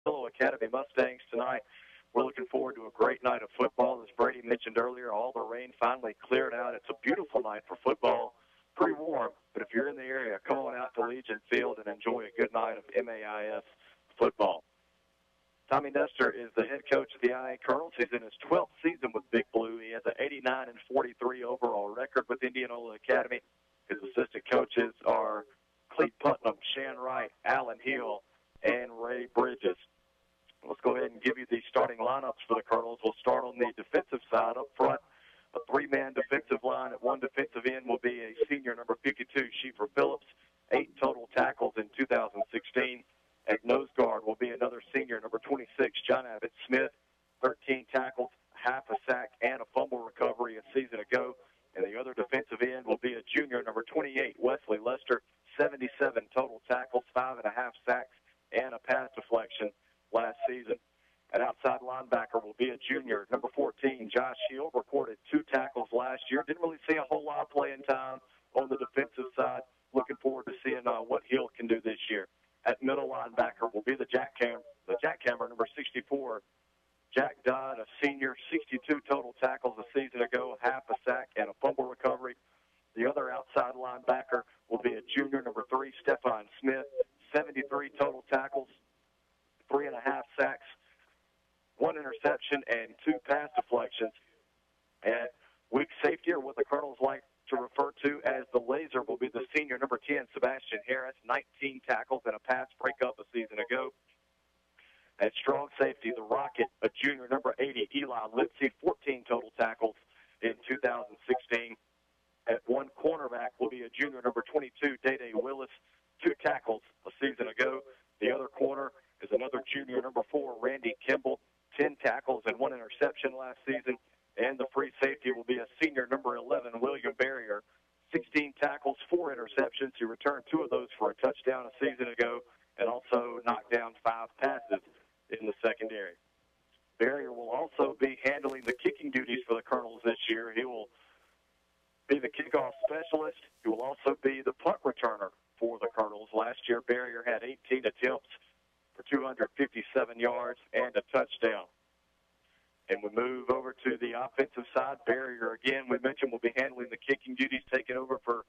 Indianola Academy Mustangs tonight. We're looking forward to a great night of football. As Brady mentioned earlier, all the rain finally cleared out. It's a beautiful night for football. Pretty warm, but if you're in the area, come on out to Legion Field and enjoy a good night of MAIS football. Tommy Nestor is the head coach of the IA Colonels. He's in his 12th season with Big Blue. He has an 89-43 overall record with Indianola Academy. His assistant coaches are Cleet Putnam, Shan Wright, Alan Hill, and Ray Bridges. Let's go ahead and give you the starting lineups for the Colonels. We'll start on the defensive side up front. A three-man defensive line. At one defensive end will be a senior, number 52, Schieffer Phillips, 8 total tackles in 2016. At nose guard will be another senior, number 26, John Abbott Smith, 13 tackles, half a sack, and a fumble recovery a season ago. And the other defensive end will be a junior, number 28, Wesley Lester, 77 total tackles, 5.5 sacks, and a pass deflection last season. An outside linebacker will be a junior, number 14, Josh Hill, recorded 2 tackles last year. Didn't really see a whole lot of playing time on the defensive side. Looking forward to seeing what Hill can do this year. At middle linebacker will be the jackhammer, number 64, Jack Dodd, a senior, 62 total tackles a season ago, half a sack, and a fumble recovery. The other outside linebacker will be a junior, number 3, Stefan Smith, 73 total tackles, 3.5 sacks, 1 interception, and 2 pass deflections. At weak safety, or what the Colonels like to refer to as the laser, will be the senior, number 10, Sebastian Harris, 19 tackles and a pass breakup a season ago. At strong safety, the Rocket, a junior, number 80, Eli Lipsy, 14 total tackles in 2016. At one cornerback will be a junior, number 22, Day-Day Willis, 2 tackles a season ago. The other corner is another junior, number 4, Randy Kimball, 10 tackles and 1 interception last season. And the free safety will be a senior, number 11, William Barrier, 16 tackles, 4 interceptions. He returned 2 of those for a touchdown a season ago and also knocked down 5 passes in the secondary. Barrier will also be handling the kicking duties for the Colonels this year. He will be the kickoff specialist. He will also be the punt returner for the Colonels. Last year, Barrier had 18 attempts for 257 yards and a touchdown. And we move over to the offensive side. Barrier, again, we mentioned, will be handling the kicking duties, taking over for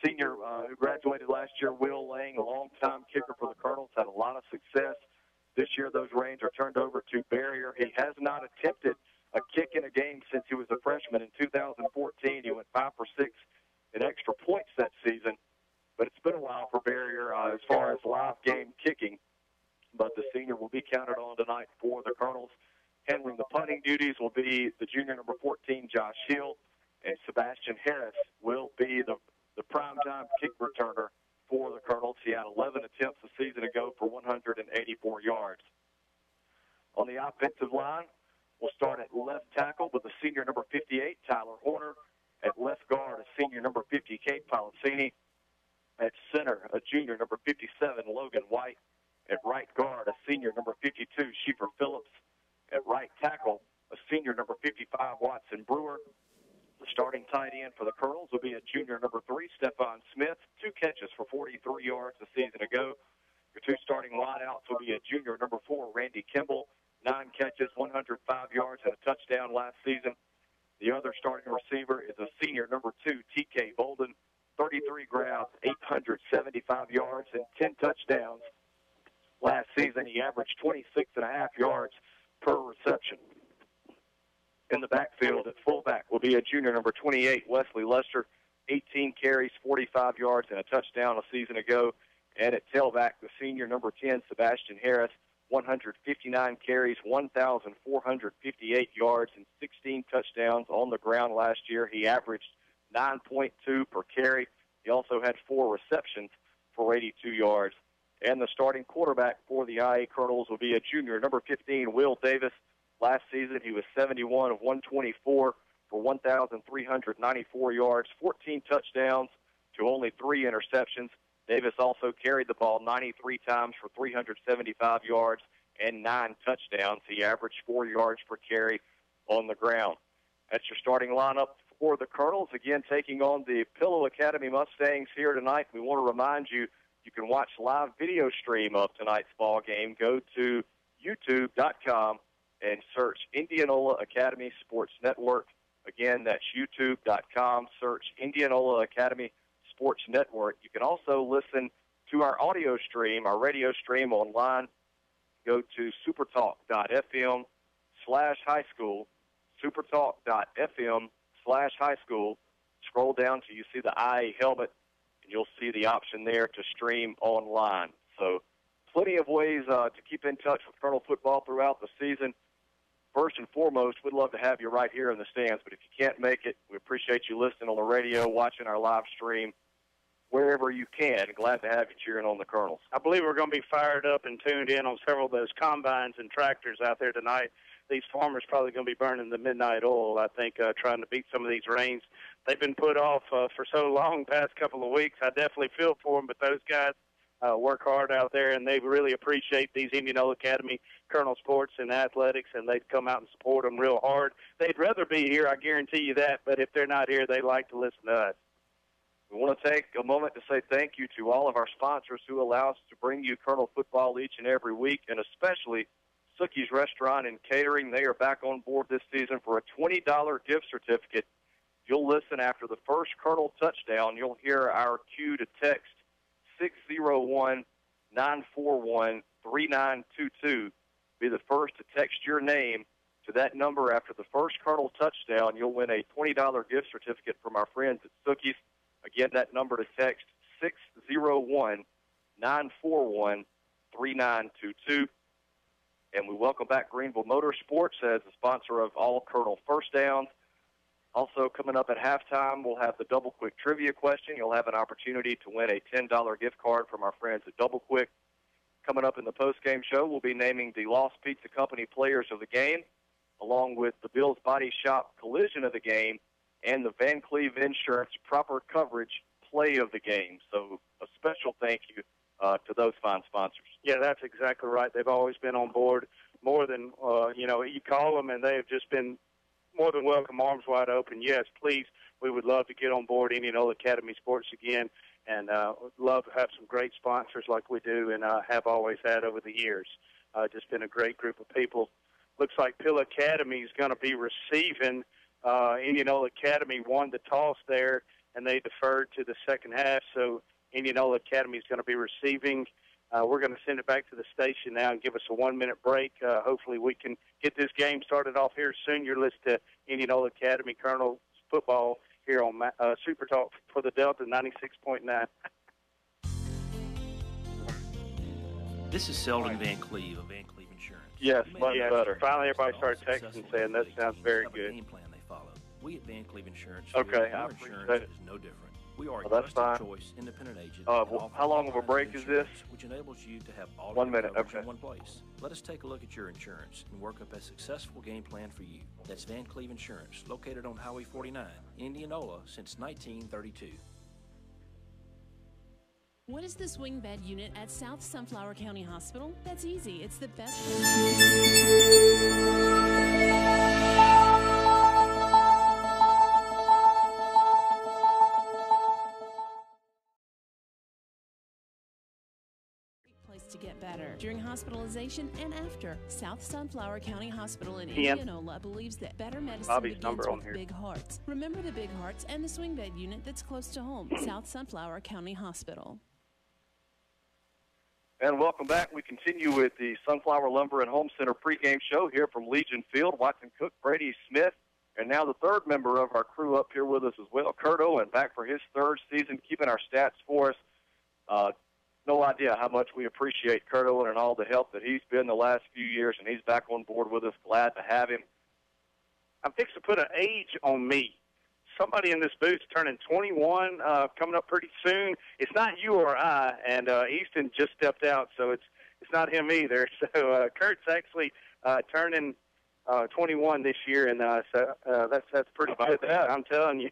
senior who graduated last year, Will Lang, a longtime kicker for the Colonels, had a lot of success. This year, those reins are turned over to Barrier. He has not attempted a kick in a game since he was a freshman in 2014. He went 5 for 6 in extra points that season. But it's been a while for Barrier as far as live game kicking. But the senior will be counted on tonight for the Colonels. Handling the punting duties will be the junior, number 14, Josh Hill, and Sebastian Harris will be the primetime kick returner for the Colonels. He had 11 attempts a season ago for 184 yards. On the offensive line, we'll start at left tackle with the senior, number 58, Tyler Horner. At left guard, a senior, number 50, Kate Palacini. At center, a junior, number 57, Logan White. At right guard, a senior, number 52, Schieffer Phillips. At right tackle, a senior, number 55, Watson Brewer. The starting tight end for the Colonels will be a junior, number 3, Stefan Smith, 2 catches for 43 yards a season ago. Your 2 starting wideouts will be a junior, number 4, Randy Kimball, 9 catches, 105 yards, and a touchdown last season. The other starting receiver is a senior, number 2, T.K. Bolden, 33 grabs, 875 yards, and 10 touchdowns. Last season, he averaged 26.5 yards per reception. In the backfield at fullback will be a junior, number 28, Wesley Lester, 18 carries, 45 yards, and a touchdown a season ago. And at tailback, the senior, number 10, Sebastian Harris, 159 carries, 1,458 yards, and 16 touchdowns on the ground last year. He averaged 9.2 per carry. He also had 4 receptions for 82 yards. And the starting quarterback for the IA Colonels will be a junior, number 15, Will Davis. Last season, he was 71 of 124 for 1,394 yards, 14 touchdowns to only 3 interceptions. Davis also carried the ball 93 times for 375 yards and 9 touchdowns. He averaged 4 yards per carry on the ground. That's your starting lineup for the Colonels. Again, taking on the Pillow Academy Mustangs here tonight. We want to remind you, you can watch live video stream of tonight's ball game. Go to youtube.com and search Indianola Academy Sports Network. Again, that's youtube.com. Search Indianola Academy Sports Network. You can also listen to our audio stream, our radio stream online. Go to supertalk.fm/high school, supertalk.fm/high school. Scroll down till you see the IA helmet, and you'll see the option there to stream online. So plenty of ways to keep in touch with Colonel football throughout the season. First and foremost, we'd love to have you right here in the stands, but if you can't make it, we appreciate you listening on the radio, watching our live stream, wherever you can. Glad to have you cheering on the Colonels. I believe we're going to be fired up and tuned in on several of those combines and tractors out there tonight. These farmers probably going to be burning the midnight oil, I think, trying to beat some of these rains. They've been put off for so long past couple of weeks. I definitely feel for them, but those guys work hard out there, and they really appreciate these Indianola Academy Colonel Sports and Athletics, and they'd come out and support them real hard. They'd rather be here, I guarantee you that, but if they're not here, they like to listen to us. We want to take a moment to say thank you to all of our sponsors who allow us to bring you Colonel football each and every week, and especially Sookie's Restaurant and Catering. They are back on board this season for a $20 gift certificate. You'll listen after the first Colonel touchdown. You'll hear our cue to text 601-941-3922. Be the first to text your name to that number after the first Colonel touchdown. You'll win a $20 gift certificate from our friends at Sookie's. Again, that number to text 601-941-3922. And we welcome back Greenville Motorsports as the sponsor of all Colonel first downs. Also, coming up at halftime, we'll have the Double Quick trivia question. You'll have an opportunity to win a $10 gift card from our friends at Double Quick. Coming up in the postgame show, we'll be naming the Lost Pizza Company players of the game, along with the Bill's Body Shop collision of the game and the Van Cleve Insurance proper coverage play of the game. So a special thank you to those fine sponsors. Yeah, that's exactly right. They've always been on board more than, you call them, and they have just been more than welcome, arms wide open. Yes, please, we would love to get on board Indianola Academy Sports again, and love to have some great sponsors like we do and have always had over the years. Just been a great group of people. Looks like Pill Academy is going to be receiving. Indianola Academy won the toss there, and they deferred to the second half, so Indianola Academy is going to be receiving. We're going to send it back to the station now and give us a 1-minute break. Hopefully we can get this game started off here soon. You're listening to Indianola Academy Colonel football here on Super Talk for the Delta 96.9. This is Selden Van Cleve of Van Cleve Insurance. Yes, much better. Finally, everybody started texting saying that sounds very good. Game plan they follow. We at Van Cleve Insurance. Okay, our I insurance appreciate it. is no different. We are a Well, that's fine. choice, independent agent. How long of a break is this? Which enables you to have all 1 your minute, coverage okay. in one place. Let us take a look at your insurance and work up a successful game plan for you. That's Van Cleve Insurance, located on Highway 49, Indianola, since 1932. What is the swing bed unit at South Sunflower County Hospital? That's easy. It's the best. Place to get better during hospitalization and after. South Sunflower County Hospital in Indianola believes that better medicine begins with big hearts. Remember the big hearts and the swing bed unit that's close to home. South Sunflower County Hospital. And welcome back. We continue with the Sunflower Lumber and Home Center pregame show here from Legion Field. Watson Cook, Brady Smith, and now the third member of our crew up here with us as well, Kurt Owen, back for his third season, keeping our stats for us. No idea how much we appreciate Kurt Owen and all the help that he's been the last few years, and he's back on board with us. Glad to have him. I'm fixing to put an age on me. Somebody in this booth is turning 21, coming up pretty soon. It's not you or I, and Easton just stepped out, so it's not him either. So Kurt's actually turning 21 this year, and so that's pretty good. I'm telling you,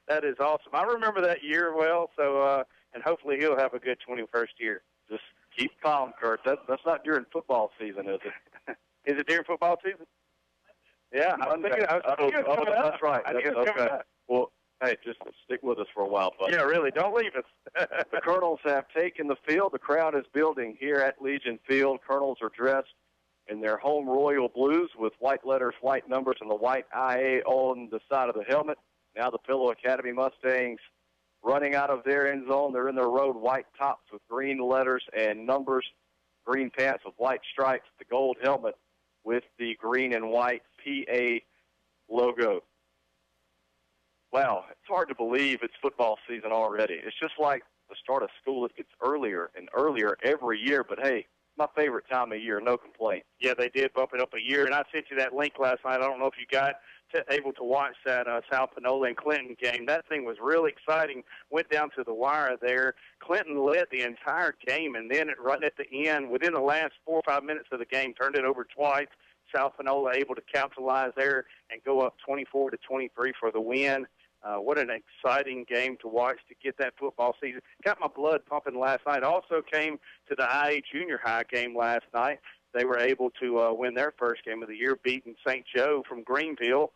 that is awesome. I remember that year well, so and hopefully he'll have a good 21st year. Just keep calm, Kurt. That's not during football season, is it? Is it during football season? Yeah, I was thinking that's right. Okay. Well, hey, just stick with us for a while, bud. Yeah, really, don't leave us. The Colonels have taken the field. The crowd is building here at Legion Field. Colonels are dressed in their home royal blues with white letters, white numbers, and the white IA on the side of the helmet. Now the Pillow Academy Mustangs running out of their end zone. They're in their road white tops with green letters and numbers, green pants with white stripes, the gold helmet with the green and white PA logo. Wow, it's hard to believe it's football season already. It's just like the start of school. It gets earlier and earlier every year, but hey, my favorite time of year, no complaint. Yeah, they did bump it up a year, and I sent you that link last night. I don't know if you got able to watch that South Panola and Clinton game. That thing was really exciting. Went down to the wire there. Clinton led the entire game, and then right at the end, within the last 4 or 5 minutes of the game, turned it over twice. South Panola able to capitalize there and go up 24-23 for the win. What an exciting game to watch to get that football season. Got my blood pumping last night. Also came to the IA junior high game last night. They were able to win their first game of the year, beating St. Joe from Greenville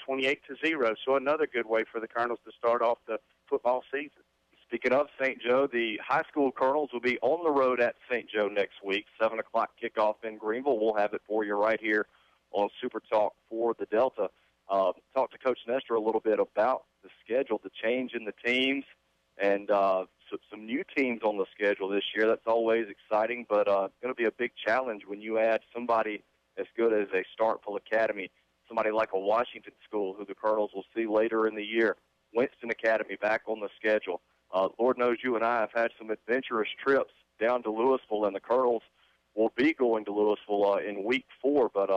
28-0. So another good way for the Colonels to start off the football season. Speaking of St. Joe, the high school Colonels will be on the road at St. Joe next week, 7 o'clock kickoff in Greenville. We'll have it for you right here on Super Talk for the Delta. Talked to Coach Nestor a little bit about the schedule, the change in the teams, and some new teams on the schedule this year. That's always exciting, but it's going to be a big challenge when you add somebody as good as a Starkville Academy, somebody like a Washington school who the Colonels will see later in the year, Winston Academy back on the schedule. Lord knows you and I have had some adventurous trips down to Louisville, and the Colonels will be going to Louisville in Week 4, but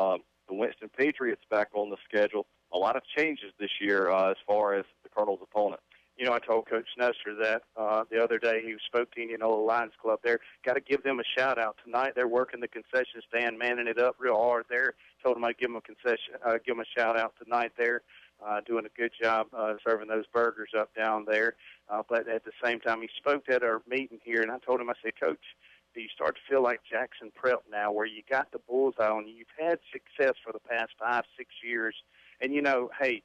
the Winston Patriots back on the schedule. A lot of changes this year as far as the Colonels' opponent. You know, I told Coach Nestor that the other day. He spoke to Indianola Lions Club there. Got to give them a shout-out tonight. They're working the concession stand, manning it up real hard there. Told them I'd give them a shout-out tonight there. Doing a good job serving those burgers up down there. But at the same time, he spoke at our meeting here, and I told him, I said, Coach, do you start to feel like Jackson Prep now where you got the bullseye on you? You've had success for the past 5-6 years. And, you know, hey,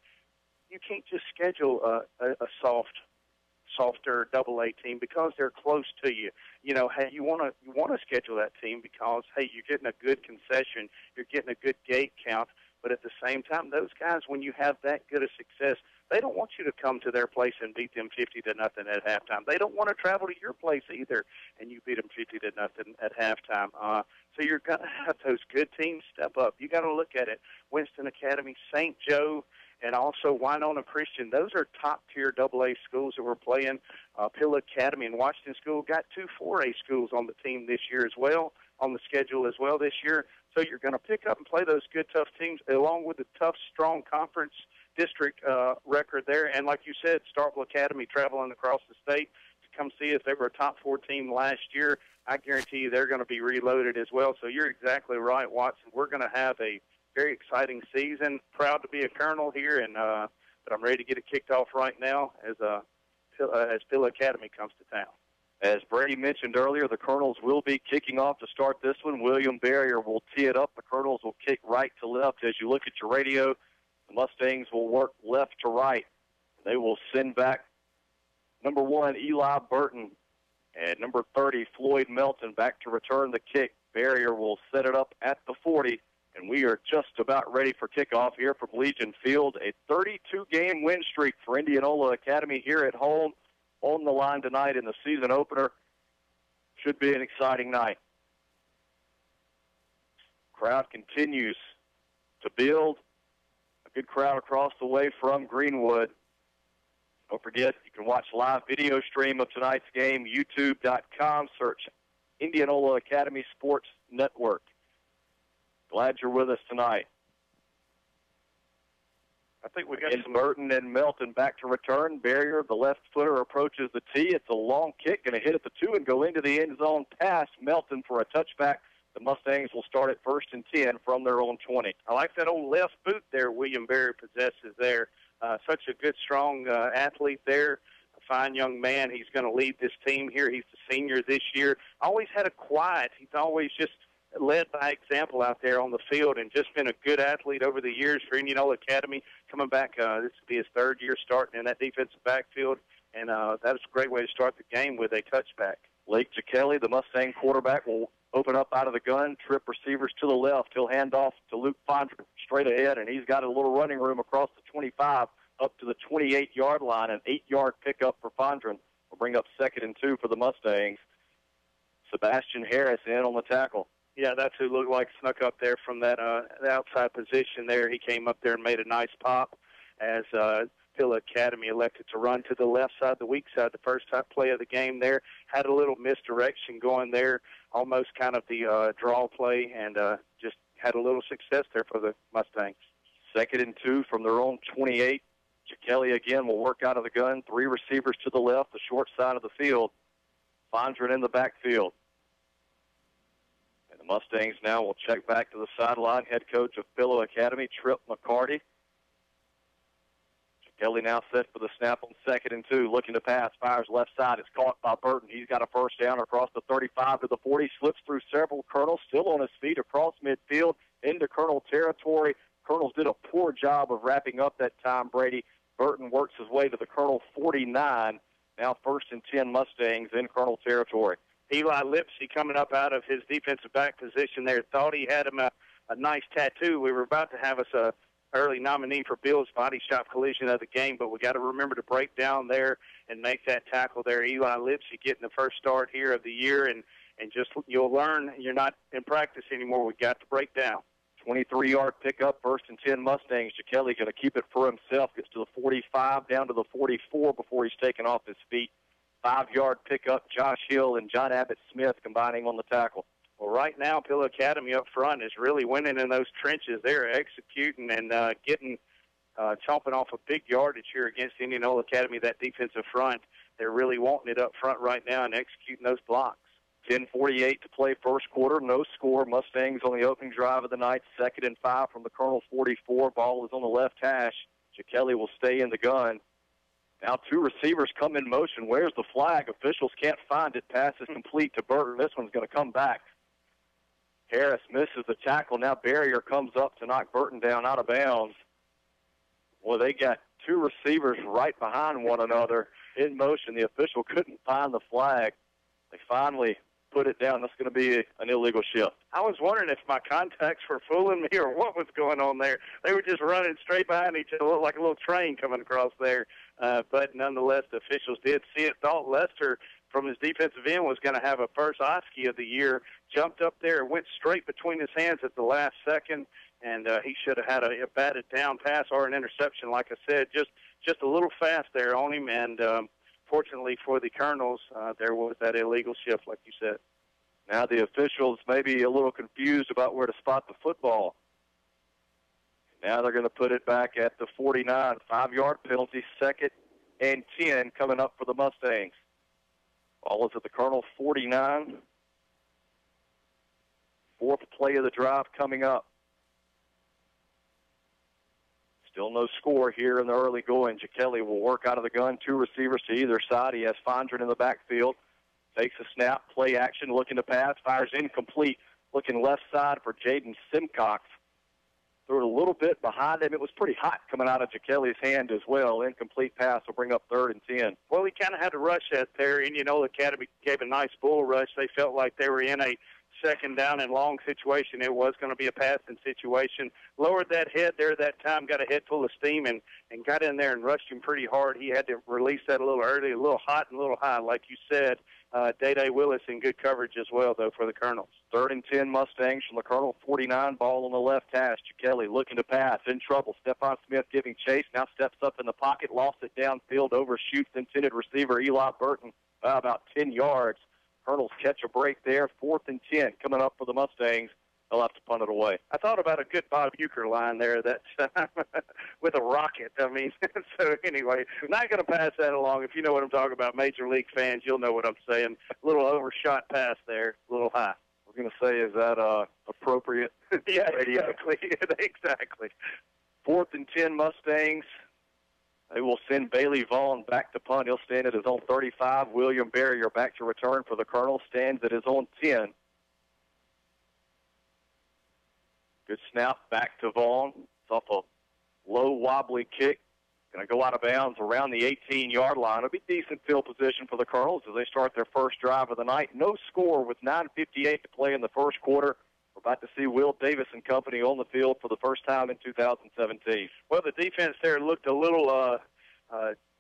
you can't just schedule a softer AA team because they're close to you. You know, hey, you want to schedule that team because, hey, you're getting a good concession, you're getting a good gate count. But at the same time, those guys, when you have that good of success, they don't want you to come to their place and beat them 50-0 at halftime. They don't want to travel to your place either, and you beat them 50-0 at halftime. So you're going to have those good teams step up. You got to look at it. Winston Academy, St. Joe, and also Winona Christian. Those are top-tier AA schools that we're playing. Pill Academy and Washington School got 2 4A schools on the team this year as well, on the schedule as well this year. So you're going to pick up and play those good, tough teams along with the tough, strong conference district record there. And like you said, Starkville Academy traveling across the state to come see us. They were a top 4 team last year. I guarantee you they're going to be reloaded as well. So you're exactly right, Watson. We're going to have a very exciting season. Proud to be a Colonel here, and but I'm ready to get it kicked off right now as Pill Academy comes to town. As Brady mentioned earlier, the Colonels will be kicking off to start this one. William Barrier will tee it up. The Colonels will kick right to left. As you look at your radio, the Mustangs will work left to right. They will send back number 1, Eli Burton, and number 30, Floyd Melton, back to return the kick. Barrier will set it up at the 40, and we are just about ready for kickoff here from Legion Field. A 32-game win streak for Indianola Academy here at home. On the line tonight in the season opener. Should be an exciting night. Crowd continues to build. A good crowd across the way from Greenwood. Don't forget, you can watch live video stream of tonight's game, youtube.com. Search Indianola Academy Sports Network. Glad you're with us tonight. I think we got some Burton and Melton back to return. Barrier, the left footer, approaches the tee. It's a long kick, going to hit at the 2 and go into the end zone past Melton for a touchback. The Mustangs will start at 1st and 10 from their own 20. I like that old left boot there William Barrier possesses there. Such a good, strong athlete there. A fine young man. He's going to lead this team here. He's the senior this year. Always had a quiet. He's always just led by example out there on the field and just been a good athlete over the years for Indianola Academy. Coming back, this will be his 3rd year starting in that defensive backfield, and that was a great way to start the game with a touchback. Lake Kelly, the Mustang quarterback, will open up out of the gun, trip receivers to the left. He'll hand off to Luke Fondren straight ahead, and he's got a little running room across the 25 up to the 28-yard line. An 8-yard pickup for Fondren will bring up 2nd and 2 for the Mustangs. Sebastian Harris in on the tackle. Yeah, that's who looked like snuck up there from that the outside position there. He came up there and made a nice pop as Hill Academy elected to run to the left side, the weak side, the first play of the game there. Had a little misdirection going there, almost kind of the draw play, and just had a little success there for the Mustangs. 2nd and 2 from their own 28. Kelly again will work out of the gun. 3 receivers to the left, the short side of the field. Fondren in the backfield. And the Mustangs now will check back to the sideline. Head coach of Pillow Academy, Trip McCarty. Kelly now set for the snap on 2nd and 2. Looking to pass. Fires left side. It's caught by Burton. He's got a first down across the 35 to the 40. Slips through several. Colonel still on his feet across midfield into Colonel territory. Colonels did a poor job of wrapping up that time, Brady. Burton works his way to the Colonel 49. Now 1st and 10 Mustangs in Colonel territory. Eli Lipsy coming up out of his defensive back position there. Thought he had him a nice tattoo. We were about to have us a early nominee for Bill's body shop collision of the game, but we got to remember to break down there and make that tackle there. Eli Lipsy getting the first start here of the year, and just you'll learn you're not in practice anymore. We got to break down. 23-yard pickup, 1st and 10 Mustangs. Kelly going to keep it for himself. Gets to the 45, down to the 44 before he's taken off his feet. 5-yard pickup, Josh Hill and John Abbott Smith combining on the tackle. Well, right now, Pillow Academy up front is really winning in those trenches. They're executing and getting chomping off a big yardage here against Indianola Academy, that defensive front. They're really wanting it up front right now and executing those blocks. 10:48 to play first quarter. No score. Mustangs on the opening drive of the night. 2nd and 5 from the Colonel 44. Ball is on the left hash. Kelly will stay in the gun. Now 2 receivers come in motion. Where's the flag? Officials can't find it. Pass is complete to Burton. This one's going to come back. Harris misses the tackle. Now Barrier comes up to knock Burton down out of bounds. Well, they got 2 receivers right behind one another in motion. The official couldn't find the flag. They finally put it down. That's going to be an illegal shift. I was wondering if my contacts were fooling me or what was going on there. They were just running straight behind each other, looked like a little train coming across there. But nonetheless, the officials did see it. Thought Lester, from his defensive end, was going to have a first Oski of the year. Jumped up there and went straight between his hands at the last second, and he should have had a batted down pass or an interception. Like I said, just a little fast there on him, and fortunately for the Colonels, there was that illegal shift, like you said. Now the officials may be a little confused about where to spot the football. Now they're going to put it back at the 49. 5-yard penalty, 2nd and 10 coming up for the Mustangs. Ball is at the Colonel 49. 4th play of the drive coming up. Still no score here in the early going. Kelly will work out of the gun. 2 receivers to either side. He has Fondren in the backfield. Takes a snap, play action, looking to pass. Fires incomplete. Looking left side for Jaden Simcox. Threw it a little bit behind him. It was pretty hot coming out of Kelly's hand as well. Incomplete pass will bring up 3rd and 10. Well, he kind of had to rush that there. Indianola Academy gave a nice bull rush. They felt like they were in a 2nd down and long situation. It was going to be a passing situation. Lowered that head there that time, got a head full of steam, and got in there and rushed him pretty hard. He had to release that a little early, a little hot and a little high, like you said. Day-Day Willis in good coverage as well, though, for the Colonels. 3rd and 10 Mustangs from the Colonel 49. Ball on the left hash. Kelly looking to pass. In trouble. Stephon Smith giving chase. Now steps up in the pocket. Lost it downfield. Overshoots intended receiver Eli Burton by about 10 yards. Colonels catch a break there. 4th and 10 coming up for the Mustangs. They'll have to punt it away. I thought about a good Bob Uecker line there that time with a rocket. I mean, so anyway, not going to pass that along. If you know what I'm talking about, Major League fans, you'll know what I'm saying. A little overshot pass there, a little high. We're going to say, is that appropriate? Yeah, exactly. Exactly. 4th and 10 Mustangs. They will send Bailey Vaughn back to punt. He'll stand at his own 35. William Barrier back to return for the Colonel. Stands at his own 10. Good snap back to Vaughn. It's off a low, wobbly kick. Going to go out of bounds around the 18-yard line. It'll be decent field position for the Colonels as they start their first drive of the night. No score with 9:58 to play in the first quarter. We're about to see Will Davis and company on the field for the first time in 2017. Well, the defense there looked a little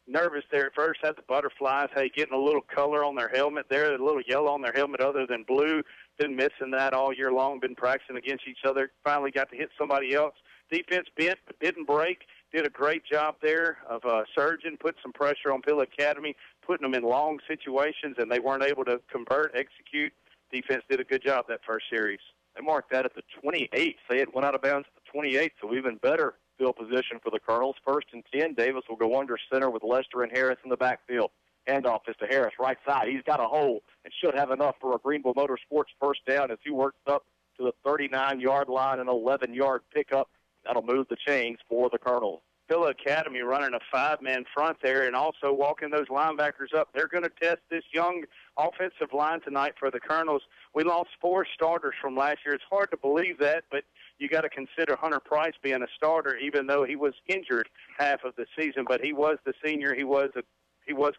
nervous there at first, had the butterflies, getting a little color on their helmet there, a little yellow on their helmet other than blue. Been missing that all year long, been practicing against each other. Finally got to hit somebody else. Defense bent but didn't break. Did a great job there of surging, put some pressure on Pill Academy, putting them in long situations, and they weren't able to convert, execute. Defense did a good job that first series. They marked that at the 28. Say it went out of bounds at the 28, so even better field position for the Colonels. 1st and 10. Davis will go under center with Lester and Harris in the backfield. Handoff is to Harris, right side. He's got a hole and should have enough for a Greenville Motorsports first down as he works up to the 39-yard line, an 11-yard pickup. That'll move the chains for the Colonels. Pill Academy running a 5-man front there and also walking those linebackers up. They're going to test this young offensive line tonight for the Colonels. We lost 4 starters from last year. It's hard to believe that, but you got to consider Hunter Price being a starter, even though he was injured half of the season. But he was the senior. He was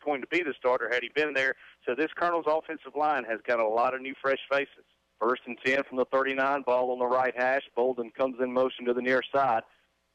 going to be the starter had he been there. So this Colonels offensive line has got a lot of new, fresh faces. 1st and 10 from the 39. Ball on the right hash. Bolden comes in motion to the near side.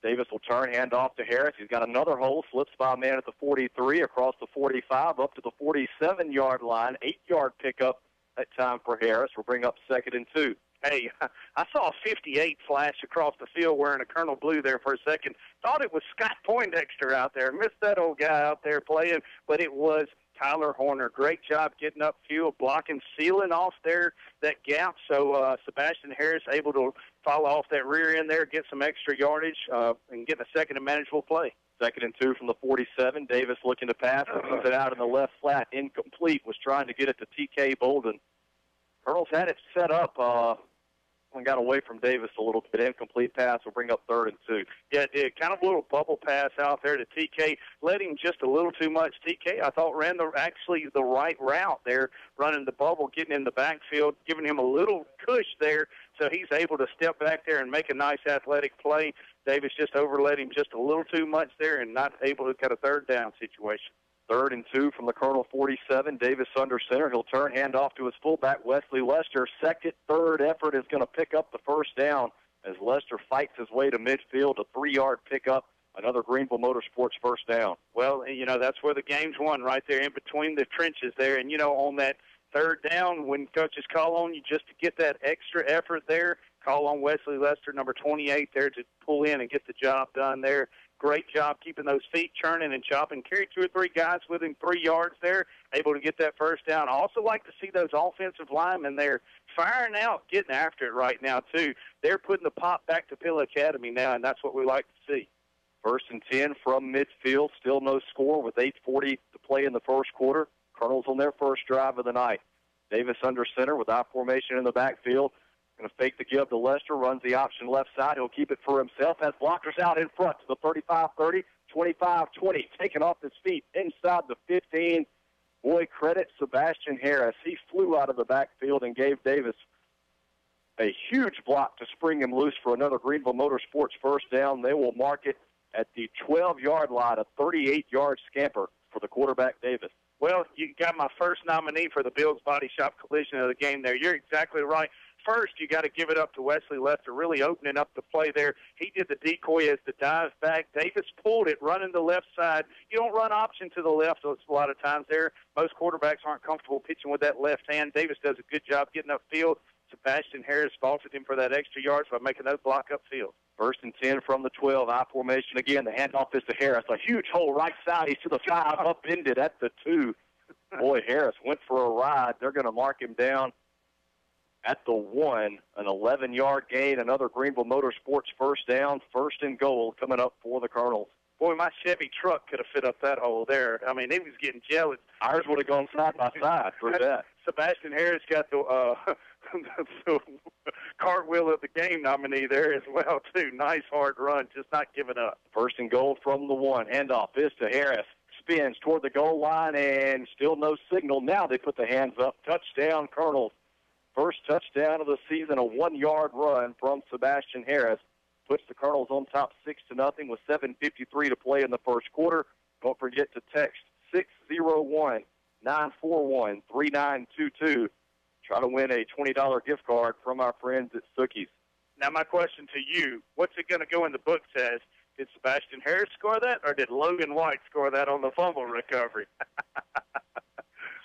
Davis will turn, hand off to Harris. He's got another hole, slips by a man at the 43, across the 45, up to the 47-yard line. 8-yard pickup that time for Harris. We'll bring up 2nd and 2. Hey, I saw a 58 flash across the field wearing a Colonel blue there for a second. Thought it was Scott Poindexter out there. Missed that old guy out there playing, but it was Tyler Horner. Great job getting upfield, blocking, sealing off there that gap. So Sebastian Harris able to follow off that rear end there, get some extra yardage, and get a second and manageable play. 2nd and 2 from the 47. Davis looking to pass. Puts it out in the left flat. Incomplete. Was trying to get it to T.K. Bolden. Colonels had it set up. And got away from Davis a little bit. Incomplete pass will bring up 3rd and 2. Yeah, it did. Kind of a little bubble pass out there to TK. Led him just a little too much. TK, I thought, ran the right route there, running the bubble, getting in the backfield, giving him a little push there, so he's able to step back there and make a nice athletic play. Davis just overled him just a little too much there and not able to get a 3rd down situation. 3rd and 2 from the Colonel 47. Davis under center. He'll turn, hand off to his fullback, Wesley Lester. 2nd, 3rd effort is going to pick up the first down as Lester fights his way to midfield. A 3-yard pickup. Another Greenville Motorsports first down. Well, that's where the game's won, right there in between the trenches there. And, on that 3rd down, when coaches call on you just to get that extra effort there, call on Wesley Lester, number 28 there, to pull in and get the job done there. Great job keeping those feet churning and chopping. Carried 2 or 3 guys within 3 yards there, able to get that first down. I also like to see those offensive linemen there firing out, getting after it right now, too. They're putting the pop back to Pill Academy now, and that's what we like to see. 1st and 10 from midfield. Still no score with 8:40 to play in the first quarter. Colonels on their first drive of the night. Davis under center with I formation in the backfield. Going to fake the give to Lester, runs the option left side. He'll keep it for himself. Has blockers out in front to the 35-30, 25-20. Taken off his feet inside the 15. Boy, credit Sebastian Harris. He flew out of the backfield and gave Davis a huge block to spring him loose for another Greenville Motorsports first down. They will mark it at the 12-yard line, a 38-yard scamper for the quarterback, Davis. Well, you got my first nominee for the Bills Body Shop collision of the game there. You're exactly right. First, you got to give it up to Wesley Lester, really opening up the play there. He did the decoy as the dive back. Davis pulled it, running the left side. You don't run option to the left a lot of times there. Most quarterbacks aren't comfortable pitching with that left hand. Davis does a good job getting upfield. Sebastian Harris faulted him for that extra yards by making that block upfield. 1st and 10 from the 12. I formation again. The handoff is to Harris. A huge hole right side. He's to the 5, upended at the 2. Boy, Harris went for a ride. They're going to mark him down at the 1, an 11-yard gain. Another Greenville Motorsports first down, 1st and goal coming up for the Colonels. Boy, my Chevy truck could have fit up that hole there. I mean, he was getting jealous. Ours would have gone side by side through that. Sebastian Harris got the cartwheel of the game nominee there as well, too. Nice hard run, just not giving up. 1st and goal from the 1. Handoff is to Harris. Spins toward the goal line and still no signal. Now they put the hands up. Touchdown, Colonels. First touchdown of the season, a 1-yard run from Sebastian Harris. puts the Colonels on top 6-0 with 7:53 to play in the first quarter. Don't forget to text 601-941-3922. Try to win a $20 gift card from our friends at Sookies. Now, my question to you, what's it going to go in the book says? Did Sebastian Harris score that, or did Logan White score that on the fumble recovery?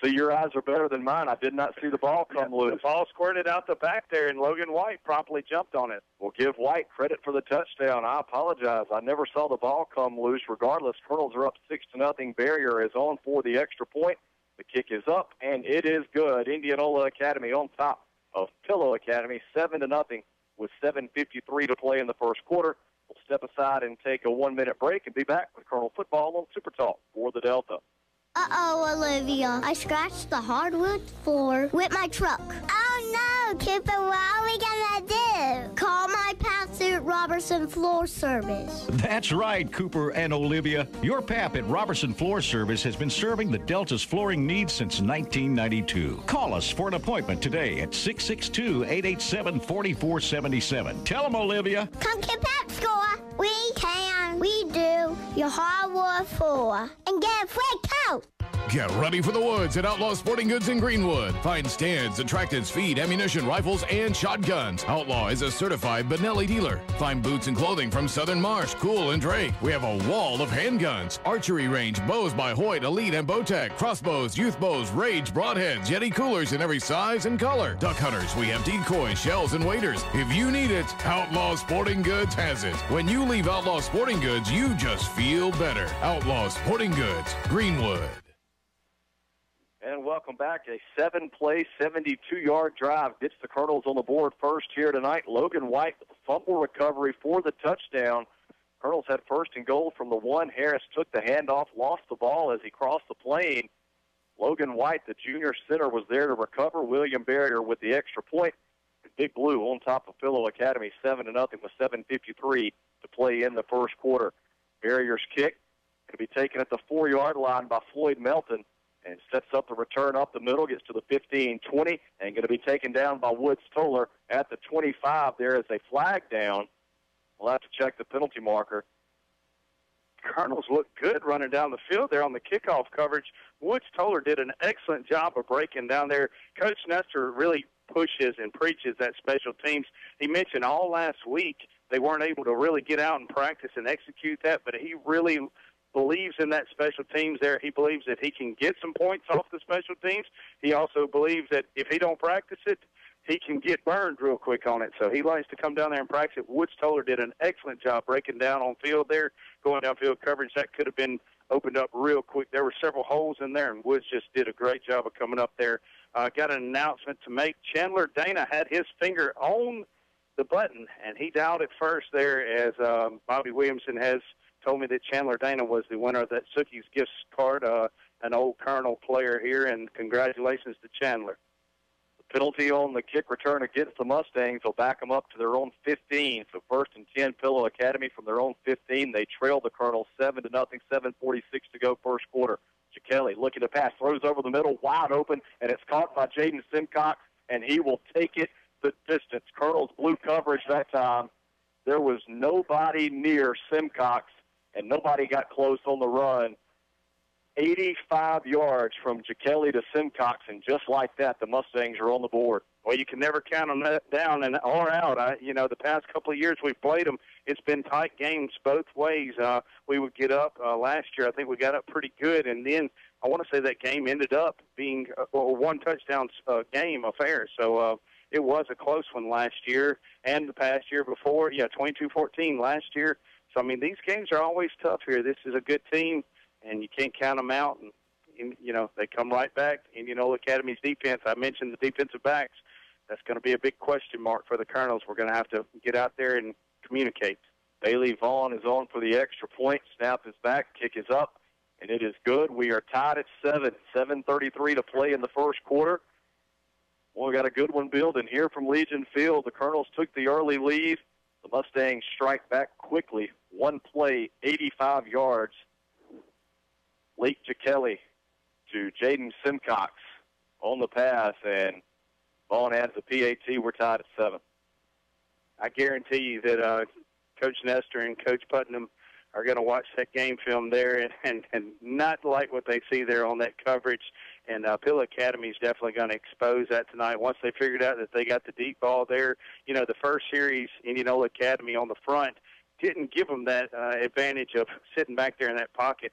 So your eyes are better than mine. I did not see the ball come loose. The ball squirted out the back there, and Logan White promptly jumped on it. Well, give White credit for the touchdown. I apologize. I never saw the ball come loose. Regardless, Colonels are up 6-0. Barrier is on for the extra point. The kick is up, and it is good. Indianola Academy on top of Pillow Academy, 7-0 with 7:53 to play in the first quarter. We'll step aside and take a 1-minute break and be back with Colonel Football on Super Talk for the Delta. Uh-oh, Olivia. I scratched the hardwood floor with my truck. Oh, no, Cooper. What are we going to do? Call my pals at Robertson Floor Service. That's right, Cooper and Olivia. Your pap at Robertson Floor Service has been serving the Delta's flooring needs since 1992. Call us for an appointment today at 662-887-4477. Tell them, Olivia. Come to Pep Score. We can. We do. Your hardwood floor. And get a free coat. Get ready for the woods at Outlaw Sporting Goods in Greenwood. Find stands, attractants, feed, ammunition, rifles, and shotguns. Outlaw is a certified Benelli dealer. Find boots and clothing from Southern Marsh, Cool, and Drake. We have a wall of handguns, archery range, bows by Hoyt, Elite, and Bowtech, crossbows, youth bows, Rage, broadheads, Yeti coolers in every size and color. Duck hunters, we have decoys, shells, and waders. If you need it, Outlaw Sporting Goods has it. When you leave Outlaw Sporting Goods, you just feel better. Outlaw Sporting Goods, Greenwood. And welcome back. A 7-play, 72-yard drive gets the Colonels on the board first here tonight. Logan White with the fumble recovery for the touchdown. Colonels had first and goal from the 1. Harris took the handoff, lost the ball as he crossed the plane. Logan White, the junior center, was there to recover. William Barrier with the extra point. Big Blue on top of Pillow Academy, 7-0 with 7:53 to play in the first quarter. Barrier's kick going to be taken at the 4-yard line by Floyd Melton. And sets up the return up the middle, gets to the 15-20, and going to be taken down by Woods Toller at the 25. There is a flag down. We'll have to check the penalty marker. Colonels look good running down the field there on the kickoff coverage. Woods Toller did an excellent job of breaking down there. Coach Nestor really pushes and preaches that special teams. He mentioned all last week they weren't able to really get out and practice and execute that, but he really believes in that special teams there. He believes that he can get some points off the special teams. He also believes that if he don't practice it, he can get burned real quick on it. So he likes to come down there and practice it. Woods Toller did an excellent job breaking down on field there, going downfield coverage. That could have been opened up real quick. There were several holes in there, and Woods just did a great job of coming up there. Got an announcement to make. Chandler Dana had his finger on the button, and he dialed it first there as Bobby Williamson has told me that Chandler Dana was the winner of that Sookies gift card, an old Colonel player here, and congratulations to Chandler. The penalty on the kick return against the Mustangs will back them up to their own 15. So 1st and 10, Pillow Academy from their own 15. They trail the Colonels 7-0, 7:46 to go first quarter. Kelly looking to pass, throws over the middle, wide open, and it's caught by Jaden Simcox, and he will take it the distance. Colonels blue coverage that time. There was nobody near Simcox, and nobody got close on the run. 85 yards from Kelly to Simcox, and just like that, the Mustangs are on the board. Well, you can never count them down or out. The past couple of years we've played them, it's been tight games both ways. We would get up last year. I think we got up pretty good, and then I want to say that game ended up being a one-touchdown game affair. So it was a close one last year and the past year before. 22-14 last year. So, these games are always tough here. This is a good team, and you can't count them out. And they come right back. Indianola Academy's defense, I mentioned the defensive backs. That's going to be a big question mark for the Colonels. We're going to have to get out there and communicate. Bailey Vaughn is on for the extra point. Snap is back, kick is up, and it is good. We are tied at 7:33 to play in the first quarter. Well, we got a good one building here from Legion Field. The Colonels took the early lead. The Mustangs strike back quickly. One play, 85 yards. Lake Kelly to Jaden Simcox on the pass, and Vaughn adds a PAT. We're tied at 7. I guarantee you that Coach Nestor and Coach Putnam are going to watch that game film there and not like what they see there on that coverage. And Pilla Academy is definitely going to expose that tonight once they figured out that they got the deep ball there. You know, the first series, Indianola Academy on the front didn't give them that advantage of sitting back there in that pocket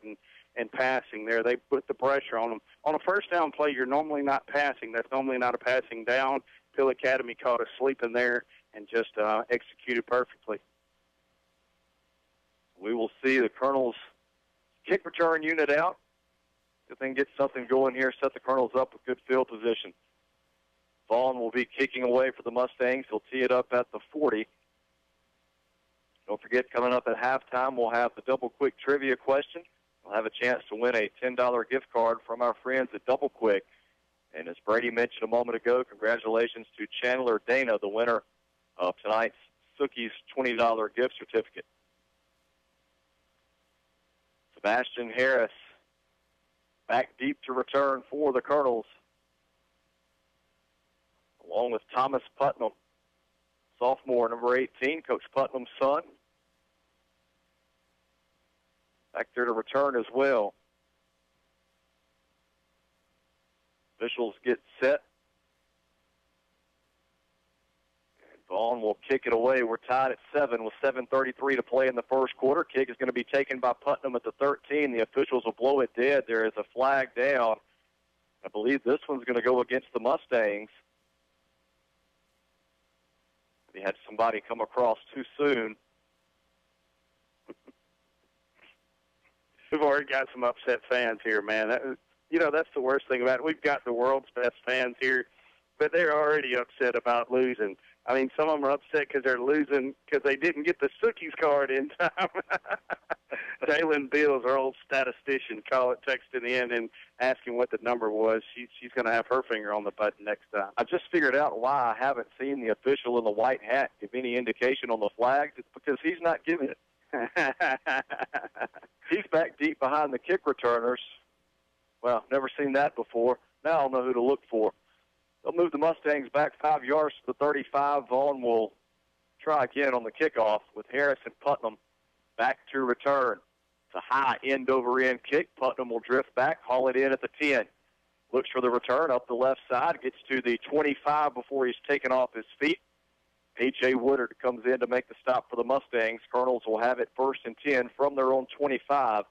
and passing there. They put the pressure on them. On a first down play, you're normally not passing. That's normally not a passing down. Pilla Academy caught us sleeping there and just executed perfectly. We will see the Colonels kick return unit out. If they can get something going here, set the Colonels up with good field position. Vaughn will be kicking away for the Mustangs. He'll tee it up at the 40. Don't forget, coming up at halftime, we'll have the Double Quick trivia question. We'll have a chance to win a $10 gift card from our friends at Double Quick. And as Brady mentioned a moment ago, congratulations to Chandler Dana, the winner of tonight's Sookie's $20 gift certificate. Sebastian Harris back deep to return for the Colonels, along with Thomas Putnam, sophomore, number 18, Coach Putnam's son. Back there to return as well. Officials get set. Vaughn will kick it away. We're tied at 7 with 7:33 to play in the first quarter. Kick is going to be taken by Putnam at the 13. The officials will blow it dead. There is a flag down. I believe this one's going to go against the Mustangs. They had somebody come across too soon. We've already got some upset fans here, man. You know, that's the worst thing about it. We've got the world's best fans here, but they're already upset about losing. I mean, some of them are upset because they're losing because they didn't get the Sookie's card in time. Jalen Beals, our old statistician, texted in and asking what the number was. She's going to have her finger on the button next time. I just figured out why I haven't seen the official in the white hat give any indication on the flag. It's because he's not giving it. He's back deep behind the kick returners. Well, never seen that before. Now I'll know who to look for. They'll move the Mustangs back 5 yards to the 35. Vaughn will try again on the kickoff with Harris and Putnam back to return. It's a high end-over-end kick. Putnam will drift back, haul it in at the 10. Looks for the return up the left side, gets to the 25 before he's taken off his feet. A.J. Woodard comes in to make the stop for the Mustangs. Colonels will have it 1st and 10 from their own 25.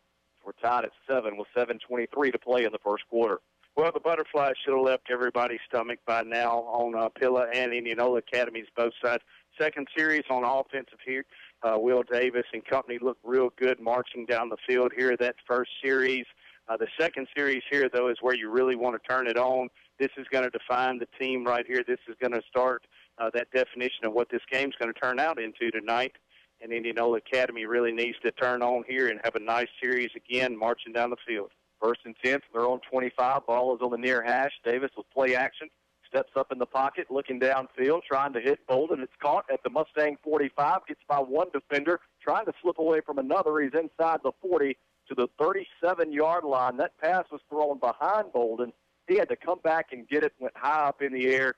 We're tied at 7 with 7:23 to play in the first quarter. Well, the Butterflies should have left everybody's stomach by now on Pilla and Indianola Academies, both sides. Second series on offensive here, Will Davis and company look real good marching down the field here. That first series. The second series here, though, is where you really want to turn it on. This is going to define the team right here. This is going to start that definition of what this game's going to turn out into tonight. And Indianola Academy really needs to turn on here and have a nice series again marching down the field. 1st and 10 from their own 25. Ball is on the near hash. Davis with play action. Steps up in the pocket, looking downfield, trying to hit Bolden. It's caught at the Mustang 45. Gets by one defender, trying to slip away from another. He's inside the 40 to the 37-yard line. That pass was thrown behind Bolden. He had to come back and get it, went high up in the air.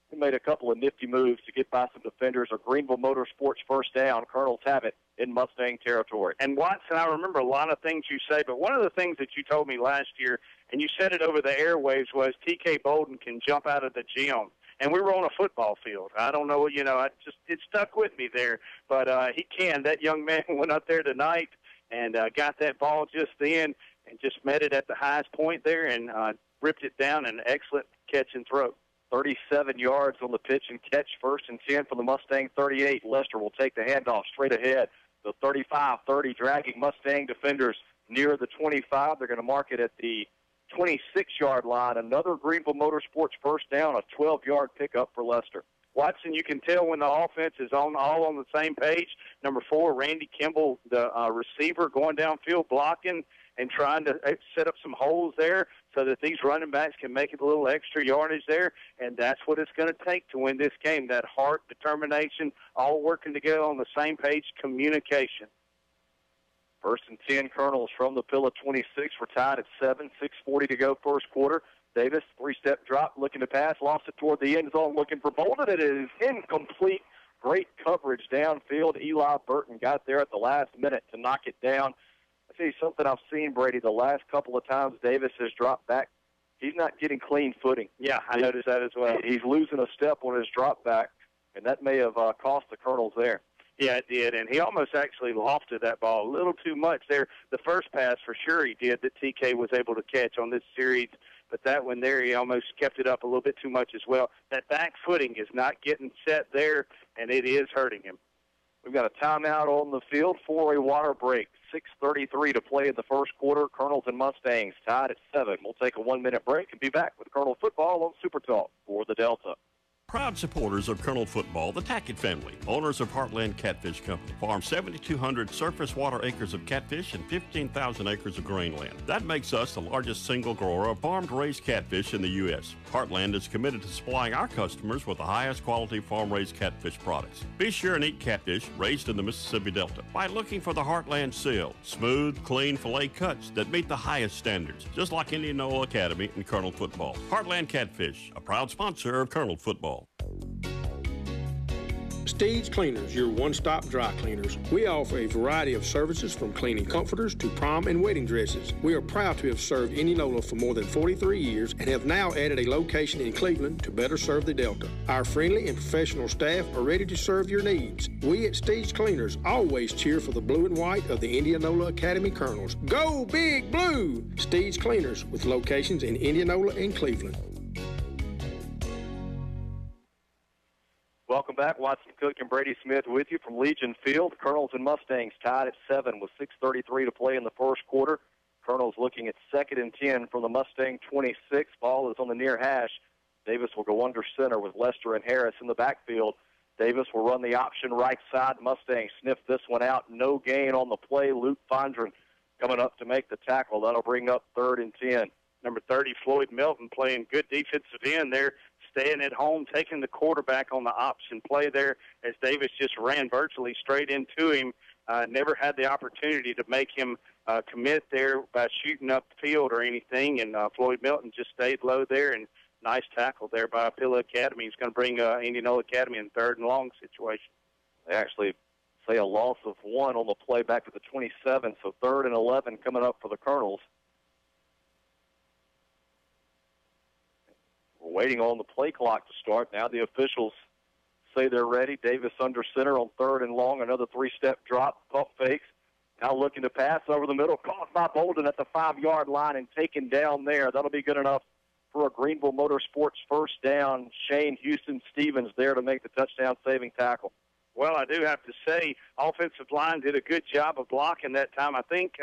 He made a couple of nifty moves to get by some defenders. A Greenville Motorsports first down. Colonels have it in Mustang territory. And Watson, I remember a lot of things you say, but one of the things that you told me last year, and you said it over the airwaves, was T.K. Bolden can jump out of the gym. And we were on a football field. I don't know, it stuck with me there. But he can. That young man went up there tonight and got that ball just then and just met it at the highest point there and ripped it down. An excellent catch and throw. 37 yards on the pitch and catch. 1st and 10 from the Mustang 38. Lester will take the handoff straight ahead. The 35-30 dragging Mustang defenders near the 25. They're going to mark it at the 26-yard line. Another Greenville Motorsports first down, a 12-yard pickup for Lester. Watson, you can tell when the offense is all on the same page. Number 4, Randy Kimball, the receiver, going downfield blocking and trying to set up some holes there so that these running backs can make it a little extra yardage there. And that's what it's going to take to win this game, that heart, determination, all working together on the same page, communication. 1st and 10, Colonels from the Pilla 26. We're tied at 7, 6:40 to go first quarter. Davis, 3-step drop, looking to pass, lost it toward the end zone, looking for Bolden. It is incomplete. Great coverage downfield. Eli Burton got there at the last minute to knock it down. I tell you something I've seen, Brady, the last couple of times Davis has dropped back, he's not getting clean footing. Yeah, I noticed that as well. He's losing a step on his drop back, and that may have cost the Colonels there. Yeah, it did, and he almost actually lofted that ball a little too much there. The first pass, for sure, he did, that TK was able to catch on this series, but that one there, he almost kept it up a little bit too much as well. That back footing is not getting set there, and it is hurting him. We've got a timeout on the field for a water break. 6:33 to play in the first quarter. Colonels and Mustangs tied at 7. We'll take a 1-minute break and be back with Colonel Football on Super Talk for the Delta. Proud supporters of Colonel Football, the Tackett family, owners of Heartland Catfish Company, farm 7,200 surface water acres of catfish and 15,000 acres of grain land. That makes us the largest single grower of farm-raised catfish in the U.S. Heartland is committed to supplying our customers with the highest quality farm-raised catfish products. Be sure and eat catfish raised in the Mississippi Delta by looking for the Heartland seal, smooth, clean fillet cuts that meet the highest standards, just like Indianola Academy and Colonel Football. Heartland Catfish, a proud sponsor of Colonel Football. Steve's Cleaners, your one-stop dry cleaners. We offer a variety of services from cleaning comforters to prom and wedding dresses. We are proud to have served Indianola for more than 43 years and have now added a location in Cleveland to better serve the Delta. Our friendly and professional staff are ready to serve your needs. We at Steve's Cleaners always cheer for the blue and white of the Indianola Academy Colonels. Go Big Blue! Steve's Cleaners with locations in Indianola and Cleveland. Welcome back. Watson Cook and Brady Smith with you from Legion Field. Colonels and Mustangs tied at 7 with 6:33 to play in the first quarter. Colonels looking at 2nd and 10 from the Mustang 26. Ball is on the near hash. Davis will go under center with Lester and Harris in the backfield. Davis will run the option right side. Mustangs sniff this one out. No gain on the play. Luke Fondren coming up to make the tackle. That'll bring up 3rd and 10. Number 30, Floyd Melton, playing good defensive end there, staying at home, taking the quarterback on the option play there as Davis just ran virtually straight into him. Never had the opportunity to make him commit there by shooting up the field or anything, and Floyd Melton just stayed low there, and nice tackle there by Pilla Academy. He's going to bring Indianola Academy in 3rd and long situation. They actually say a loss of 1 on the play back to the 27, so 3rd and 11 coming up for the Colonels. We're waiting on the play clock to start. Now the officials say they're ready. Davis under center on 3rd and long. Another 3-step drop, pump fakes. Now looking to pass over the middle. Caught by Bolden at the 5-yard line and taken down there. That'll be good enough for a Greenville Motorsports first down. Shane Houston Stevens there to make the touchdown-saving tackle. Well, I do have to say, offensive line did a good job of blocking that time. I think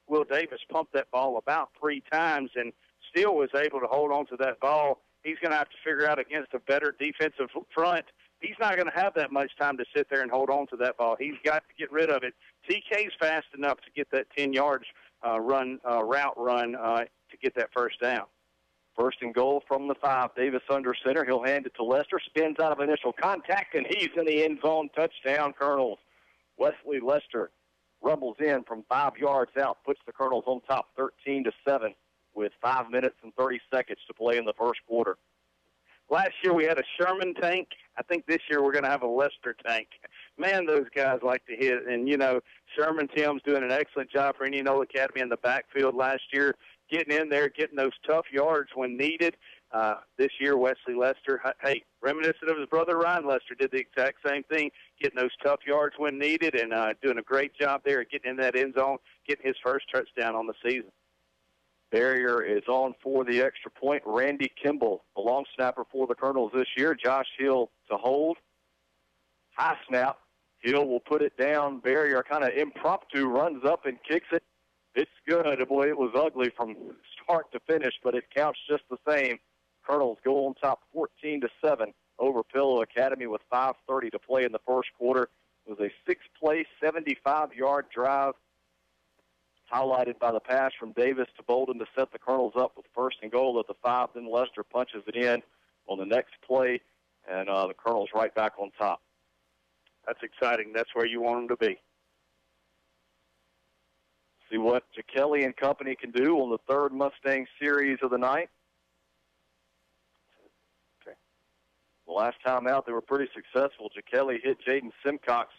Will Davis pumped that ball about 3 times and still was able to hold on to that ball. He's going to have to figure out against a better defensive front. He's not going to have that much time to sit there and hold on to that ball. He's got to get rid of it. TK's fast enough to get that 10 yards route run to get that first down. 1st and goal from the 5. Davis under center. He'll hand it to Lester. Spins out of initial contact, and he's in the end zone. Touchdown, Colonels. Wesley Lester rumbles in from 5 yards out, puts the Colonels on top 13-7. With 5 minutes and 30 seconds to play in the first quarter. Last year we had a Sherman tank. I think this year we're going to have a Lester tank. Man, those guys like to hit. And, you know, Sherman Tim's doing an excellent job for Indianola Academy in the backfield last year, getting in there, getting those tough yards when needed. This year, Wesley Lester, hey, reminiscent of his brother Ryan Lester, did the exact same thing, getting those tough yards when needed and doing a great job there, getting in that end zone, getting his first touchdown on the season. Barrier is on for the extra point. Randy Kimball, the long snapper for the Colonels this year. Josh Hill to hold. High snap. Hill will put it down. Barrier kind of impromptu runs up and kicks it. It's good. Boy, it was ugly from start to finish, but it counts just the same. Colonels go on top 14-7 over Pillow Academy with 5:30 to play in the first quarter. It was a 6-play, 75-yard drive, highlighted by the pass from Davis to Bolden to set the Colonels up with 1st and goal at the 5. Then Lester punches it in on the next play, and the Colonels right back on top. That's exciting. That's where you want them to be. See what Kelly and company can do on the 3rd Mustang series of the night. Okay. The last time out, they were pretty successful. Kelly hit Jaden Simcox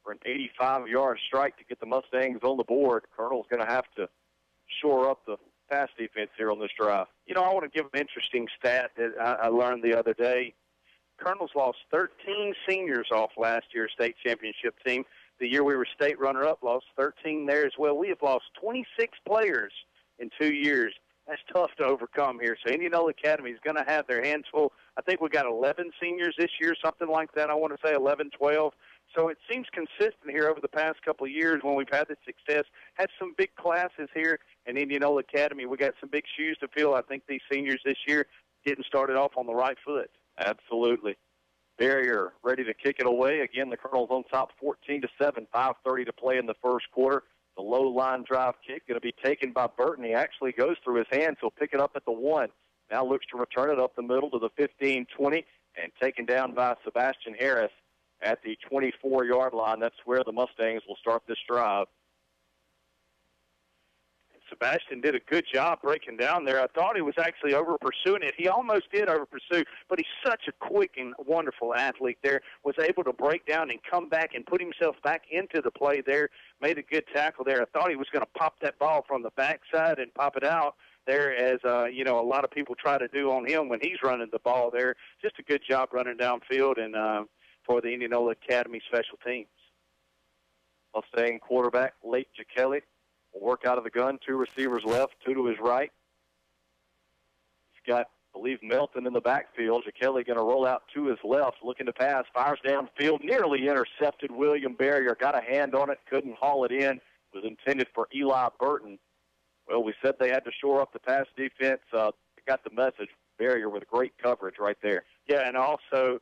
for an 85-yard strike to get the Mustangs on the board. Colonel's going to have to shore up the pass defense here on this drive. You know, I want to give an interesting stat that I learned the other day. Colonel's lost 13 seniors off last year's state championship team. The year we were state runner-up, lost 13 there as well. We have lost 26 players in 2 years. That's tough to overcome here. So Indianola Academy is going to have their hands full. I think we got 11 seniors this year, something like that. I want to say 11, 12. So it seems consistent here over the past couple of years when we've had this success. Had some big classes here in Indianola Academy. We got some big shoes to fill. I think these seniors this year getting started off on the right foot. Absolutely. Barrier ready to kick it away. Again, the Colonels on top 14-7, 5:30 to play in the first quarter. The low line drive kick going to be taken by Burton. He actually goes through his hands. He'll pick it up at the 1. Now looks to return it up the middle to the 15-20 and taken down by Sebastian Harris at the 24-yard line. That's where the Mustangs will start this drive. Sebastian did a good job breaking down there. I thought he was actually over-pursuing it. He almost did over-pursue, but he's such a quick and wonderful athlete there, was able to break down and come back and put himself back into the play there, made a good tackle there. I thought he was going to pop that ball from the backside and pop it out there as, a lot of people try to do on him when he's running the ball there. Just a good job running downfield and for the Indianola Academy special teams. Mustang quarterback, Lake Kelly, will work out of the gun. 2 receivers left, 2 to his right. He's got, I believe, Melton in the backfield. Kelly going to roll out to his left, looking to pass, fires downfield, nearly intercepted. William Barrier got a hand on it, couldn't haul it in. It was intended for Eli Burton. Well, we said they had to shore up the pass defense. They got the message. Barrier with great coverage right there. Yeah, and also,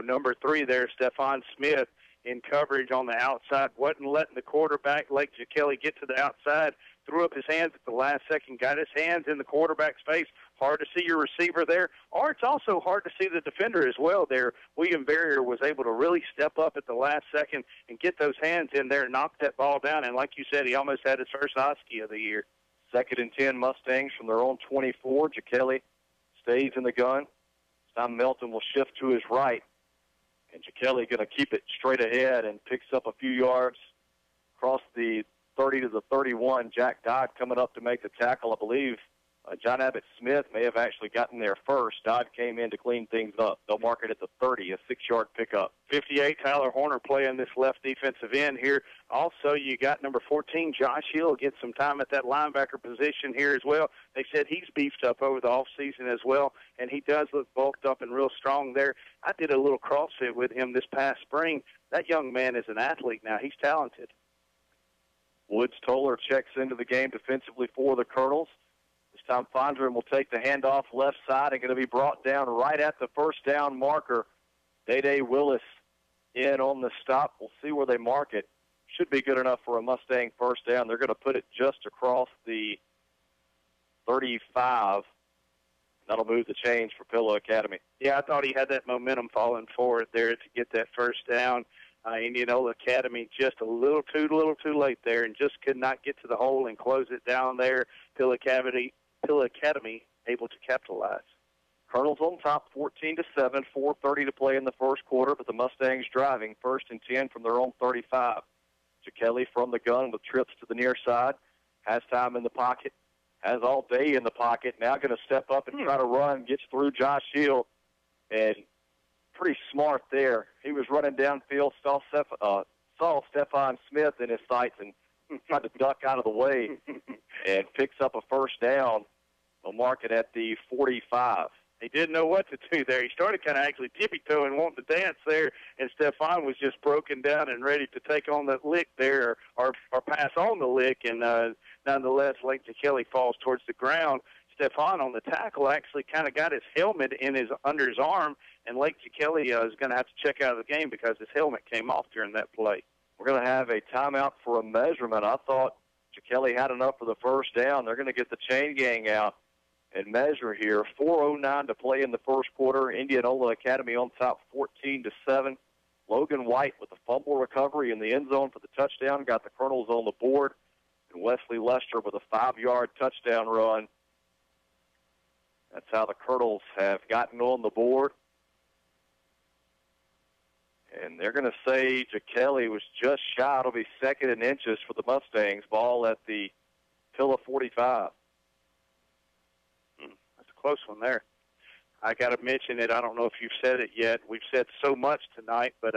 number 3 there, Stephon Smith, in coverage on the outside, wasn't letting the quarterback, Lake Kelly, get to the outside, threw up his hands at the last second, got his hands in the quarterback's face. Hard to see your receiver there, or it's also hard to see the defender as well there. William Barrier was able to really step up at the last second and get those hands in there and knock that ball down, and like you said, he almost had his first Oski of the year. 2nd and 10 Mustangs from their own 24. Kelly stays in the gun. This time Melton will shift to his right. And Kelly going to keep it straight ahead and picks up a few yards across the 30 to the 31. Jack Dodd coming up to make the tackle. I believe John Abbott Smith may have actually gotten there first. Dodd came in to clean things up. They'll mark it at the 30, a 6-yard pickup. 58, Tyler Horner playing this left defensive end here. Also, you got number 14, Josh Hill, get some time at that linebacker position here as well. They said he's beefed up over the offseason as well, and he does look bulked up and real strong there. I did a little CrossFit with him this past spring. That young man is an athlete now. He's talented. Woods Toller checks into the game defensively for the Colonels. This time Fondren will take the handoff left side and going to be brought down right at the first down marker. Day-Day Willis in on the stop. We'll see where they mark it. Should be good enough for a Mustang first down. They're going to put it just across the 35. That'll move the change for Pillow Academy. Yeah, I thought he had that momentum falling forward there to get that first down. Indianola Academy just a little too late there and just could not get to the hole and close it down there. Pillow Academy able to capitalize. Colonels on top 14-7, 4:30 to play in the first quarter, but the Mustangs driving 1st and 10 from their own 35. Kelly from the gun with trips to the near side, has time in the pocket, has all day in the pocket, now going to step up and try to run, gets through Josh Hill, and pretty smart there. He was running downfield, saw Stephon Smith in his sights and tried to duck out of the way and picks up a first down. They'll mark it at the 45. He didn't know what to do there. He started kind of actually tippy-toeing, wanting to dance there, and Stephon was just broken down and ready to take on that lick there or pass on the lick, and nonetheless, Lake Kelly falls towards the ground. Stephon on the tackle actually kind of got his helmet under his arm, and Lake Kelly is going to have to check out of the game because his helmet came off during that play. We're going to have a timeout for a measurement. I thought Kelly had enough for the first down. They're going to get the chain gang out and measure here. 4:09 to play in the first quarter. Indianola Academy on top 14-7. Logan White with a fumble recovery in the end zone for the touchdown. Got the Colonels on the board. And Wesley Lester with a 5-yard touchdown run. That's how the Colonels have gotten on the board. And they're going to say Kelly was just shy. It'll be second in inches for the Mustangs. Ball at the Pilla 45. That's a close one there. I got to mention it. I don't know if you've said it yet. We've said so much tonight, but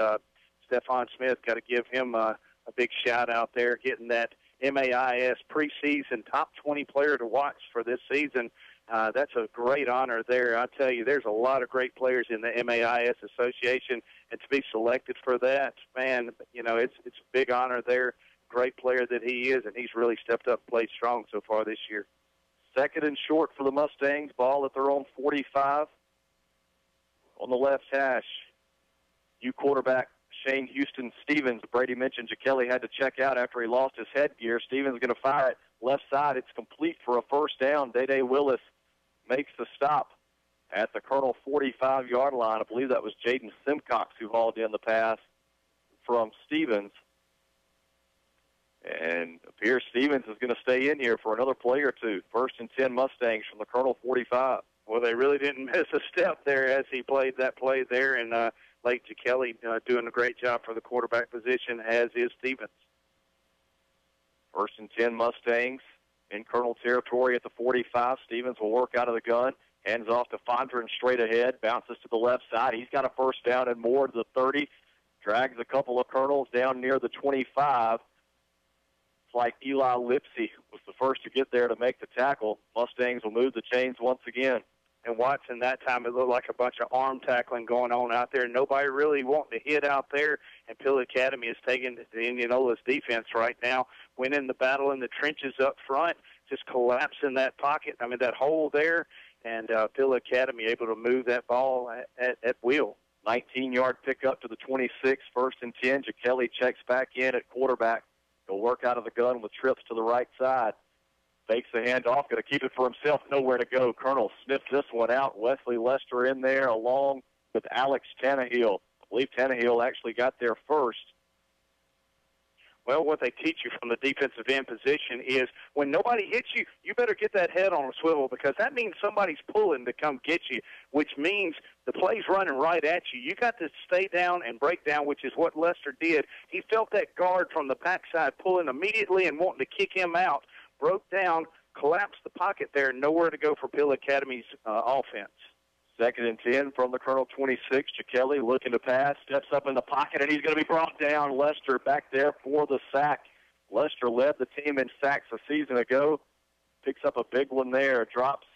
Stephon Smith, got to give him a big shout-out there, getting that MAIS preseason top 20 player to watch for this season. That's a great honor there. I tell you, there's a lot of great players in the MAIS Association, and to be selected for that, man, you know, it's a big honor there. Great player that he is, and he's really stepped up and played strong so far this year. Second and short for the Mustangs. Ball at their own 45. On the left hash, new quarterback Shane Houston Stevens. Brady mentioned Kelly had to check out after he lost his headgear. Stevens going to fire it left side. It's complete for a first down. Day Willis makes the stop at the Colonel 45-yard line. I believe that was Jaden Simcox who hauled in the pass from Stevens. And appears Stevens is going to stay in here for another play or two. First and 10 Mustangs from the Colonel 45. Well, they really didn't miss a step there as he played that play there. And Lake Kelly doing a great job for the quarterback position, as is Stevens. First and 10 Mustangs in Colonel territory at the 45. Stevens will work out of the gun. Hands off to Fondren straight ahead. Bounces to the left side. He's got a first down and more to the 30. Drags a couple of Colonels down near the 25. It's like Eli Lipsy was the first to get there to make the tackle. Mustangs will move the chains once again. And Watson, that time it looked like a bunch of arm tackling going on out there. Nobody really wanting to hit out there. And Pill Academy is taking the Indianola's defense right now, winning the battle in the trenches up front, just collapsing that pocket, that hole there. And Pill Academy able to move that ball at will. 19-yard pickup to the 26, first and 10. Kelly checks back in at quarterback. He'll work out of the gun with trips to the right side. Fakes the handoff, going to keep it for himself, nowhere to go. Colonel sniffs this one out. Wesley Lester in there along with Alex Tannehill. I believe Tannehill actually got there first. Well, what they teach you from the defensive end position is when nobody hits you, you better get that head on a swivel because that means somebody's pulling to come get you, which means the play's running right at you. You got to stay down and break down, which is what Lester did. He felt that guard from the backside pulling immediately and wanting to kick him out, broke down, collapsed the pocket there, nowhere to go for Pill Academy's offense. Second and 10 from the Colonel 26. Kelly looking to pass, steps up in the pocket, and he's going to be brought down. Lester back there for the sack. Lester led the team in sacks a season ago. Picks up a big one there. Drops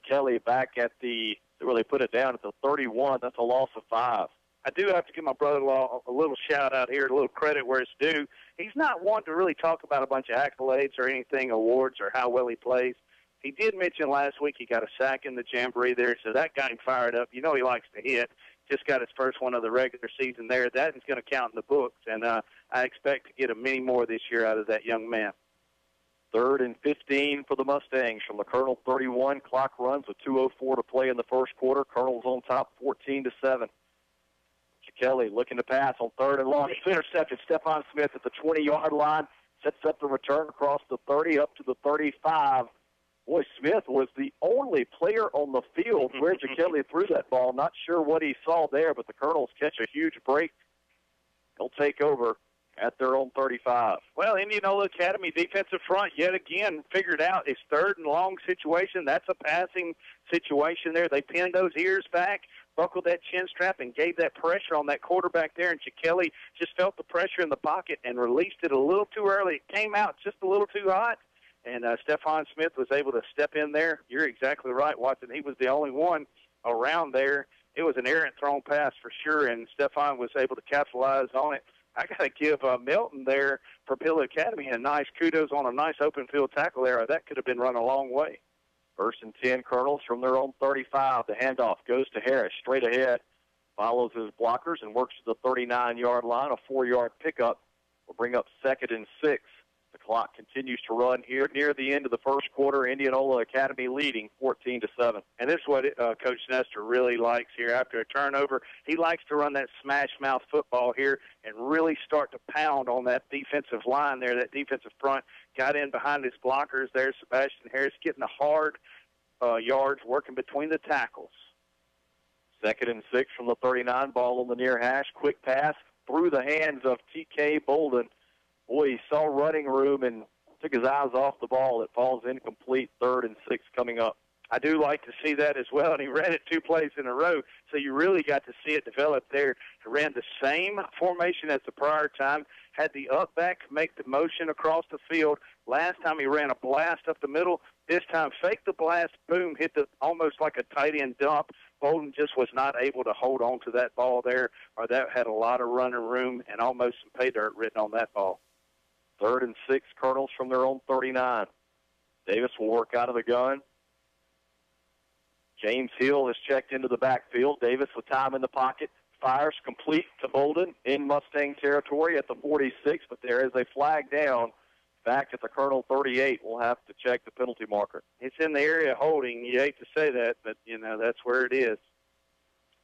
Kelly back at where they put it down at the 31. That's a loss of 5. I do have to give my brother-in-law a little shout-out here, a little credit where it's due. He's not one to really talk about a bunch of accolades or anything, awards, or how well he plays. He did mention last week he got a sack in the jamboree there, so that got him fired up. You know he likes to hit. Just got his first one of the regular season there. That is going to count in the books, and I expect to get many more this year out of that young man. Third and 15 for the Mustangs from the Colonel 31. Clock runs with 2:04 to play in the first quarter. Colonel's on top 14-7. Kelly looking to pass on third and long. He's intercepted. Stephon Smith at the 20-yard line. Sets up the return across the 30 up to the 35. Boy, Smith was the only player on the field where Kelly threw that ball. Not sure what he saw there, but the Colonels catch a huge break. He'll take over at their own 35. Well, Indianola Academy defensive front yet again figured out its third and long situation. That's a passing situation there. They pinned those ears back, buckled that chin strap, and gave that pressure on that quarterback there. And Kelly just felt the pressure in the pocket and released it a little too early. It came out just a little too hot. And Stephon Smith was able to step in there. You're exactly right, Watson. He was the only one around there. It was an errant thrown pass for sure, and Stephon was able to capitalize on it. I got to give Milton there for Pill Academy a nice kudos on a nice open field tackle there. That could have been run a long way. First and 10, Colonels from their own 35. The handoff goes to Harris straight ahead, follows his blockers, and works to the 39-yard line. A 4-yard pickup will bring up second and 6. The clock continues to run here near the end of the first quarter. Indianola Academy leading 14-7. And this is what Coach Nestor really likes here after a turnover. He likes to run that smash mouth football here and really start to pound on that defensive line there, that defensive front. Got in behind his blockers there. Sebastian Harris getting the hard yards, working between the tackles. Second and 6 from the 39. Ball on the near hash. Quick pass. through the hands of T.K. Bolden. Boy, he saw running room and took his eyes off the ball. It falls incomplete, 3rd and 6 coming up. I do like to see that as well, and he ran it 2 plays in a row, so you really got to see it develop there. He ran the same formation as the prior time, had the up back make the motion across the field. Last time he ran a blast up the middle. This time, faked the blast, boom, hit the almost like a tight end dump. Bolden just was not able to hold on to that ball there, or that had a lot of running room and almost some pay dirt written on that ball. 3rd and 6, Colonels from their own 39. Davis will work out of the gun. James Hill is checked into the backfield. Davis with time in the pocket. Fires complete to Bolden in Mustang territory at the 46, but there is a flag down back at the Colonel 38. We'll have to check the penalty marker. It's in the area of holding. You hate to say that, but, that's where it is.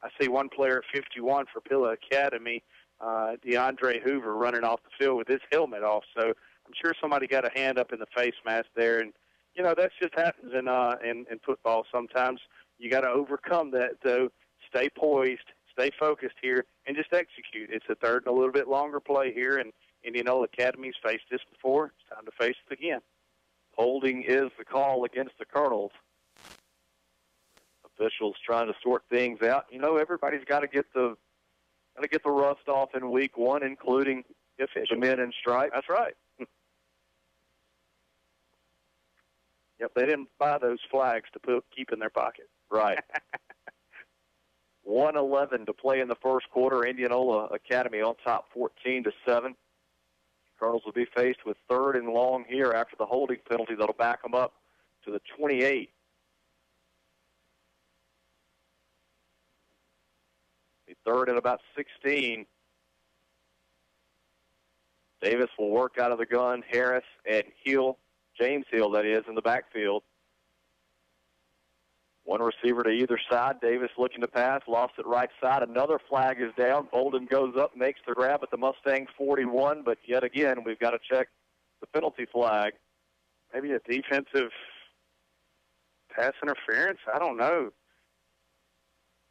I see one player at 51 for Pilla Academy, DeAndre Hoover, running off the field with his helmet off. So I'm sure somebody got a hand up in the face mask there. And, that just happens in football sometimes. You got to overcome that, though. Stay poised, stay focused here, and just execute. It's a 3rd and a little bit longer play here, and Indianola Academy's faced this before. It's time to face it again. Holding is the call against the Colonels. Officials trying to sort things out. Everybody's got to get the rust off in week 1, including the men in stripe. That's right. Yep, they didn't buy those flags to keep in their pocket. Right. 1:11 to play in the first quarter. Indianola Academy on top 14-7. Colonels will be faced with 3rd and long here after the holding penalty that'll back them up to the 28. The 3rd and about 16. Davis will work out of the gun. Harris and Hill, James Hill, that is, in the backfield. One receiver to either side. Davis looking to pass, lost it right side. Another flag is down. Bolden goes up, makes the grab at the Mustang 41, but yet again, we've got to check the penalty flag. Maybe a defensive pass interference? I don't know.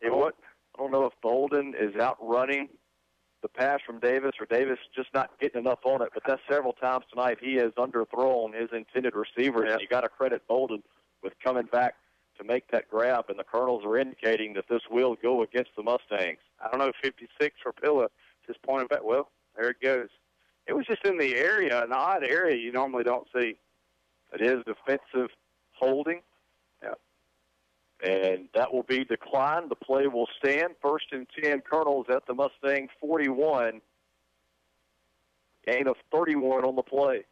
I don't know if Bolden is outrunning the pass from Davis or Davis just not getting enough on it, but that's several times tonight he has underthrown his intended receiver. Yeah. You got to credit Bolden with coming back to make that grab, and the Colonels are indicating that this will go against the Mustangs. I don't know, 56 for Pilla, just pointing back. Well, there it goes. It was just in the area, an odd area you normally don't see. It is defensive holding. Yeah. And that will be declined. The play will stand. 1st and 10, Colonels at the Mustang 41. Gain of 31 on the play.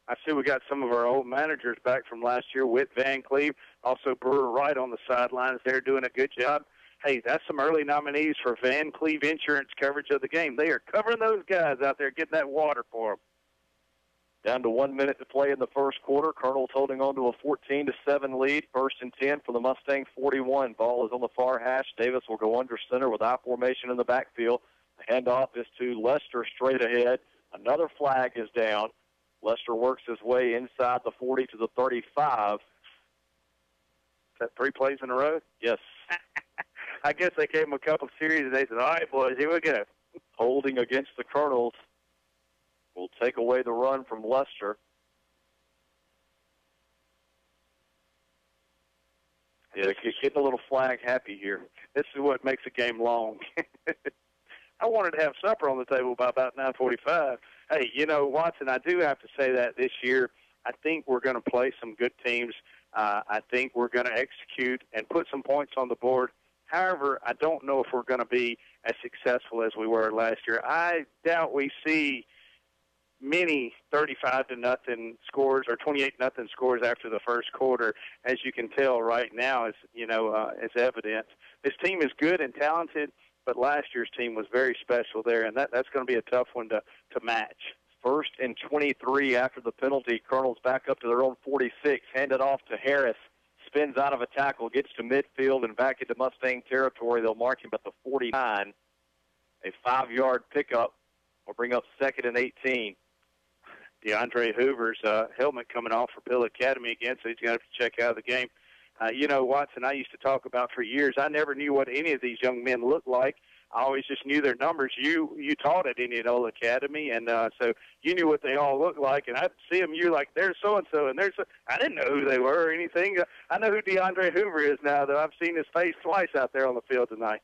I see we got some of our old managers back from last year, Whit Van Cleve, also Brewer Wright on the sidelines. They're doing a good job. Hey, that's some early nominees for Van Cleve Insurance coverage of the game. They are covering those guys out there, getting that water for them. Down to 1 minute to play in the first quarter. Colonels holding on to a 14-7 lead. 1st and 10 for the Mustang 41. Ball is on the far hash. Davis will go under center with I formation in the backfield. The handoff is to Lester straight ahead. Another flag is down. Lester works his way inside the 40 to the 35. Is that 3 plays in a row? Yes. I guess they gave him a couple series, and they said, all right, boys, here we go. Holding against the Colonels will take away the run from Lester. Yeah, getting a little flag happy here. This is what makes a game long. I wanted to have supper on the table by about 9:45. Hey, Watson, I do have to say that this year, I think we're going to play some good teams. I think we're going to execute and put some points on the board. However, I don't know if we're going to be as successful as we were last year. I doubt we see many 35-0 scores or 28-0 scores after the first quarter, as you can tell right now, is evident. This team is good and talented, but last year's team was very special there, and that's going to be a tough one to match. 1st and 23 after the penalty. Colonels back up to their own 46, handed off to Harris. Spins out of a tackle, gets to midfield and back into Mustang territory. They'll mark him at the 49. A 5-yard pickup will bring up 2nd and 18. DeAndre Hoover's helmet coming off for Pilla Academy again, so he's going to have to check out of the game. Watson, I used to talk about for years, I never knew what any of these young men looked like I always just knew their numbers. You taught at Indianola Academy, and so you knew what they all looked like. And I'd see them, you're like, there's so-and-so, and I didn't know who they were or anything. I know who DeAndre Hoover is now, though. I've seen his face twice out there on the field tonight.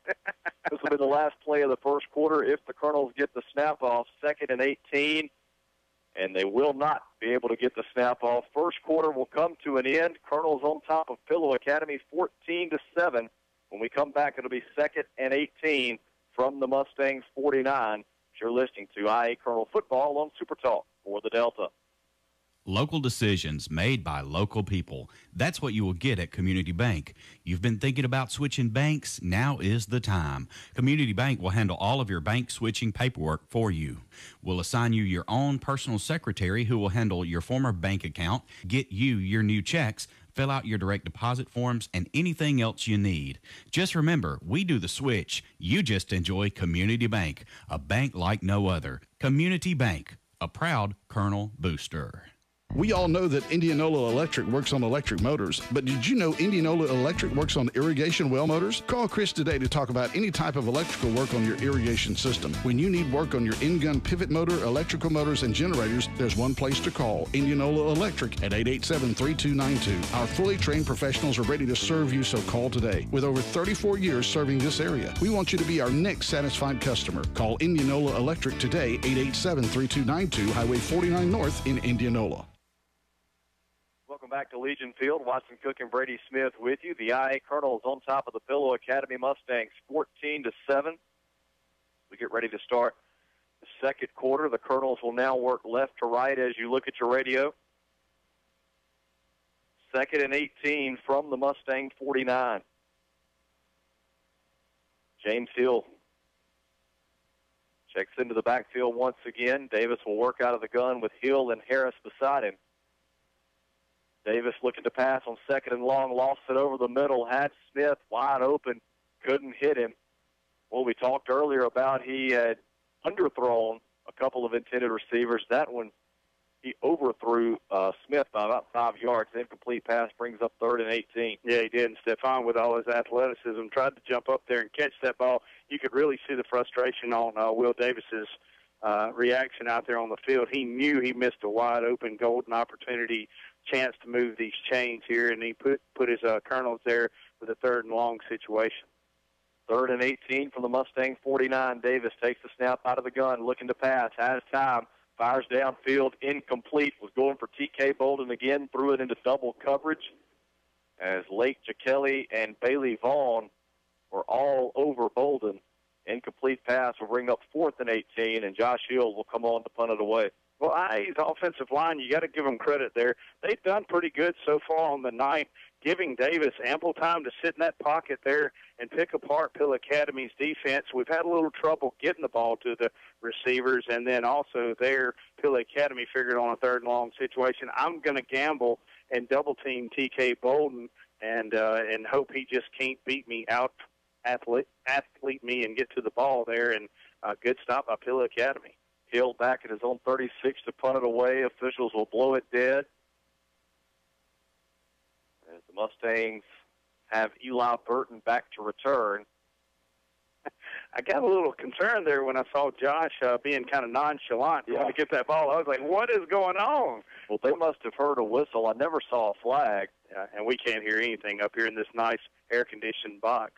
This will be the last play of the first quarter if the Colonels get the snap off, 2nd and 18. And they will not be able to get the snap off. First quarter will come to an end. Colonels on top of Pillow Academy, 14-7. When we come back, it'll be 2nd and 18 from the Mustangs, 49. You're listening to IA Colonel Football on Super Talk for the Delta. Local decisions made by local people. That's what you will get at Community Bank. You've been thinking about switching banks? Now is the time. Community Bank will handle all of your bank switching paperwork for you. We'll assign you your own personal secretary who will handle your former bank account, get you your new checks, fill out your direct deposit forms, and anything else you need. Just remember, we do the switch. You just enjoy Community Bank, a bank like no other. Community Bank, a proud Colonel booster. We all know that Indianola Electric works on electric motors, but did you know Indianola Electric works on irrigation well motors? Call Chris today to talk about any type of electrical work on your irrigation system. When you need work on your in-gun pivot motor, electrical motors, and generators, there's one place to call, Indianola Electric at 887-3292. Our fully trained professionals are ready to serve you, so call today. With over 34 years serving this area, we want you to be our next satisfied customer. Call Indianola Electric today, 887-3292, Highway 49 North in Indianola. Welcome back to Legion Field. Watson Cook and Brady Smith with you. The IA Colonels on top of the Pillow Academy Mustangs, 14-7. We get ready to start the second quarter. The Colonels will now work left to right as you look at your radio. 2nd and 18 from the Mustang 49. James Hill checks into the backfield once again. Davis will work out of the gun with Hill and Harris beside him. Davis looking to pass on 2nd and long, lost it over the middle, had Smith wide open, couldn't hit him. Well, we talked earlier about he had underthrown a couple of intended receivers. That one, he overthrew Smith by about 5 yards. The incomplete pass brings up 3rd and 18. Yeah, he did. And Stephon, with all his athleticism, tried to jump up there and catch that ball. You could really see the frustration on Will Davis's reaction out there on the field. He knew he missed a wide-open golden opportunity, chance to move these chains here, and he put his Colonels there with a 3rd and long situation. 3rd and 18 from the Mustang 49. Davis takes the snap out of the gun, looking to pass, has time, fires downfield, incomplete, was going for T.K. Bolden again, threw it into double coverage as Lake Jakelli and Bailey Vaughn were all over Bolden. Incomplete pass will bring up 4th and 18, and Josh Hill will come on to punt it away. Well, IA's offensive line, you got to give them credit there. They've done pretty good so far on the night, giving Davis ample time to sit in that pocket there and pick apart Pill Academy's defense. We've had a little trouble getting the ball to the receivers, and then also there, Pill Academy figured on a 3rd and long situation. I'm going to gamble and double-team T.K. Bolden and hope he just can't beat me out, athlete me and get to the ball there, and good stop by Pill Academy. Hill back at his own 36 to punt it away. Officials will blow it dead. As the Mustangs have Eli Burton back to return. I got a little concerned there when I saw Josh being kind of nonchalant trying to get that ball. I was like, what is going on? Well, they must have heard a whistle. I never saw a flag. Yeah, and we can't hear anything up here in this nice air-conditioned box.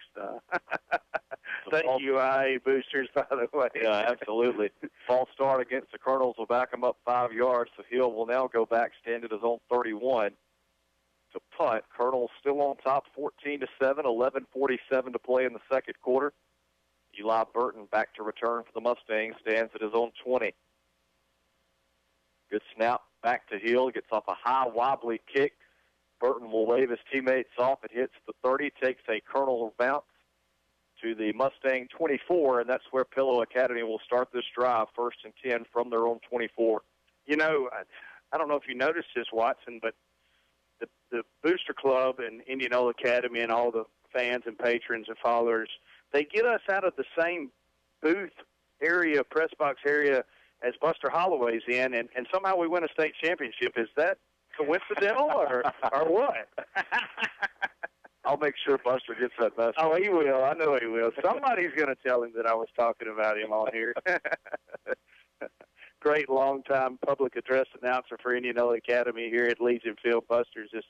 Thank you, IA boosters, by the way. Yeah, absolutely. False start against the Colonels will back them up 5 yards. So Hill will now go back, stand at his own 31 to punt. Colonels still on top, 14-7, 11:47 to play in the second quarter. Eli Burton back to return for the Mustangs, stands at his own 20. Good snap back to Hill, gets off a high, wobbly kick. Burton will wave his teammates off. It hits the 30, takes a Colonel bounce to the Mustang 24, and that's where Pillow Academy will start this drive, 1st and 10 from their own 24. You know, I don't know if you noticed this, Watson, but the Booster Club and Indianola Academy and all the fans and patrons and followers, they get us out of the same booth area, press box area, as Buster Holloway's in, and somehow we win a state championship. Is that coincidental or what? I'll make sure Buster gets that message. Oh, he will. I know he will. Somebody's going to tell him that I was talking about him on here. Great long-time public address announcer for Indianola Academy here at Legion Field. Buster's just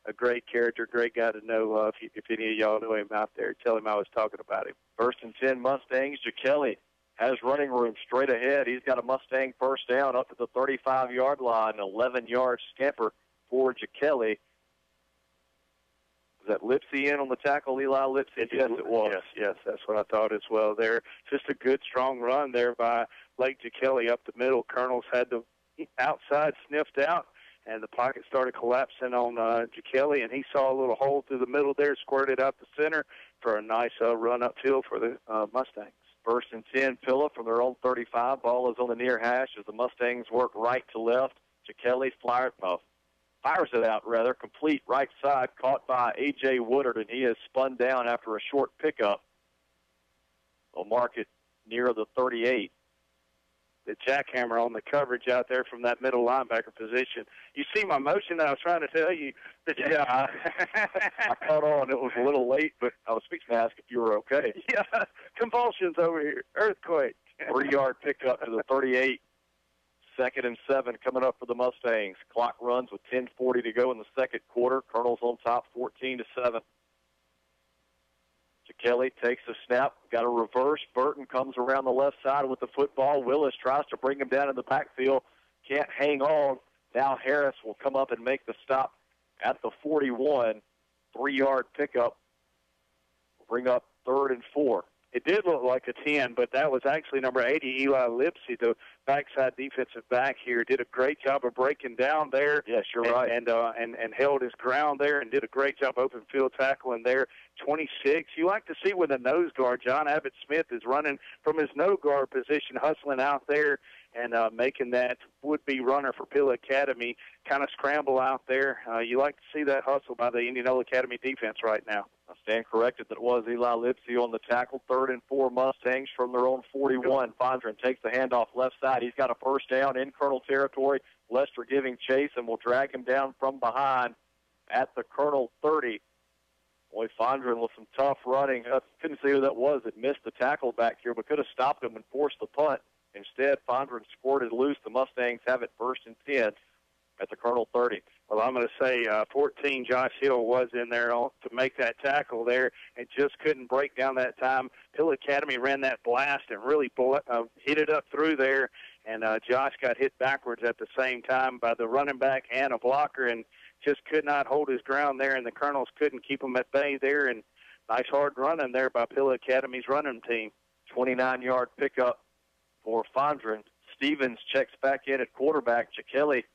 a great character, great guy to know. If any of y'all know him out there, tell him I was talking about him. 1st and 10 Mustangs. Kelly has running room straight ahead. He's got a Mustang first down up to the 35-yard line, 11-yard scamper for Kelly. Was that Lipsy in on the tackle, Eli Lipsy? Yes, it was. Yes, that's what I thought as well there. Just a good, strong run there by Blake Kelly up the middle. Colonels had the outside sniffed out, and the pocket started collapsing on Kelly, and he saw a little hole through the middle there, squirted out the center for a nice run upfield for the Mustangs. 1st and 10, Phillip from their own 35. Ball is on the near hash as the Mustangs work right to left. Kelly fires it out, complete right side, caught by A.J. Woodard, and he is spun down after a short pickup. They'll mark it near the 38. The jackhammer on the coverage out there from that middle linebacker position. You see my motion that I was trying to tell you? Yeah, I caught on. It was a little late, but I was fixing to ask if you were okay. Yeah, convulsions over here, earthquake. 3-yard pickup to the 38. 2nd and 7 coming up for the Mustangs. Clock runs with 10:40 to go in the second quarter. Colonels on top, 14-7. Kelly takes a snap, got a reverse. Burton comes around the left side with the football. Willis tries to bring him down in the backfield. Can't hang on. Now Harris will come up and make the stop at the 41. 3-yard pickup. Bring up 3rd and 4. It did look like a 10, but that was actually number 80, Eli Lipsy, the backside defensive back here. Did a great job of breaking down there. Yes, you're right. And held his ground there and did a great job open field tackling there. 26. You like to see when the nose guard, John Abbott Smith, is running from his nose guard position, hustling out there and making that would-be runner for Pilla Academy kind of scramble out there. You like to see that hustle by the Indianola Academy defense right now. I stand corrected that it was Eli Lipsy on the tackle. 3rd and 4 Mustangs from their own 41. Fondren takes the handoff left side. He's got a first down in Colonel territory. Lester giving chase and will drag him down from behind at the Colonel 30. Boy, Fondren with some tough running. I couldn't see who that was that missed the tackle back here, but could have stopped him and forced the punt. Instead, Fondren squirted loose. The Mustangs have it 1st and 10 at the Colonel 30. Well, I'm going to say 14, Josh Hill was in there to make that tackle there and just couldn't break down that time. Hill Academy ran that blast and really hit it up through there, and Josh got hit backwards at the same time by the running back and a blocker and just could not hold his ground there, and the Colonels couldn't keep him at bay there, and nice hard running there by Pilla Academy's running team. 29-yard pickup for Fondren. Stevens checks back in at quarterback. Kelly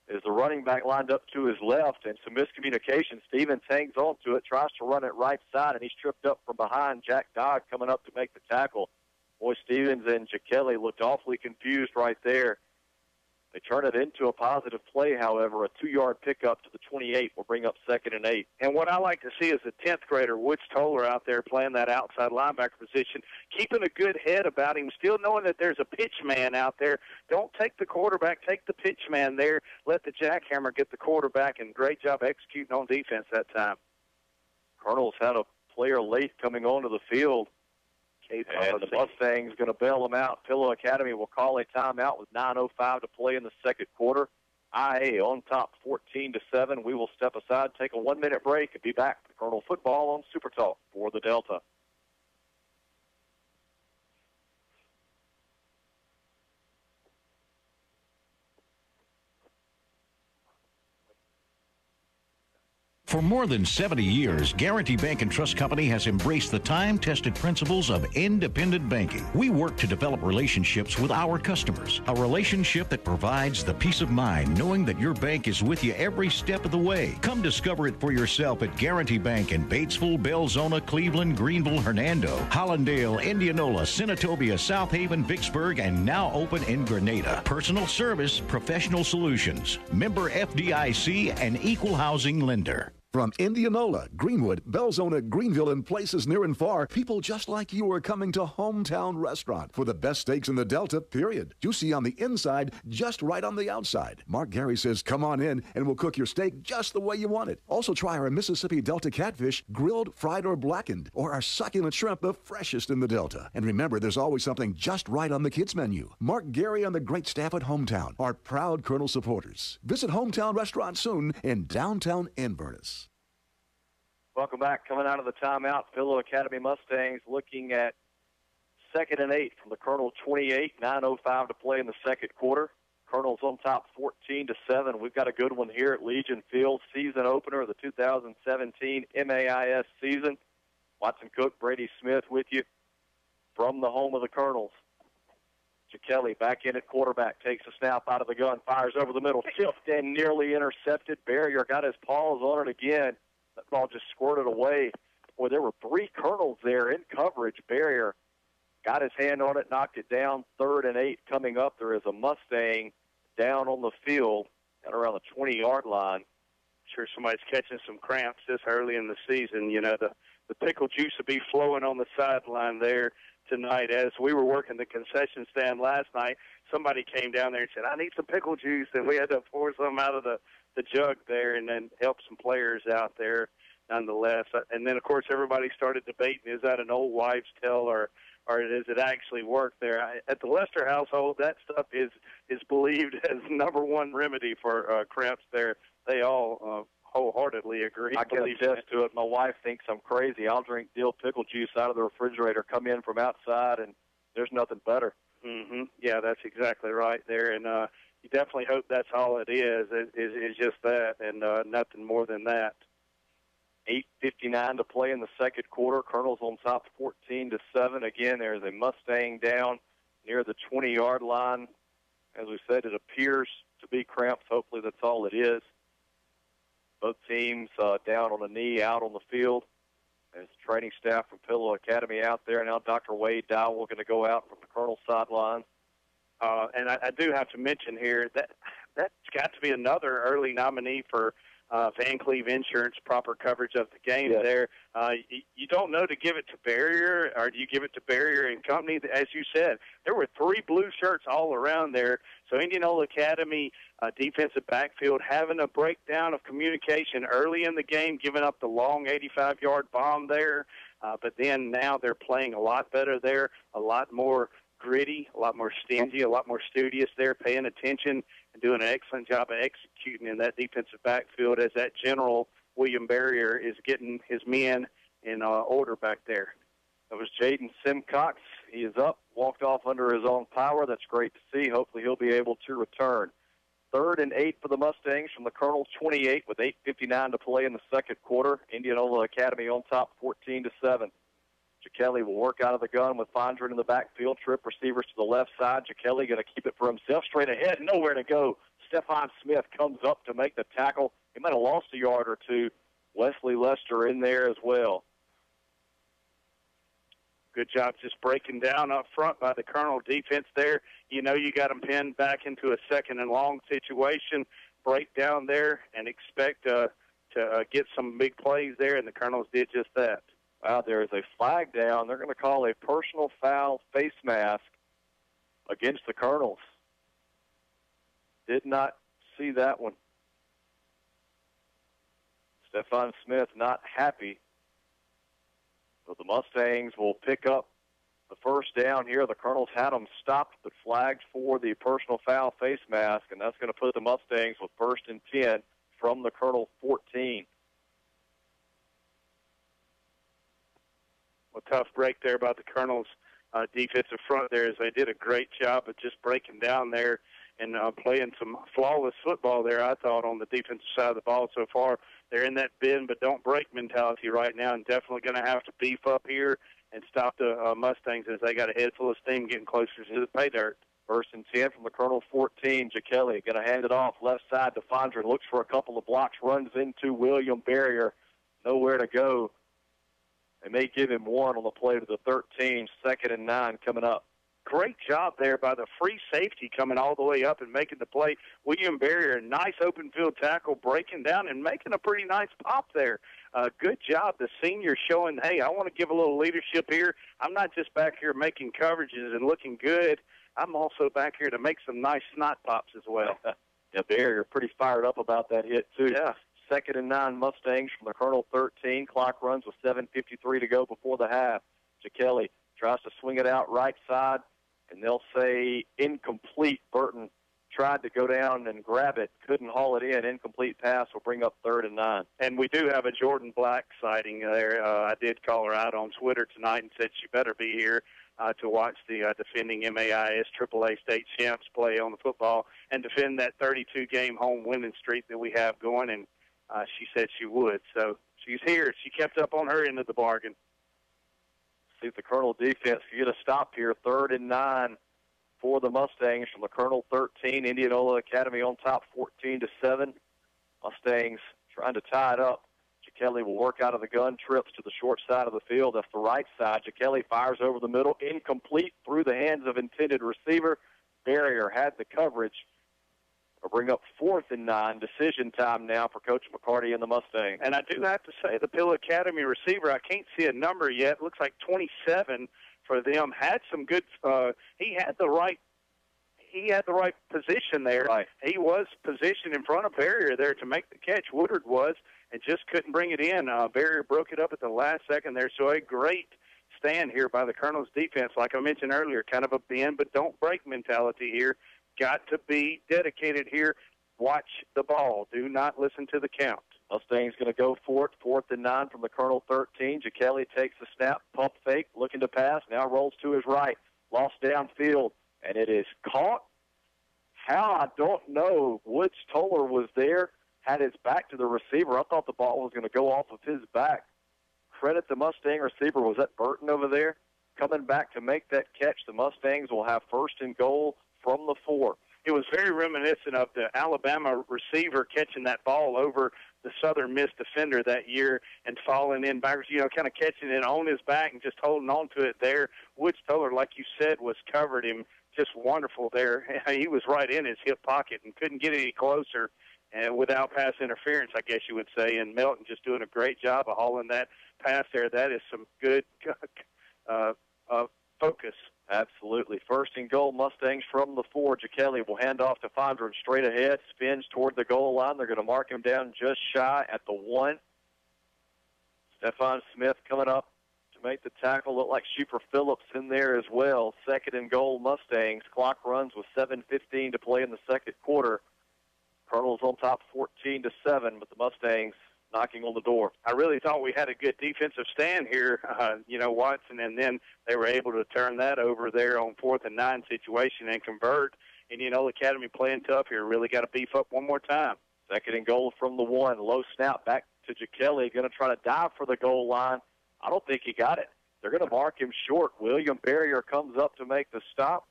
is the running back lined up to his left, and some miscommunication. Stevens hangs on to it, tries to run it right side, and he's tripped up from behind. Jack Dodd coming up to make the tackle. Boy, Stevens and Kelly looked awfully confused right there. They turn it into a positive play, however. A 2-yard pickup to the 28 will bring up 2nd and 8. And what I like to see is a 10th grader, Woods Toller, out there playing that outside linebacker position, keeping a good head about him, still knowing that there's a pitch man out there. Don't take the quarterback, take the pitch man there. Let the jackhammer get the quarterback, and great job executing on defense that time. Colonel's had a player late coming onto the field. And the Mustangs going to bail them out. Pilla Academy will call a timeout with 9:05 to play in the second quarter. IA on top 14-7. We will step aside, take a 1-minute break, and be back to Colonel Football on Super Talk for the Delta. For more than 70 years, Guarantee Bank and Trust Company has embraced the time-tested principles of independent banking. We work to develop relationships with our customers, a relationship that provides the peace of mind knowing that your bank is with you every step of the way. Come discover it for yourself at Guarantee Bank in Batesville, Belzona, Cleveland, Greenville, Hernando, Hollandale, Indianola, Senatobia, South Haven, Vicksburg, and now open in Grenada. Personal service, professional solutions. Member FDIC and equal housing lender. From Indianola, Greenwood, Belzona, Greenville, and places near and far, people just like you are coming to Hometown Restaurant for the best steaks in the Delta, period. Juicy on the inside, just right on the outside. Mark Gary says, come on in and we'll cook your steak just the way you want it. Also try our Mississippi Delta catfish, grilled, fried, or blackened, or our succulent shrimp, the freshest in the Delta. And remember, there's always something just right on the kids' menu. Mark Gary and the great staff at Hometown are proud Colonel supporters. Visit Hometown Restaurant soon in downtown Inverness. Welcome back. Coming out of the timeout, Pillow Academy Mustangs looking at 2nd and 8 from the Colonel 28, 9:05 to play in the second quarter. Colonel's on top 14-7. We've got a good one here at Legion Field, season opener of the 2017 MAIS season. Watson Cook, Brady Smith with you from the home of the Colonels. Kelly back in at quarterback, takes a snap out of the gun, fires over the middle, tipped and nearly intercepted. Barrier got his paws on it again. That ball just squirted away. Boy, there were 3 Colonels there in coverage. Barrier got his hand on it, knocked it down. 3rd and 8 coming up. There is a Mustang down on the field at around the 20-yard line. Sure, somebody's catching some cramps this early in the season. You know, the pickle juice will be flowing on the sideline there tonight. As we were working the concession stand last night, somebody came down there and said, I need some pickle juice, and we had to pour some out of the jug there and then help some players out there nonetheless. And then, of course, everybody started debating, is that an old wives' tale or does it actually work there? At the Lester household, that stuff is believed as number one remedy for cramps there. They all wholeheartedly agree. I can attest to it. My wife thinks I'm crazy. I'll drink dill pickle juice out of the refrigerator, come in from outside, and there's nothing better. Mm-hmm. Yeah, that's exactly right there. And you definitely hope that's all it is just that and nothing more than that. 8:59 to play in the second quarter. Colonel's on top 14-7. Again, there's a Mustang down near the 20-yard line. As we said, it appears to be cramps. Hopefully that's all it is. Both teams down on a knee out on the field. There's training staff from Pillow Academy out there. Now Dr. Wade Dowell going to go out from the Colonel's sideline. And I do have to mention here that's got to be another early nominee for Van Cleve Insurance proper coverage of the game. Yes. There. You don't know to give it to Barrier, or do you give it to Barrier and Company? As you said, there were 3 blue shirts all around there. So Indianola Academy defensive backfield having a breakdown of communication early in the game, giving up the long 85-yard bomb there. But then now they're playing a lot better there, a lot more gritty, a lot more stingy, a lot more studious there, paying attention and doing an excellent job of executing in that defensive backfield as that general, William Barrier, is getting his men in order back there. That was Jaden Simcox. He is up, walked off under his own power. That's great to see. Hopefully he'll be able to return. 3rd and 8 for the Mustangs from the Colonel's 28 with 8:59 to play in the second quarter. Indianola Academy on top 14-7. Kelly will work out of the gun with Fondren in the backfield. Trip receivers to the left side. Kelly going to keep it for himself. Straight ahead, nowhere to go. Stephon Smith comes up to make the tackle. He might have lost a yard or two. Wesley Lester in there as well. Good job just breaking down up front by the Colonel defense there. You know you got them pinned back into a 2nd and long situation. Break down there and expect to get some big plays there, and the Colonels did just that. Wow, there is a flag down. They're going to call a personal foul face mask against the Colonels. Did not see that one. Stephon Smith not happy. So the Mustangs will pick up the first down here. The Colonels had them stopped but flagged for the personal foul face mask, and that's going to put the Mustangs with 1st and 10 from the Colonel 14. A tough break there by the Colonel's defensive front there, as they did a great job of just breaking down there and playing some flawless football there, I thought, on the defensive side of the ball so far. They're in that bend but don't break mentality right now, and definitely going to have to beef up here and stop the Mustangs as they got a head full of steam getting closer to the pay dirt. 1st and 10 from the Colonel 14. Kelly going to hand it off left side to Fondren. Looks for a couple of blocks, runs into William Barrier. Nowhere to go. They may give him one on the play to the 13. 2nd and 9 coming up. great job there by the free safety coming all the way up and making the play. William Barrier, nice open field tackle, breaking down and making a pretty nice pop there. Good job, the senior, showing, hey, I want to give a little leadership here. I'm not just back here making coverages and looking good. I'm also back here to make some nice snot pops as well. Yeah, Barrier pretty fired up about that hit, too. Yeah. 2nd and 9 Mustangs from the Colonel 13. Clock runs with 7:53 to go before the half. Kelly tries to swing it out right side, and they'll say incomplete. Burton tried to go down and grab it, couldn't haul it in. Incomplete pass will bring up 3rd and 9. And we do have a Jordan Black sighting there. I did call her out on Twitter tonight and said she better be here to watch the defending MAIS AAA state champs play on the football and defend that 32-game home winning streak that we have going, and she said she would. So she's here. She kept up on her end of the bargain. See if the Colonel defense can get a stop here. 3rd and 9 for the Mustangs from the Colonel 13. Indianola Academy on top 14-7. Mustangs trying to tie it up. Kelly will work out of the gun, trips to the short side of the field. That's the right side. Kelly fires over the middle, incomplete through the hands of intended receiver. Barrier had the coverage. We'll bring up 4th and 9. Decision time now for Coach McCarty and the Mustangs. And I do have to say the Pill Academy receiver, I can't see a number yet. Looks like 27 for them. Had some good he had the right position there. Right. He was positioned in front of Barrier there to make the catch. Woodard was, and just couldn't bring it in. Barrier broke it up at the last second there. So a great stand here by the Colonel's defense. Like I mentioned earlier, kind of a bend but don't break mentality here. Got to be dedicated here. Watch the ball. Do not listen to the count. Mustangs going to go for it. 4th and 9 from the Colonel 13. Kelly takes the snap, pump fake, looking to pass. Now rolls to his right. Lost downfield, and it is caught. How, I don't know. Woods Toller was there, had his back to the receiver. I thought the ball was going to go off of his back. Credit the Mustang receiver. Was that Burton over there? Coming back to make that catch. The Mustangs will have 1st and goal from the 4. It was very reminiscent of the Alabama receiver catching that ball over the Southern Miss defender that year and falling in backwards, kind of catching it on his back and just holding on to it there. Woods Toller, like you said, was covered him just wonderful there. He was right in his hip pocket and couldn't get any closer and without pass interference, I guess you would say. And Melton just doing a great job of hauling that pass there. That is some good focus. Absolutely. 1st and goal, Mustangs from the 4. Kelly will hand off to Fondren straight ahead, spins toward the goal line. They're going to mark him down just shy at the 1. Stephon Smith coming up to make the tackle. Look like Schuper Phillips in there as well. 2nd and goal, Mustangs. Clock runs with 7:15 to play in the second quarter. Colonel's on top 14-7, but the Mustangs knocking on the door. I really thought we had a good defensive stand here, Watson, and then they were able to turn that over there on 4th and 9 situation and convert. Indianola Academy playing tough here. Really got to beef up one more time. 2nd and goal from the 1. Low snap back to Kelly. Going to try to dive for the goal line. I don't think he got it. They're going to mark him short. William Barrier comes up to make the stop.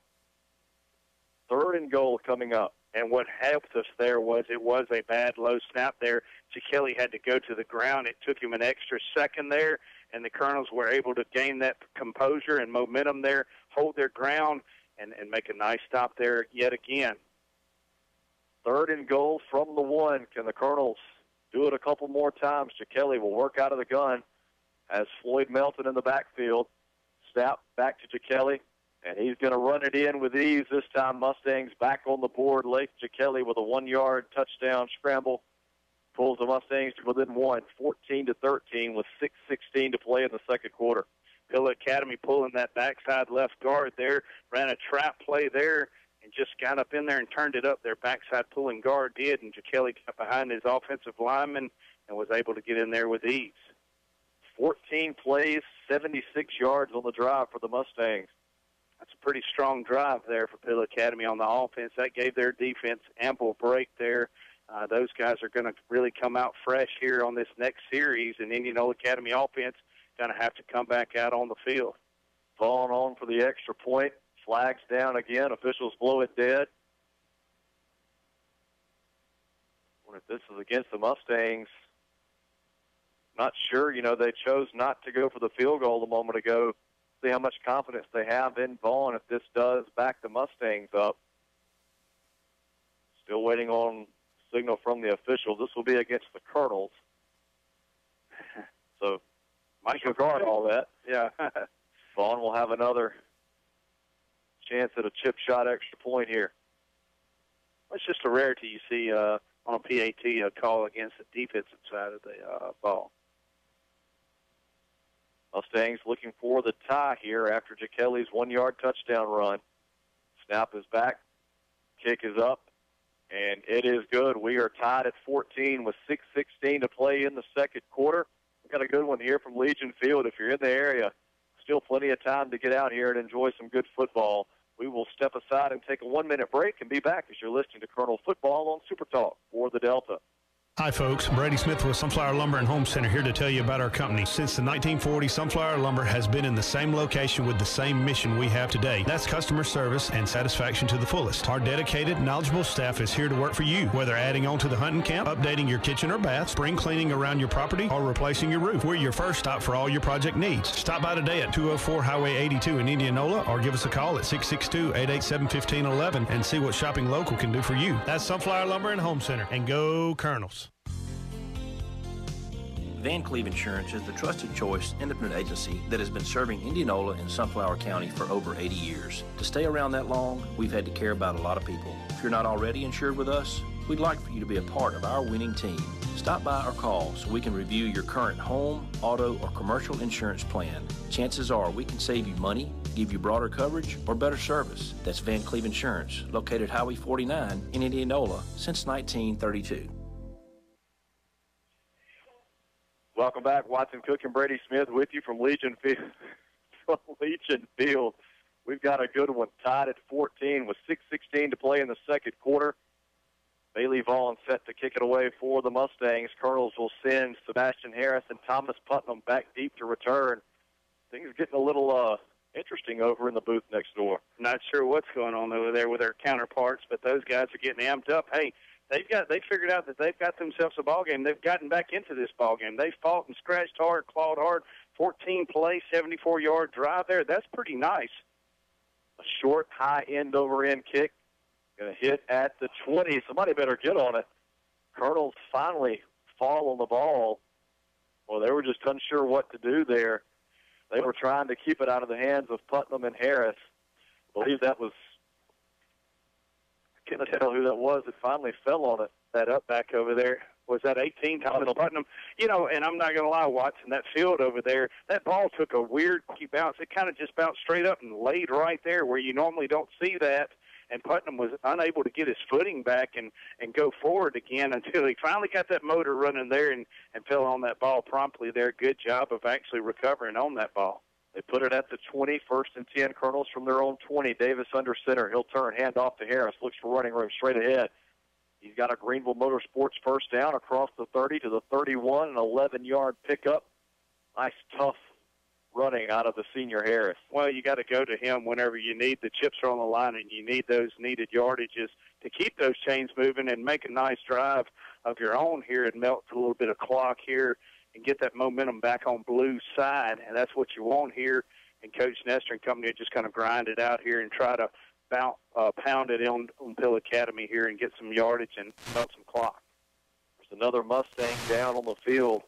3rd and goal coming up. And what helped us there was it was a bad low snap there. Kelly had to go to the ground. It took him an extra second there, and the Colonels were able to gain that composure and momentum there, hold their ground, and make a nice stop there yet again. 3rd and goal from the 1. Can the Colonels do it a couple more times? Kelly will work out of the gun as Floyd Melton in the backfield. Snap back to Kelly. And he's going to run it in with ease this time. Mustangs back on the board. Lake Kelly with a 1-yard touchdown scramble. Pulls the Mustangs to within 1, 14-13 with 6:16 to play in the second quarter. Pill Academy pulling that backside left guard there. Ran a trap play there and just got up in there and turned it up. Their backside pulling guard did. And Kelly got behind his offensive lineman and was able to get in there with ease. 14 plays, 76 yards on the drive for the Mustangs. That's a pretty strong drive there for Pill Academy on the offense. That gave their defense ample break there. Those guys are going to really come out fresh here on this next series, and Indianola Academy offense going to have to come back out on the field. Falling on for the extra point. Flags down again. Officials blow it dead. If this is against the Mustangs, not sure. They chose not to go for the field goal a moment ago. see how much confidence they have in Vaughn if this does back the Mustangs up. Still waiting on signal from the officials. This will be against the Colonels. So, disregard all that. Yeah. Vaughn will have another chance at a chip shot extra point here. It's just a rarity you see on a PAT a call against the defensive side of the ball. Mustangs looking for the tie here after Kelly's 1-yard touchdown run. Snap is back. Kick is up. And it is good. We are tied at 14 with 6:16 to play in the second quarter. We've got a good one here from Legion Field. If you're in the area, still plenty of time to get out here and enjoy some good football. We will step aside and take a 1-minute break and be back as you're listening to Colonel Football on Super Talk for the Delta. Hi, folks. Brady Smith with Sunflower Lumber and Home Center here to tell you about our company. Since the 1940s, Sunflower Lumber has been in the same location with the same mission we have today. That's customer service and satisfaction to the fullest. Our dedicated, knowledgeable staff is here to work for you, whether adding on to the hunting camp, updating your kitchen or bath, spring cleaning around your property, or replacing your roof. We're your first stop for all your project needs. Stop by today at 204 Highway 82 in Indianola or give us a call at 662-887-1511 and see what shopping local can do for you. That's Sunflower Lumber and Home Center. And go Colonels. Van Cleve Insurance is the trusted choice independent agency that has been serving Indianola and Sunflower County for over 80 years. To stay around that long, we've had to care about a lot of people. If you're not already insured with us, we'd like for you to be a part of our winning team. Stop by or call so we can review your current home, auto, or commercial insurance plan. Chances are we can save you money, give you broader coverage, or better service. That's Van Cleve Insurance, located Highway 49 in Indianola since 1932. Welcome back. Watson Cook and Brady Smith with you from Legion Field. We've got a good one tied at 14 with 6:16 to play in the second quarter. Bailey Vaughn set to kick it away for the Mustangs. Colonels will send Sebastian Harris and Thomas Putnam back deep to return. Things are getting a little interesting over in the booth next door. Not sure what's going on over there with their counterparts, but those guys are getting amped up. Hey, they figured out that they've got themselves a ball game. They've gotten back into this ball game. They fought and scratched hard, clawed hard. 14-play, 74-yard drive there. That's pretty nice. A short, high end-over-end kick. Going to hit at the 20. Somebody better get on it. Colonels finally fall on the ball. Well, they were just unsure what to do there. They were trying to keep it out of the hands of Putnam and Harris. I believe that was, I can't tell who that was that finally fell on it. That up back over there. Was that 18, Thomas Putnam? You know, and I'm not going to lie, Watson, that field over there, that ball took a weird bounce. It kind of just bounced straight up and laid right there where you normally don't see that. And Putnam was unable to get his footing back and go forward again until he finally got that motor running there and fell on that ball promptly there. Good job of actually recovering on that ball. They put it at the 20, 1st and 10, Colonels from their own 20. Davis under center. He'll turn, hand off to Harris, looks for running room straight ahead. He's got a Greenville Motorsports first down across the 30 to the 31, an 11-yard pickup. Nice, tough running out of the senior Harris. Well, you got to go to him whenever you need. The chips are on the line and you need those needed yardages to keep those chains moving and make a nice drive of your own here and melt a little bit of clock here and get that momentum back on Blue's side. And that's what you want here. And Coach Nestor and company just kind of grind it out here and try to pound it on Pill Academy here and get some yardage and melt some clock. There's another Mustang down on the field.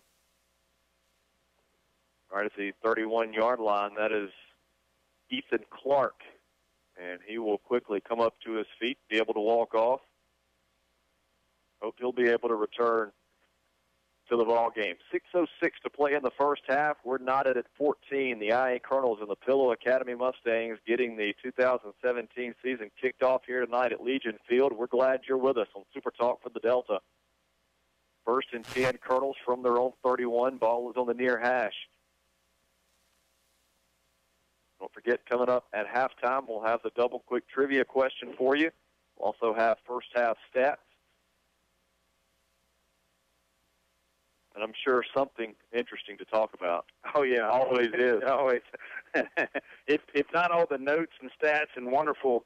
Right at the 31-yard line, that is Ethan Clark. And he will quickly come up to his feet, be able to walk off. Hope he'll be able to return to the ball game. 6:06 to play in the first half. We're knotted at 14. The IA Colonels and the Pillow Academy Mustangs getting the 2017 season kicked off here tonight at Legion Field. We're glad you're with us on Super Talk for the Delta. 1st and 10, Colonels from their own 31. Ball is on the near hash. Don't forget, coming up at halftime, we'll have the double quick trivia question for you. We'll also have first half stats. And I'm sure something interesting to talk about. Oh, yeah, always is. Always. If not all the notes and stats and wonderful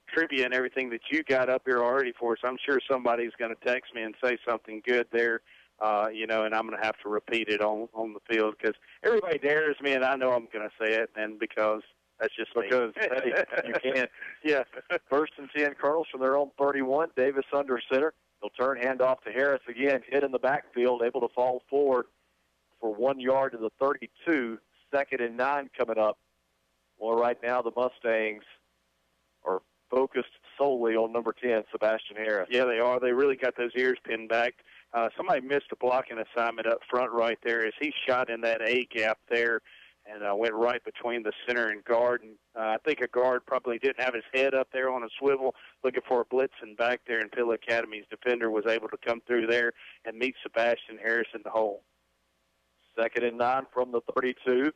trivia and everything that you got up here already for us, I'm sure somebody's going to text me and say something good there and I'm going to have to repeat it on the field because everybody dares me, and I know I'm going to say it, and because that's just because hey, you can't. Yeah. 1st and 10, Colonels from their own 31. Davis under center. He'll turn handoff to Harris again. Hit in the backfield, able to fall forward for 1 yard to the 32. 2nd and 9 coming up. Well, right now the Mustangs are focused solely on number 10, Sebastian Harris. Yeah, they are. They really got those ears pinned back. Somebody missed a blocking assignment up front right there as he shot in that A gap there and went right between the center and guard. And I think a guard probably didn't have his head up there on a swivel looking for a blitz, and back there, and Pill Academy's defender was able to come through there and meet Sebastian Harris in the hole. 2nd and 9 from the 32.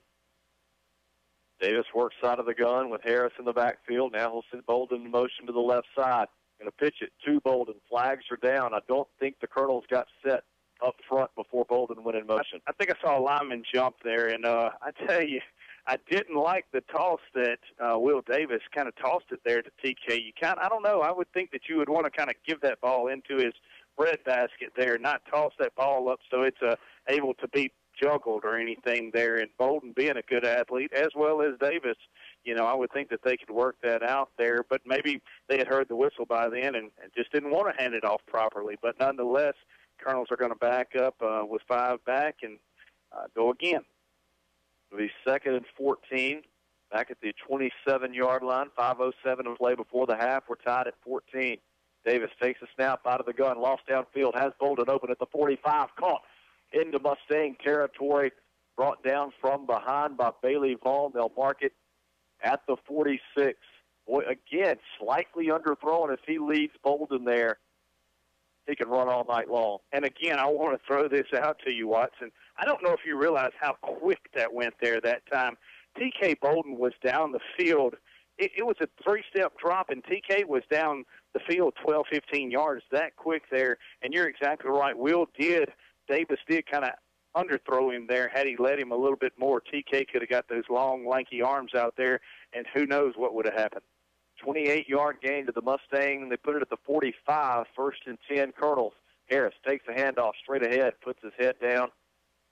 Davis works side of the gun with Harris in the backfield. Now he'll send Bolden in motion to the left side. Going to pitch it to Bolden. Flags are down. I don't think the Colonels got set up front before Bolden went in motion. I think I saw a lineman jump there, and I tell you, I didn't like the toss that Will Davis kind of tossed it there to TK. I don't know, I would think that you would want to kind of give that ball into his breadbasket there, not toss that ball up so it's able to be juggled or anything there. And Bolden being a good athlete, as well as Davis, I would think that they could work that out there. But maybe they had heard the whistle by then and just didn't want to hand it off properly. But nonetheless, Colonels are going to back up with 5 back and go again. It'll be 2nd and 14, back at the 27-yard line. 5:07 to play before the half. We're tied at 14. Davis takes a snap out of the gun, lost downfield, has Bolden open at the 45, caught into Mustang territory, brought down from behind by Bailey Vaughn. They'll mark it at the 46. Boy, again, slightly underthrown. If he leads Bolden there, he can run all night long. And again, I want to throw this out to you, Watson. I don't know if you realize how quick that went there that time. TK Bolden was down the field. It was a 3-step drop, and TK was down the field 12, 15 yards that quick there. And you're exactly right. Davis did kind of underthrow him there. Had he let him a little bit more, TK could have got those long, lanky arms out there, and who knows what would have happened. 28-yard gain to the Mustang. They put it at the 45, 1st and 10, Colonels. Harris takes a handoff straight ahead, puts his head down,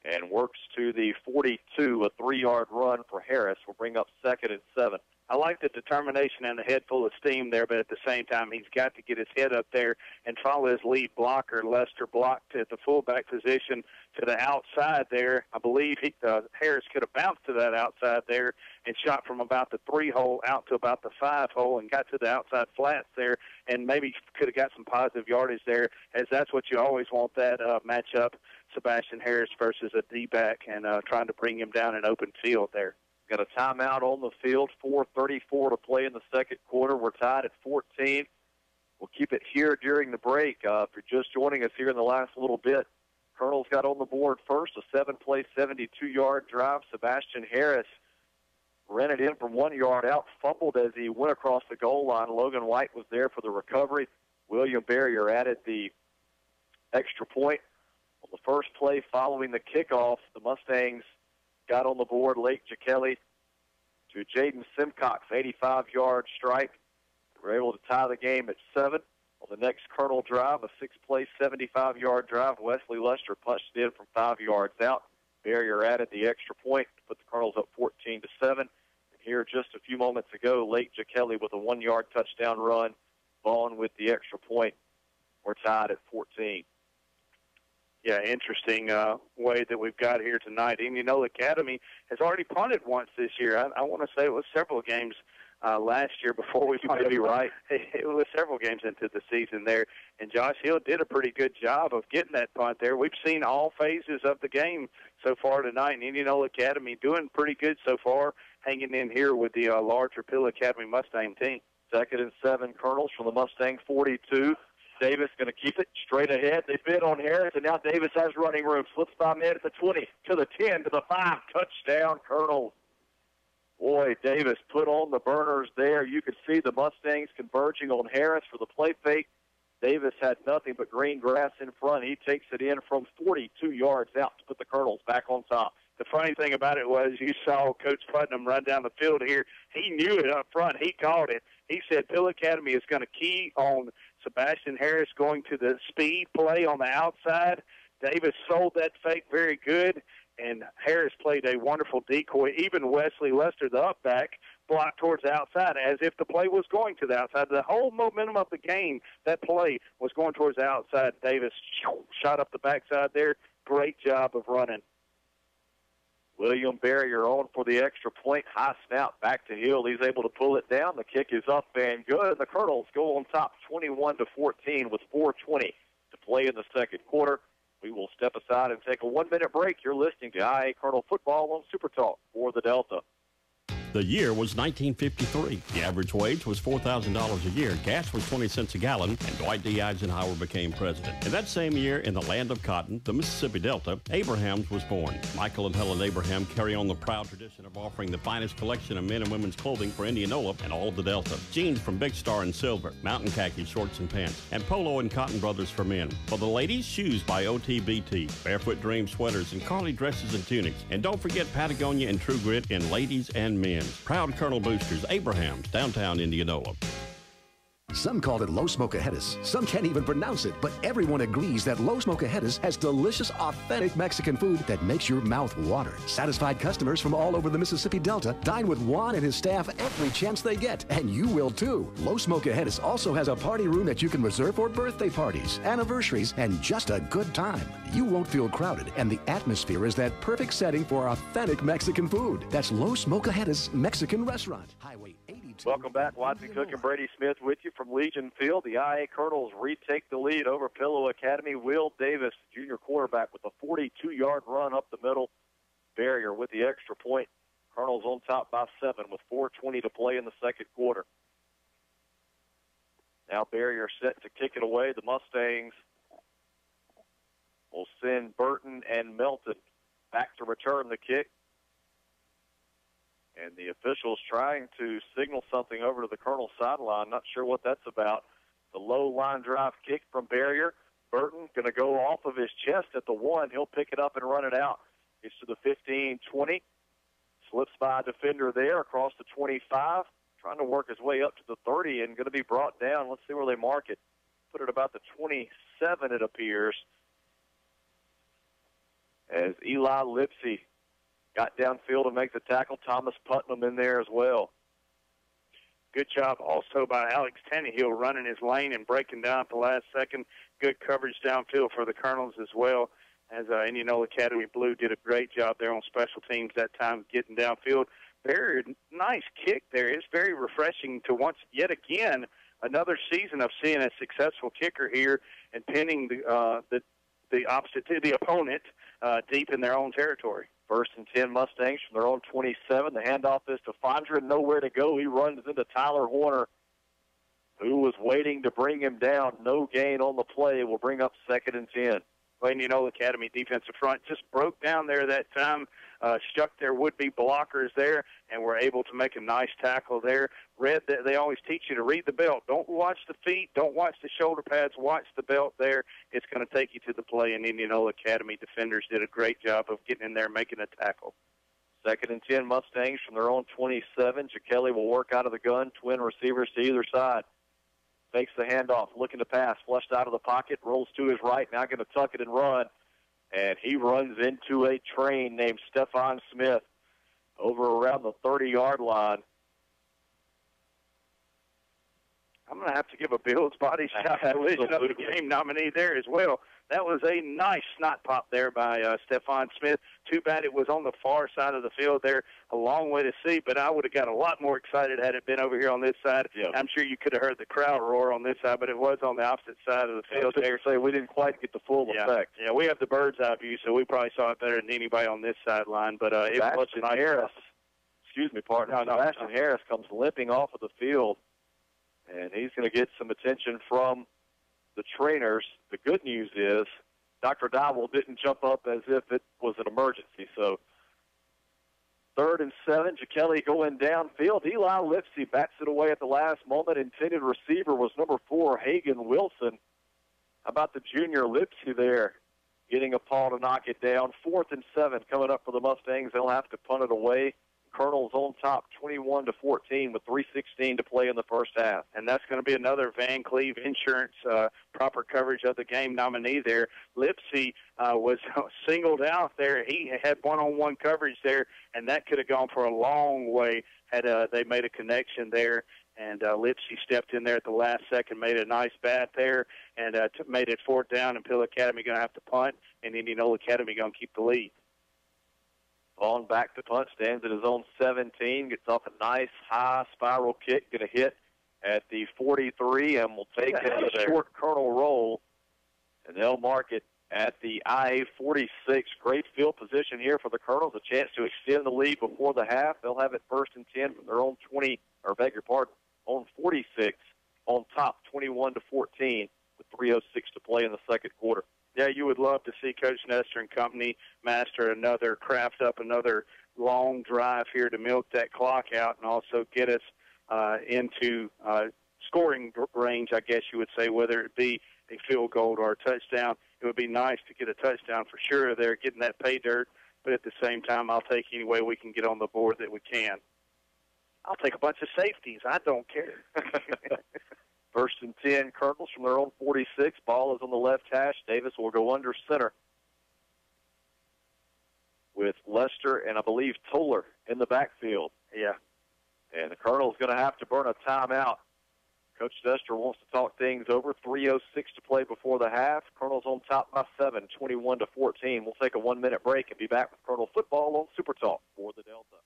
and works to the 42. A 3-yard run for Harris will bring up 2nd and 7. I like the determination and the head full of steam there, but at the same time, he's got to get his head up there and follow his lead blocker. Lester blocked at the fullback position to the outside there. I believe Harris could have bounced to that outside there and shot from about the 3-hole out to about the 5-hole and got to the outside flats there and maybe could have got some positive yardage there, as that's what you always want, that matchup, Sebastian Harris versus a D-back, and trying to bring him down in open field there. Got a timeout on the field, 4:34 to play in the second quarter. We're tied at 14. We'll keep it here during the break. If you're just joining us here in the last little bit, Colonels got on the board first, a 7-play, 72-yard drive. Sebastian Harris ran it in from 1 yard out, fumbled as he went across the goal line. Logan White was there for the recovery. William Barrier added the extra point. On the first play following the kickoff, the Mustangs got on the board Lake Jackelli to Jaden Simcox, 85-yard strike. They were able to tie the game at 7. On the next Colonel drive, a 6-play, 75-yard drive, Wesley Lester punched it in from 5 yards out. Barrier added the extra point to put the Colonels up 14-7. And here just a few moments ago, Lake Jackelli with a 1-yard touchdown run. Vaughn with the extra point. We're tied at 14. Yeah, interesting way that we've got here tonight. Indianola Academy has already punted once this year. I want to say it was several games last year before we punted. Maybe right. It was several games into the season there. And Josh Hill did a pretty good job of getting that punt there. We've seen all phases of the game so far tonight. And Indianola Academy doing pretty good so far, hanging in here with the larger Pill Academy Mustang team. 2nd and 7, Colonels from the Mustang 42. Davis going to keep it straight ahead. They bid on Harris, and now Davis has running room. Slips by mid at the 20, to the 10, to the 5. Touchdown, Colonels. Boy, Davis put on the burners there. You could see the Mustangs converging on Harris for the play fake. Davis had nothing but green grass in front. He takes it in from 42 yards out to put the Colonels back on top. The funny thing about it was you saw Coach Putnam run down the field here. He knew it up front. He called it. He said Pill Academy is going to key on Sebastian Harris going to the speed play on the outside. Davis sold that fake very good, and Harris played a wonderful decoy. Even Wesley Lester, the up back, blocked towards the outside as if the play was going to the outside. The whole momentum of the game, that play was going towards the outside. Davis shot up the backside there. Great job of running. William Barrier on for the extra point. High snap back to Hill. He's able to pull it down. The kick is up and good. The Colonels go on top 21-14 with 4:20 to play in the second quarter. We will step aside and take a 1-minute break. You're listening to IA Colonel Football on Super Talk for the Delta. The year was 1953. The average wage was $4,000 a year. Gas was 20 cents a gallon, and Dwight D. Eisenhower became president. In that same year, in the land of cotton, the Mississippi Delta, Abrahams was born. Michael and Helen Abraham carry on the proud tradition of offering the finest collection of men and women's clothing for Indianola and all of the Delta. Jeans from Big Star and Silver, mountain khaki shorts and pants, and Polo and Cotton Brothers for men. For the ladies, shoes by OTBT, Barefoot Dream sweaters, and Carly dresses and tunics. And don't forget Patagonia and True Grit in ladies and men. Proud Colonel Boosters, Abrahams, downtown Indianola. Some call it low smoke ahead-us. Some can't even pronounce it, but everyone agrees that low smoke ahead-us has delicious, authentic Mexican food that makes your mouth water. Satisfied customers from all over the Mississippi Delta dine with Juan and his staff every chance they get, and you will too. Low smoke ahead-us also has a party room that you can reserve for birthday parties, anniversaries, and just a good time. You won't feel crowded, and the atmosphere is that perfect setting for authentic Mexican food. That's Low Smoke Ahead-us Mexican Restaurant, Highway 82. Welcome back. Watson Cook and Brady Smith with you from Legion Field. The IA Colonels retake the lead over Pillow Academy. Will Davis, junior quarterback, with a 42-yard run up the middle. Barrier with the extra point. Colonels on top by 7 with 4:20 to play in the second quarter. Now Barrier set to kick it away. The Mustangs will send Burton and Melton back to return the kick. And the officials trying to signal something over to the Colonel sideline. Not sure what that's about. The low line drive kick from Barrier. Burton going to go off of his chest at the 1. He'll pick it up and run it out. Gets to the 15-20. Slips by a defender there across the 25. Trying to work his way up to the 30 and going to be brought down. Let's see where they mark it. Put it about the 27, it appears. As Eli Lipsy got downfield to make the tackle. Thomas Putnam in there as well. Good job also by Alex Tannehill running his lane and breaking down at the last second. Good coverage downfield for the Colonels as well, as Indianola Academy Blue did a great job there on special teams that time getting downfield. Very nice kick there. It's very refreshing to once yet again another season of seeing a successful kicker here and pinning the opposite to the opponent deep in their own territory. 1st and 10 Mustangs from their own 27. The handoff is to Fondra, nowhere to go. He runs into Tyler Horner, who was waiting to bring him down. No gain on the play. Will bring up 2nd and 10. Indianola Academy defensive front just broke down there that time, struck their would-be blockers there, and were able to make a nice tackle there. They always teach you to read the belt. Don't watch the feet. Don't watch the shoulder pads. Watch the belt there. It's going to take you to the play, and Indianola Academy defenders did a great job of getting in there and making a tackle. 2nd and 10 Mustangs from their own 27. Jackelli will work out of the gun. Twin receivers to either side. Fakes the handoff, looking to pass, flushed out of the pocket, rolls to his right, now going to tuck it and run. And he runs into a train named Stephon Smith over around the 30-yard line. I'm going to have to give a Bill's Body Shop Collision of the Game nominee there as well. That was a nice snot pop there by Stephon Smith. Too bad it was on the far side of the field there, a long way to see, but I would have got a lot more excited had it been over here on this side. Yep. I'm sure you could have heard the crowd roar on this side, but it was on the opposite side of the field there. Say we didn't quite get the full effect. Yeah, we have the bird's eye view, so we probably saw it better than anybody on this sideline, but it was nice. Harris, excuse me, partner. Sebastian Harris comes limping off of the field, and he's going to get some attention from the trainers. The good news is Dr. Dowell didn't jump up as if it was an emergency. So 3rd and 7, Jackelli going downfield. Eli Lipsy bats it away at the last moment. Intended receiver was number 4, Hagan Wilson. How about the junior Lipsy there getting a paw to knock it down? 4th and 7 coming up for the Mustangs. They'll have to punt it away. Colonels on top 21-14 with 3:16 to play in the first half. And that's going to be another Van Cleve Insurance proper coverage of the game nominee there. Lipsy was singled out there. He had one-on-one coverage there, and that could have gone for a long way had they made a connection there. And Lipsy stepped in there at the last second, made a nice bat there, and made it 4th down, and Pill Academy going to have to punt, and Indianola Academy going to keep the lead. Vaughn back to punt, stands at his own 17, gets off a nice high spiral kick, going to hit at the 43, and will take a short Colonel roll, and they'll mark it at the IA-46. Great field position here for the Colonels, a chance to extend the lead before the half. They'll have it 1st and 10 from their own 20, or beg your pardon, on 46, on top 21-14 with 3:06 to play in the second quarter. Yeah, you would love to see Coach Nestor and company craft up another long drive here to milk that clock out and also get us into scoring range, I guess you would say, whether it be a field goal or a touchdown. It would be nice to get a touchdown for sure there, getting that pay dirt, but at the same time, I'll take any way we can get on the board that we can. I'll take a bunch of safeties. I don't care. 1st and 10, Colonels from their own 46. Ball is on the left hash. Davis will go under center with Lester and I believe Toller in the backfield. Yeah. And the Colonel's going to have to burn a timeout. Coach Nestor wants to talk things over. 3:06 to play before the half. Colonel's on top by 7, 21-14. We'll take a 1-minute break and be back with Colonel football on Super Talk for the Delta.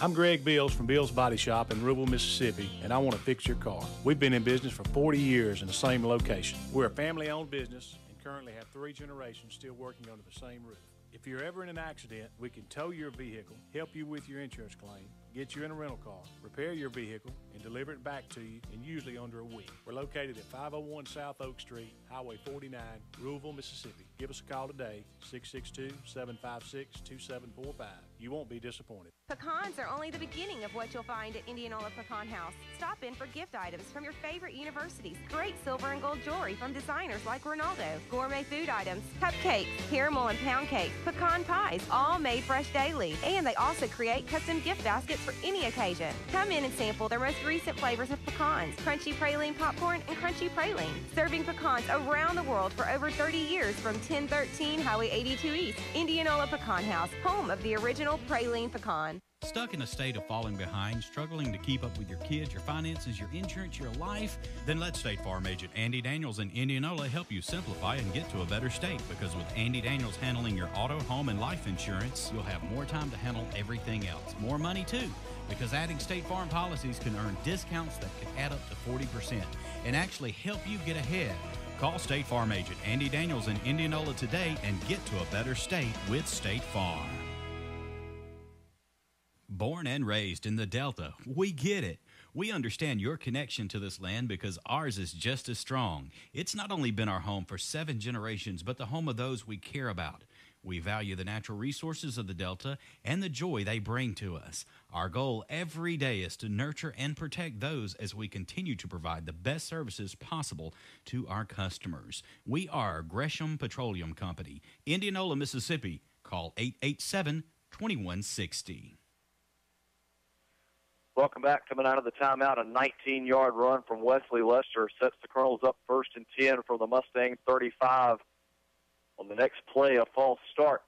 I'm Greg Bills from Bills Body Shop in Rubel, Mississippi, and I want to fix your car. We've been in business for 40 years in the same location. We're a family-owned business and currently have 3 generations still working under the same roof. If you're ever in an accident, we can tow your vehicle, help you with your insurance claim, get you in a rental car, repair your vehicle, and deliver it back to you in usually under a week. We're located at 501 South Oak Street, Highway 49, Louisville, Mississippi. Give us a call today, 662-756-2745. You won't be disappointed. Pecans are only the beginning of what you'll find at Indianola Pecan House. Stop in for gift items from your favorite universities, great silver and gold jewelry from designers like Ronaldo, gourmet food items, cupcakes, caramel and pound cake, pecan pies, all made fresh daily. And they also create custom gift baskets for any occasion. Come in and sample their most recent flavors of pecans, crunchy praline popcorn and crunchy praline. Serving pecans around the world for over 30 years from 1013 Highway 82 East. Indianola Pecan House, home of the original praline pecan. Stuck in a state of falling behind, struggling to keep up with your kids, your finances, your insurance, your life? Then let State Farm agent Andy Daniels in Indianola help you simplify and get to a better state, because with Andy Daniels handling your auto, home, and life insurance, you'll have more time to handle everything else. More money, too, because adding State Farm policies can earn discounts that could add up to 40% and actually help you get ahead. Call State Farm agent Andy Daniels in Indianola today and get to a better state with State Farm. Born and raised in the Delta, we get it. We understand your connection to this land because ours is just as strong. It's not only been our home for 7 generations, but the home of those we care about. We value the natural resources of the Delta and the joy they bring to us. Our goal every day is to nurture and protect those as we continue to provide the best services possible to our customers. We are Gresham Petroleum Company, Indianola, Mississippi. Call 887-2160. Welcome back. Coming out of the timeout, a 19-yard run from Wesley Lester sets the Colonels up 1st and 10 from the Mustangs 35. On the next play, a false start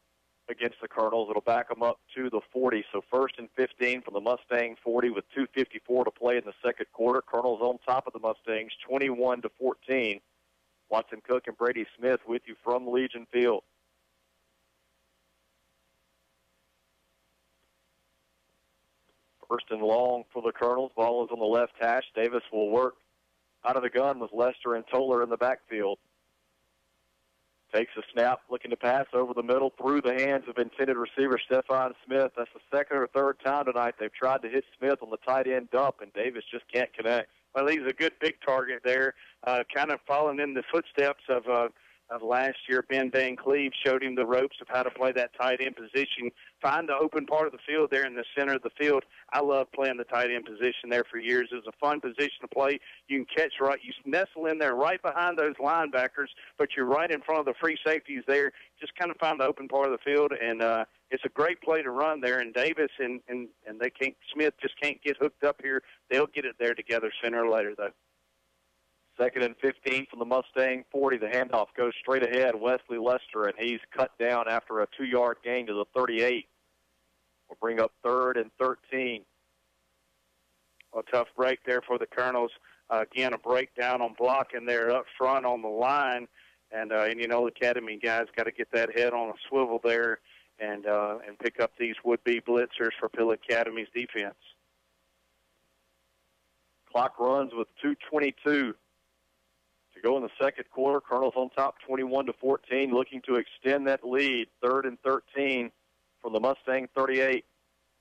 against the Colonels. It'll back them up to the 40. So 1st and 15 from the Mustang 40 with 2:54 to play in the second quarter. Colonels on top of the Mustangs 21-14. Watson Cook and Brady Smith with you from Legion Field. First and long for the Colonels. Ball is on the left hash. Davis will work out of the gun with Lester and Toller in the backfield. Takes a snap, looking to pass over the middle through the hands of intended receiver Stephon Smith. That's the second or third time tonight they've tried to hit Smith on the tight end dump, and Davis just can't connect. Well, he's a good big target there, kind of following in the footsteps of last year. Ben Van Cleve showed him the ropes of how to play that tight end position, find the open part of the field there in the center of the field. I love playing the tight end position there for years. It was a fun position to play. You can catch right, you nestle in there right behind those linebackers, but you're right in front of the free safeties there. Just kind of find the open part of the field, and it's a great play to run there. And Davis and they can't, Smith just can't get hooked up here. They'll get it there together sooner or later, though. 2nd and 15 from the Mustang 40. The handoff goes straight ahead. Wesley Lester, and he's cut down after a 2-yard gain to the 38. We'll bring up 3rd and 13. A tough break there for the Colonels. Again, a breakdown on blocking there up front on the line. And Indianola Academy guys got to get that head on a swivel there and pick up these would-be blitzers for Pill Academy's defense. Clock runs with 2:22 to go in the second quarter. Colonels on top 21-14, looking to extend that lead. 3rd and 13 from the Mustang 38.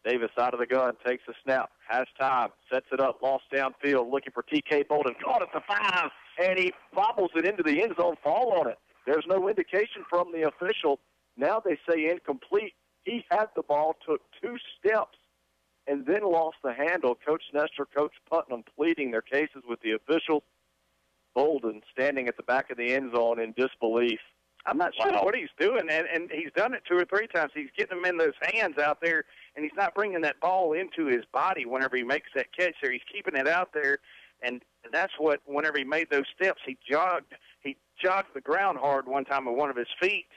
Davis out of the gun, takes a snap, has time, sets it up, lost downfield, looking for T.K. Bolden, caught at the 5, and he bobbles it into the end zone, fall on it. There's no indication from the official. Now they say incomplete. He had the ball, took 2 steps, and then lost the handle. Coach Nestor, Coach Putnam pleading their cases with the officials. Bolden standing at the back of the end zone in disbelief. I'm not sure what he's doing, and he's done it 2 or 3 times. He's getting them in those hands out there, and he's not bringing that ball into his body whenever he makes that catch there. He's keeping it out there, and that's what, whenever he made those steps, he jogged the ground hard one time with one of his feet,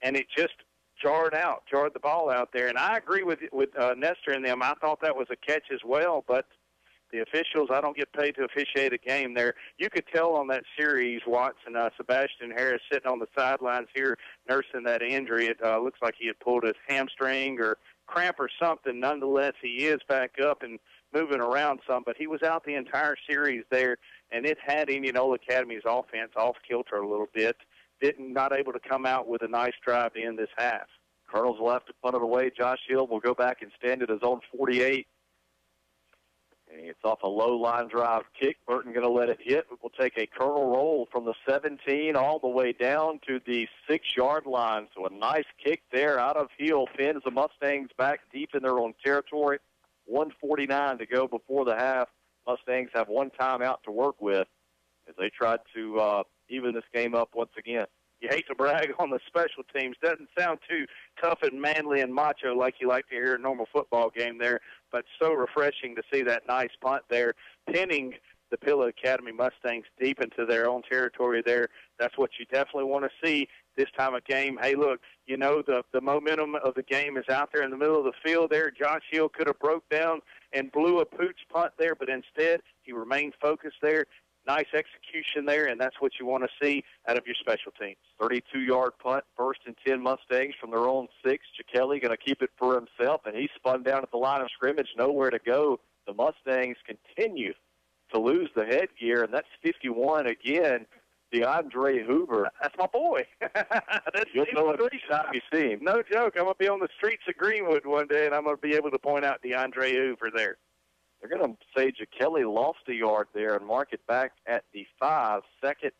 and it just jarred the ball out there. And I agree with Nestor and them. I thought that was a catch as well, but the officials, I don't get paid to officiate a game there. You could tell on that series, Watson, Sebastian Harris sitting on the sidelines here nursing that injury. It looks like he had pulled his hamstring or cramp or something. Nonetheless, he is back up and moving around some, but he was out the entire series there, and it had Indianola Academy's offense off kilter a little bit. Not able to come out with a nice drive to end this half. Colonels will have to punt it away. Josh Hill will go back and stand at his own 48. And it's off a low line drive kick. Burton going to let it hit. We'll take a Colonel roll from the 17 all the way down to the 6-yard line. So a nice kick there out of Hill pins the Mustangs back deep in their own territory. 1:49 to go before the half. Mustangs have 1 timeout to work with as they try to even this game up once again. You hate to brag on the special teams. Doesn't sound too tough and manly and macho like you like to hear a normal football game there, but so refreshing to see that nice punt there, pinning the Pilla Academy Mustangs deep into their own territory there. That's what you definitely want to see this time of game. Hey, look, you know, the momentum of the game is out there in the middle of the field there. Josh Hill could have broke down and blew a pooch punt there, but instead he remained focused there. Nice execution there, and that's what you want to see out of your special teams. 32-yard punt, 1st and 10 Mustangs from their own 6. Jackelli going to keep it for himself, and he spun down at the line of scrimmage, nowhere to go. The Mustangs continue to lose the headgear, and that's 51 again. DeAndre Hoover. That's my boy. You'll know it every time you see him. No joke. I'm going to be on the streets of Greenwood one day, and I'm going to be able to point out DeAndre Hoover there. They're going to say Jackelli lost a yard there and mark it back at the 5. 2nd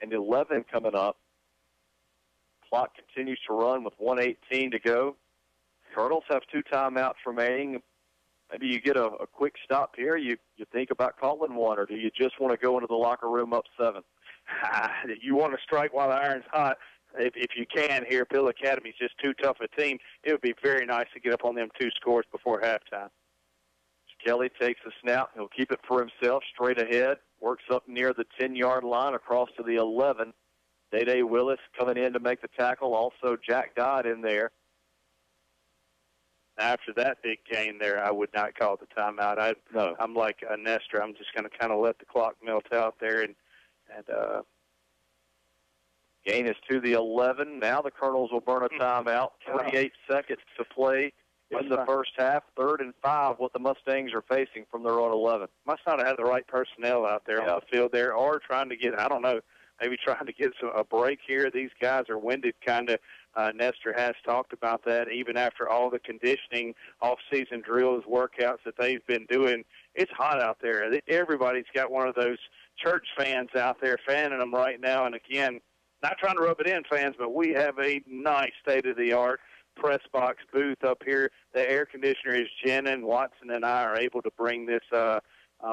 and 11 coming up. Clock continues to run with 1:18 to go. Colonels have 2 timeouts remaining. Maybe you get a quick stop here. You think about calling one, or do you just want to go into the locker room up 7? You want to strike while the iron's hot. If you can here, Pill Academy's just too tough a team. It would be very nice to get up on them 2 scores before halftime. Kelly takes a snap. He'll keep it for himself straight ahead. Works up near the 10-yard line across to the 11. Day-Day Willis coming in to make the tackle. Also Jack Dodd in there. After that big gain there, I would not call the timeout. I'm like Nestor. I'm just going to kind of let the clock melt out there. And gain is to the 11. Now the Colonels will burn a timeout. 28 seconds to play in the first half. 3rd and 5, what the Mustangs are facing from their own 11. Must not have had the right personnel out there on the field there, or trying to get, I don't know, maybe trying to get a break here. These guys are winded kind of. Nestor has talked about that even after all the conditioning, off-season drills, workouts that they've been doing. It's hot out there. Everybody's got one of those church fans out there fanning them right now. And, again, not trying to rub it in, fans, but we have a nice state-of-the-art press box booth up here. The air conditioner is Jenna, Watson, and I are able to bring this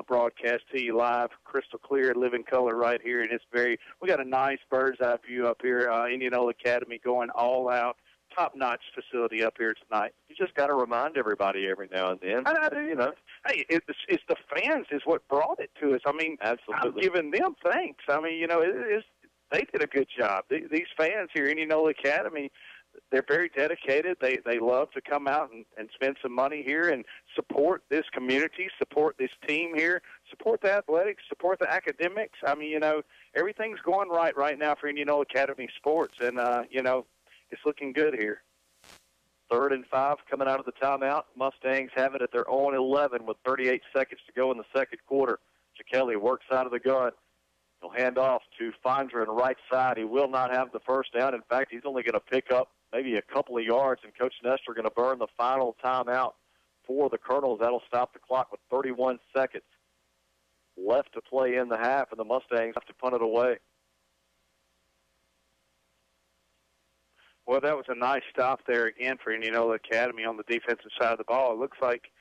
broadcast to you live, crystal clear, living color right here, and we got a nice bird's eye view up here. Indianola Academy going all out, top-notch facility up here tonight. You just got to remind everybody every now and then. I do. Hey, it's the fans is what brought it to us. I mean, absolutely. I'm giving them thanks. I mean, they did a good job. These fans here, Indianola Academy, they're very dedicated. They love to come out and spend some money here and support this community, support this team here, support the athletics, support the academics. I mean, everything's going right now for Indianola Academy sports, and, it's looking good here. 3rd and 5 coming out of the timeout. Mustangs have it at their own 11 with 38 seconds to go in the second quarter. Kelly works out of the gun. He'll hand off to Fondra on the right side. He will not have the first down. In fact, he's only going to pick up maybe a couple of yards, and Coach Nestor going to burn the final timeout for the Colonels. That'll stop the clock with 31 seconds left to play in the half, and the Mustangs have to punt it away. Well, that was a nice stop there again for Indianola Academy on the defensive side of the ball. It looks like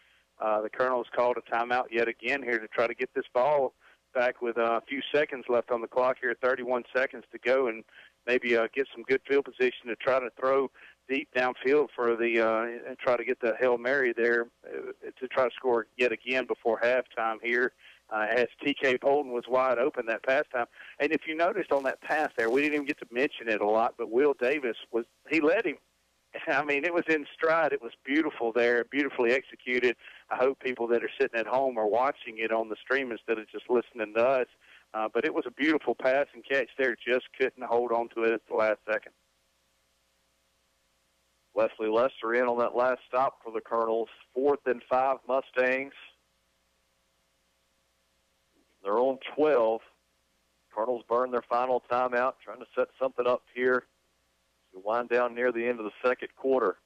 the Colonels called a timeout yet again here to try to get this ball back with a few seconds left on the clock here, 31 seconds to go, and maybe get some good field position to try to throw deep downfield for and try to get the Hail Mary there to try to score yet again before halftime here. As T.K. Bolden was wide open that pass time. And if you noticed on that pass there, we didn't even get to mention it a lot, but Will Davis, he led him. I mean, it was in stride. It was beautiful there, beautifully executed. I hope people that are sitting at home are watching it on the stream instead of just listening to us. But it was a beautiful pass and catch there. Just couldn't hold on to it at the last second. Wesley Lester in on that last stop for the Colonels. 4th and 5 Mustangs. They're on 12. Colonels burn their final timeout, trying to set something up here to wind down near the end of the second quarter.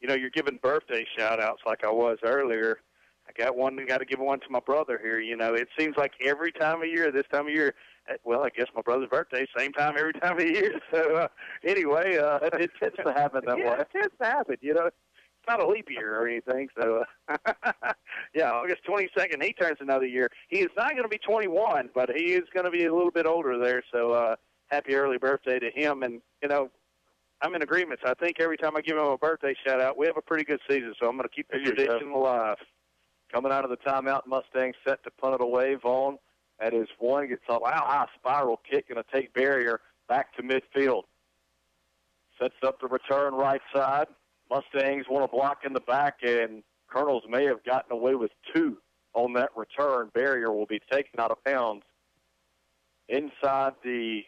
You're giving birthday shout-outs like I was earlier. I got to give one to my brother here. It seems like every time of year, this time of year, well, I guess my brother's birthday, same time every time of year. So, anyway. It tends to happen that way. It tends to happen, It's not a leap year or anything, so, yeah, August 22nd, he turns another year. He is not going to be 21, but he is going to be a little bit older there, so happy early birthday to him. And, I'm in agreement. So I think every time I give him a birthday shout-out, we have a pretty good season, so I'm going to keep the tradition alive. Coming out of the timeout, Mustangs set to punt it away. Vaughn at his one gets a high spiral kick and a take barrier back to midfield. Sets up the return right side. Mustangs want to block in the back, and Colonels may have gotten away with 2 on that return. Barrier will be taken out of bounds inside the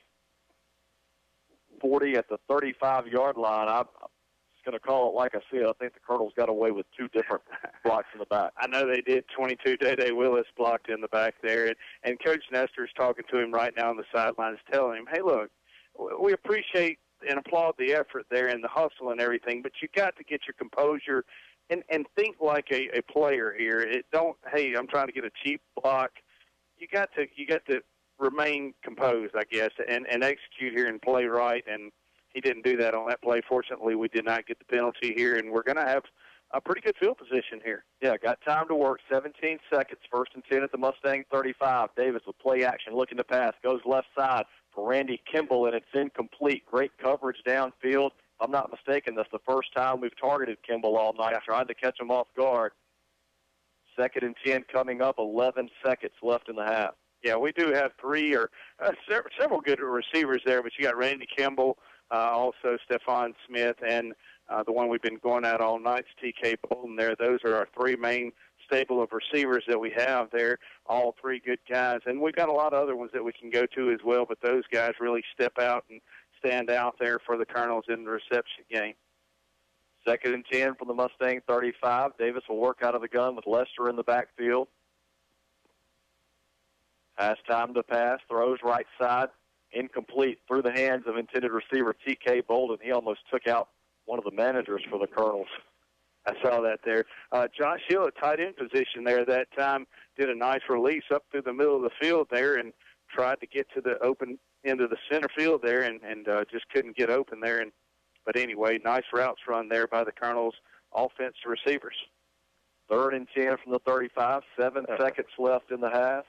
40 at the 35-yard line. I'm just going to call it like I said. I think the Colonels got away with 2 different blocks in the back. I know they did. 22, Day Willis blocked in the back there. And Coach Nestor is talking to him right now on the sidelines, telling him, hey, look, we appreciate and applaud the effort there and the hustle and everything, but you got to get your composure and think like a player here. Hey, I'm trying to get a cheap block. You got to remain composed, I guess, and execute here and play right. And he didn't do that on that play. Fortunately, we did not get the penalty here, and we're going to have a pretty good field position here. Yeah, got time to work. 17 seconds. 1st and 10 at the Mustang 35. Davis with play action, looking to pass. Goes left side for Randy Kimball, and it's incomplete. Great coverage downfield. If I'm not mistaken, that's the first time we've targeted Kimball all night, trying to catch him off guard. 2nd and 10 coming up. 11 seconds left in the half. Yeah, we do have 3 or several good receivers there, but you got Randy Kimball, also Stephon Smith, and the one we've been going at all night, T.K. Bolden there. Those are our 3 main stable of receivers that we have there, all 3 good guys. And we've got a lot of other ones that we can go to as well, but those guys really step out and stand out there for the Colonels in the reception game. 2nd and 10 from the Mustang 35. Davis will work out of the gun with Lester in the backfield. Has time to pass, throws right side, incomplete through the hands of intended receiver T.K. Bolden. He almost took out one of the managers for the Colonels. I saw that there. Josh Hill at tight end position there that time did a nice release up through the middle of the field there, and tried to get to the open end of the center field there and just couldn't get open there. But anyway, nice routes run there by the Colonels' offense receivers. 3rd and 10 from the 35, 7 seconds left in the half.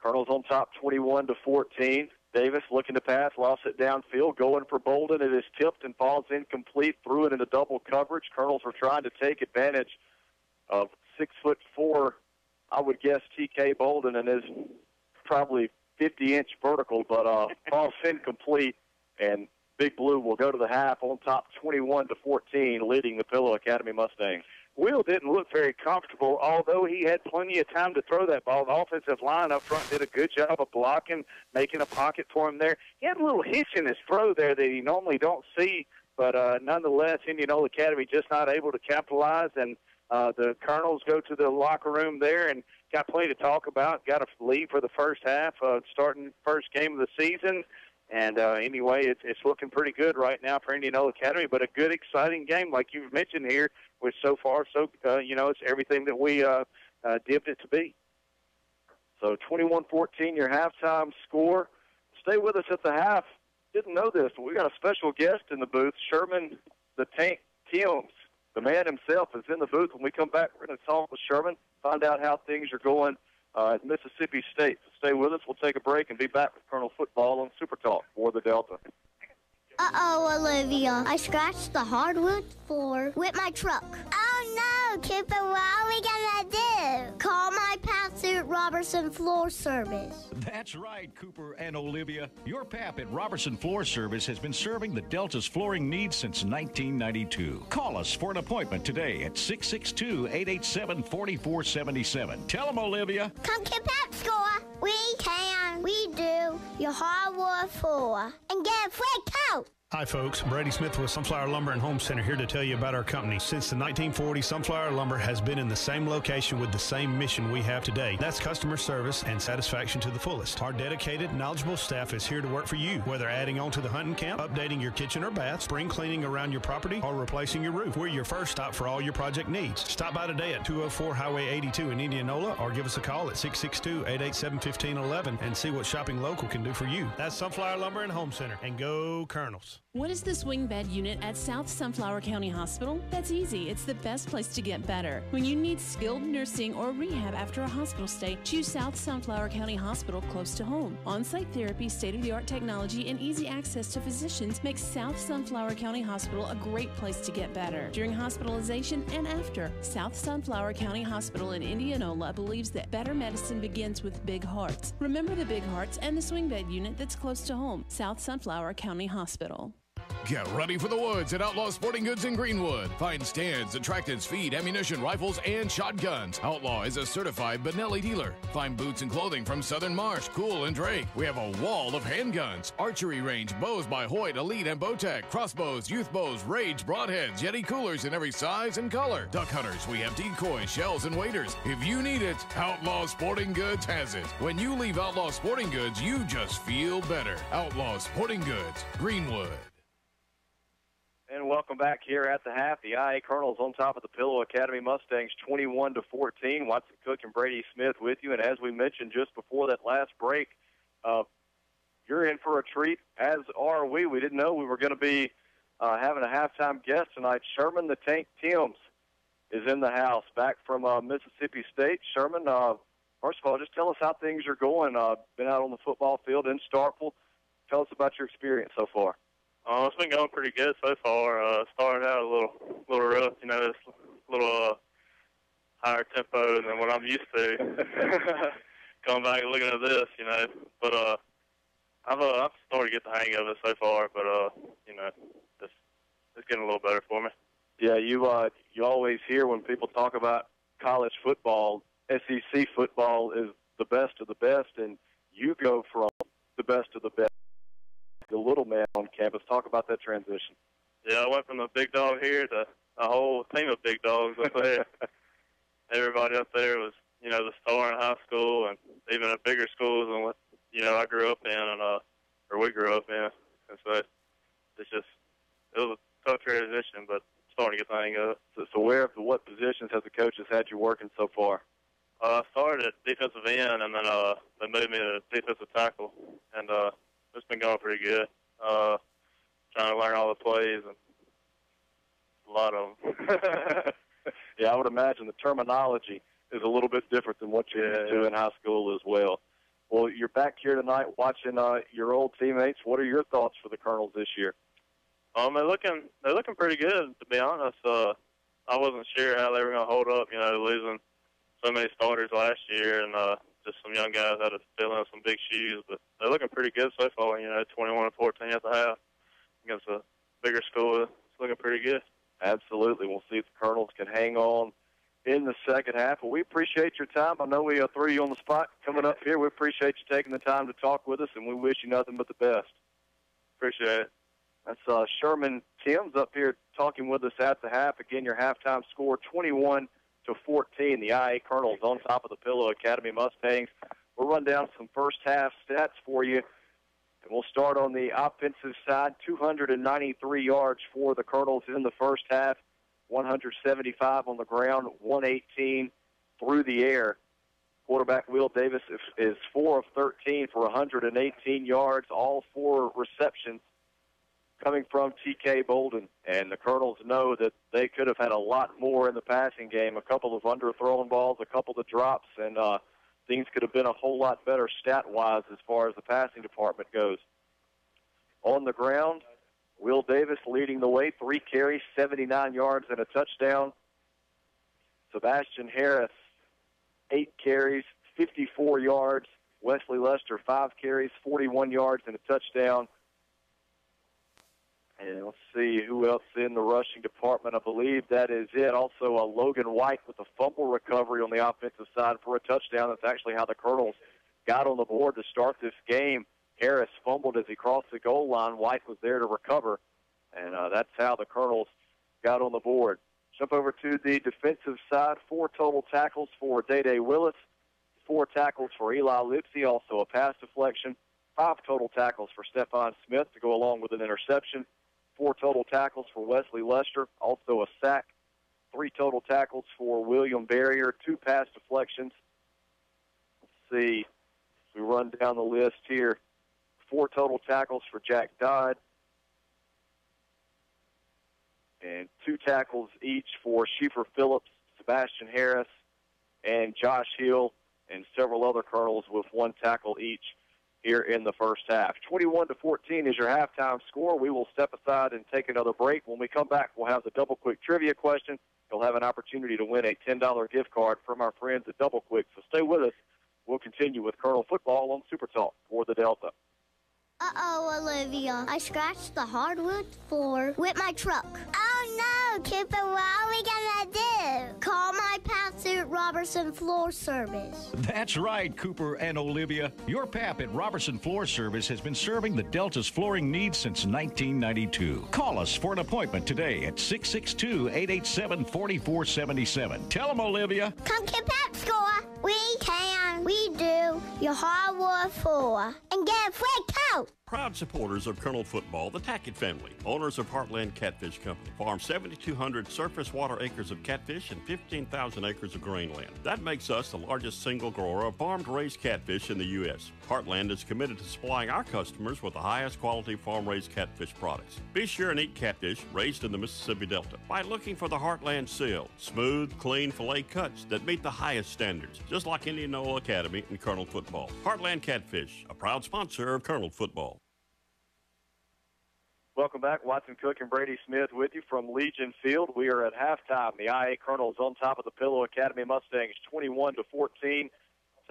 Colonels on top 21-14. Davis looking to pass, lost it downfield, going for Bolden. It is tipped and falls incomplete, threw it into double coverage. Colonels were trying to take advantage of 6'4", I would guess, T.K. Bolden, and his probably 50-inch vertical, but falls incomplete, and Big Blue will go to the half on top 21-14, leading the Pillow Academy Mustangs. Will didn't look very comfortable, although he had plenty of time to throw that ball. The offensive line up front did a good job of blocking, making a pocket for him there. He had a little hitch in his throw there that he normally don't see, but nonetheless, Indianola Academy just not able to capitalize, and the Colonels go to the locker room there and got plenty to talk about, got a lead for the first half, starting first game of the season. And anyway, it's looking pretty good right now for Indianola Academy, but a good, exciting game like you've mentioned here, which so far, it's everything that we dipped it to be. So 21-14, your halftime score. Stay with us at the half. Didn't know this, but we got a special guest in the booth, Sherman the Tank Timms. The man himself is in the booth. When we come back, we're going to talk with Sherman, find out how things are going at Mississippi State. So stay with us. We'll take a break and be back with Colonel Football on Super Talk for the Delta. Uh-oh, Olivia. I scratched the hardwood floor with my truck. Oh, no, Cooper, what are we going to do? Call my Pursuit Robertson Floor Service. That's right, Cooper and Olivia. Your PAP at Robertson Floor Service has been serving the Delta's flooring needs since 1992. Call us for an appointment today at 662-887-4477. Tell them, Olivia. Come to PAP score. We can. We do. Your hardwood floor. And get a free coat. Hi folks, Brady Smith with Sunflower Lumber and Home Center here to tell you about our company. Since the 1940s, Sunflower Lumber has been in the same location with the same mission we have today. That's customer service and satisfaction to the fullest. Our dedicated, knowledgeable staff is here to work for you, whether adding on to the hunting camp, updating your kitchen or bath, spring cleaning around your property, or replacing your roof. We're your first stop for all your project needs. Stop by today at 204 Highway 82 in Indianola or give us a call at 662-887-1511 and see what shopping local can do for you. That's Sunflower Lumber and Home Center. And go Colonels. What is the swing bed unit at South Sunflower County Hospital? That's easy. It's the best place to get better. When you need skilled nursing or rehab after a hospital stay, choose South Sunflower County Hospital close to home. On-site therapy, state-of-the-art technology, and easy access to physicians makes South Sunflower County Hospital a great place to get better. During hospitalization and after, South Sunflower County Hospital in Indianola believes that better medicine begins with big hearts. Remember the big hearts and the swing bed unit that's close to home. South Sunflower County Hospital. Get ready for the woods at Outlaw Sporting Goods in Greenwood. Find stands, attractants, feed, ammunition, rifles, and shotguns. Outlaw is a certified Benelli dealer. Find boots and clothing from Southern Marsh, Cool, and Drake. We have a wall of handguns, archery range, bows by Hoyt, Elite, and Bowtech, crossbows, youth bows, Rage, broadheads, Yeti coolers in every size and color. Duck hunters, we have decoys, shells, and waders. If you need it, Outlaw Sporting Goods has it. When you leave Outlaw Sporting Goods, you just feel better. Outlaw Sporting Goods, Greenwood. And welcome back here at the half. The IA Colonels on top of the Pillow Academy Mustangs, 21-14. Watson Cook and Brady Smith with you. And as we mentioned just before that last break, you're in for a treat, as are we. We didn't know we were going to be having a halftime guest tonight. Sherman the Tank Timms is in the house, back from Mississippi State. Sherman, first of all, just tell us how things are going. Been out on the football field in Starkville. Tell us about your experience so far. It's been going pretty good so far. Started out a little rough, just a little higher tempo than what I'm used to. Coming back and looking at this, But I've started to get the hang of it so far. But it's getting a little better for me. Yeah, you always hear when people talk about college football, SEC football is the best of the best, and you go from the best of the best. The little man on campus. Talk about that transition. Yeah, I went from a big dog here to a whole team of big dogs up there. Everybody up there was, the star in high school and even at bigger schools than what, I grew up in or we grew up in. And so it was a tough transition, but starting to get the hang of it. So what positions have the coaches had you working so far? I started at defensive end, and then they moved me to defensive tackle, and it's been going pretty good. Trying to learn all the plays, and a lot of them. Yeah, I would imagine the terminology is a little bit different than what you're used to in high school as well. Well, you're back here tonight watching your old teammates. What are your thoughts for the Colonels this year? They're looking pretty good, to be honest. I wasn't sure how they were going to hold up, losing so many starters last year, and just some young guys had to fill in some big shoes. But they're looking pretty good so far. 21-14 at the half against a bigger school. It's looking pretty good. Absolutely. We'll see if the Colonels can hang on in the second half. Well, we appreciate your time. I know we threw you on the spot coming up here. We appreciate you taking the time to talk with us, and we wish you nothing but the best. Appreciate it. That's Sherman Timms up here talking with us at the half. Again, your halftime score, 21-14. The IA Colonels on top of the Pillow Academy Mustangs. We'll run down some first half stats for you. And we'll start on the offensive side. 293 yards for the Colonels in the first half. 175 on the ground, 118 through the air. Quarterback Will Davis is 4 of 13 for 118 yards, all 4 receptions coming from T.K. Bolden. And the Colonels know that they could have had a lot more in the passing game, a couple of underthrown balls, a couple of drops, and things could have been a whole lot better stat-wise as far as the passing department goes. On the ground, Will Davis leading the way, 3 carries, 79 yards, and a touchdown. Sebastian Harris, 8 carries, 54 yards. Wesley Lester, 5 carries, 41 yards, and a touchdown. And let's see who else in the rushing department. I believe that is it. Also, Logan White with a fumble recovery on the offensive side for a touchdown. That's actually how the Colonels got on the board to start this game. Harris fumbled as he crossed the goal line. White was there to recover, and that's how the Colonels got on the board. Jump over to the defensive side. 4 total tackles for Day-Day Willis, 4 tackles for Eli Lipsy, also a pass deflection, 5 total tackles for Stephon Smith to go along with an interception, 4 total tackles for Wesley Lester, also a sack, 3 total tackles for William Barrier, 2 pass deflections. Let's see, we run down the list here. 4 total tackles for Jack Dodd, and 2 tackles each for Schieffer Phillips, Sebastian Harris, and Josh Hill, and several other Colonels with 1 tackle each here in the first half. 21-14 is your halftime score. We will step aside and take another break. When we come back, we'll have the Double Quick trivia question. You'll have an opportunity to win a $10 gift card from our friends at Double Quick. So stay with us. We'll continue with Colonel Football on Super Talk for the Delta. Uh-oh, Olivia. I scratched the hardwood floor with my truck. Oh, no, Cooper, what are we going to do? Call my pal at Robertson Floor Service. That's right, Cooper and Olivia. Your pap at Robertson Floor Service has been serving the Delta's flooring needs since 1992. Call us for an appointment today at 662-887-4477. Tell them, Olivia. Come to Pep Score. We can. We do. Your hardwood floor. And get a free coat. Proud supporters of Colonel Football, the Tackett family, owners of Heartland Catfish Company, farm 7,200 surface water acres of catfish and 15,000 acres of grain land. That makes us the largest single grower of farm-raised catfish in the U.S. Heartland is committed to supplying our customers with the highest quality farm-raised catfish products. Be sure and eat catfish raised in the Mississippi Delta by looking for the Heartland seal, smooth, clean fillet cuts that meet the highest standards, just like Indianola Academy and Colonel Football. Heartland Catfish, a proud sponsor of Colonel Football. Welcome back. Watson Cook and Brady Smith with you from Legion Field. We are at halftime. The IA Colonels on top of the Pillow Academy Mustangs, 21-14.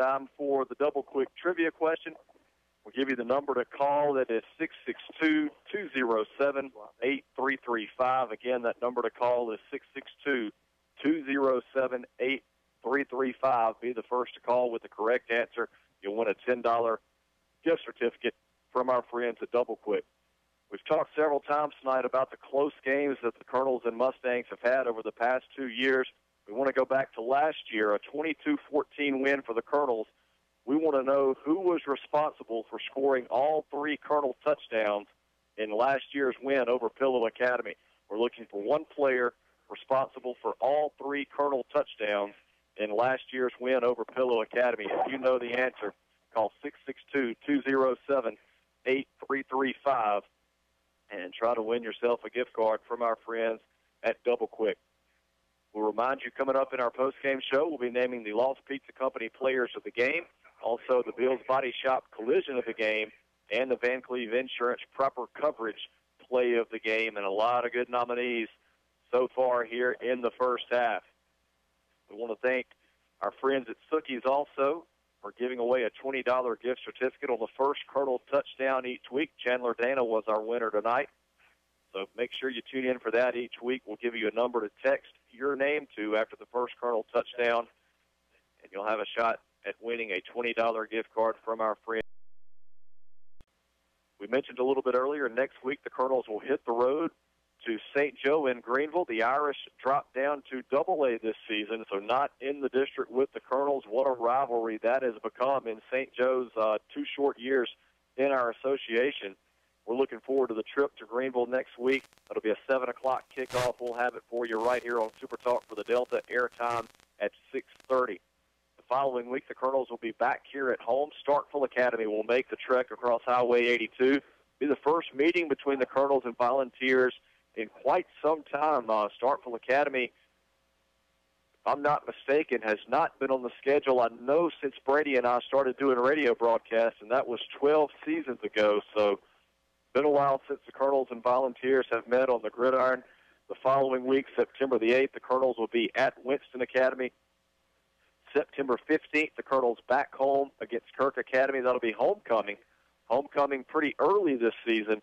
Time for the Double Quick trivia question. We'll give you the number to call. That is 662-207-8335. Again, that number to call is 662-207-8335. Be the first to call with the correct answer. You'll win a $10 gift certificate from our friends at Double Quick. We've talked several times tonight about the close games that the Colonels and Mustangs have had over the past 2 years. We want to go back to last year, a 22-14 win for the Colonels. We want to know who was responsible for scoring all 3 Colonel touchdowns in last year's win over Pillow Academy. We're looking for one player responsible for all 3 Colonel touchdowns in last year's win over Pillow Academy? If you know the answer, call 662-207-8335 and try to win yourself a gift card from our friends at Double Quick. We'll remind you, coming up in our post-game show, we'll be naming the Lost Pizza Company players of the game, also the Bill's Body Shop collision of the game, and the Van Cleve Insurance proper coverage play of the game, and a lot of good nominees so far here in the first half. We want to thank our friends at Sookie's also for giving away a $20 gift certificate on the first Colonel touchdown each week. Chandler Dana was our winner tonight. So make sure you tune in for that each week. We'll give you a number to text your name to after the first Colonel touchdown, and you'll have a shot at winning a $20 gift card from our friends. We mentioned a little bit earlier, next week the Colonels will hit the road to St. Joe in Greenville. The Irish dropped down to AA this season, so not in the district with the Colonels. What a rivalry that has become in St. Joe's 2 short years in our association. We're looking forward to the trip to Greenville next week. It'll be a 7 o'clock kickoff. We'll have it for you right here on Super Talk for the Delta, airtime at 6:30. The following week, the Colonels will be back here at home. Starkville Academy will make the trek across Highway 82. Be the first meeting between the Colonels and Volunteers in quite some time. Starkville Academy, if I'm not mistaken, has not been on the schedule, I know, since Brady and I started doing radio broadcasts, and that was 12 seasons ago. So been a while since the Colonels and Volunteers have met on the gridiron. The following week, September the 8th, the Colonels will be at Winston Academy. September 15th, the Colonels back home against Kirk Academy. That'll be homecoming. Homecoming pretty early this season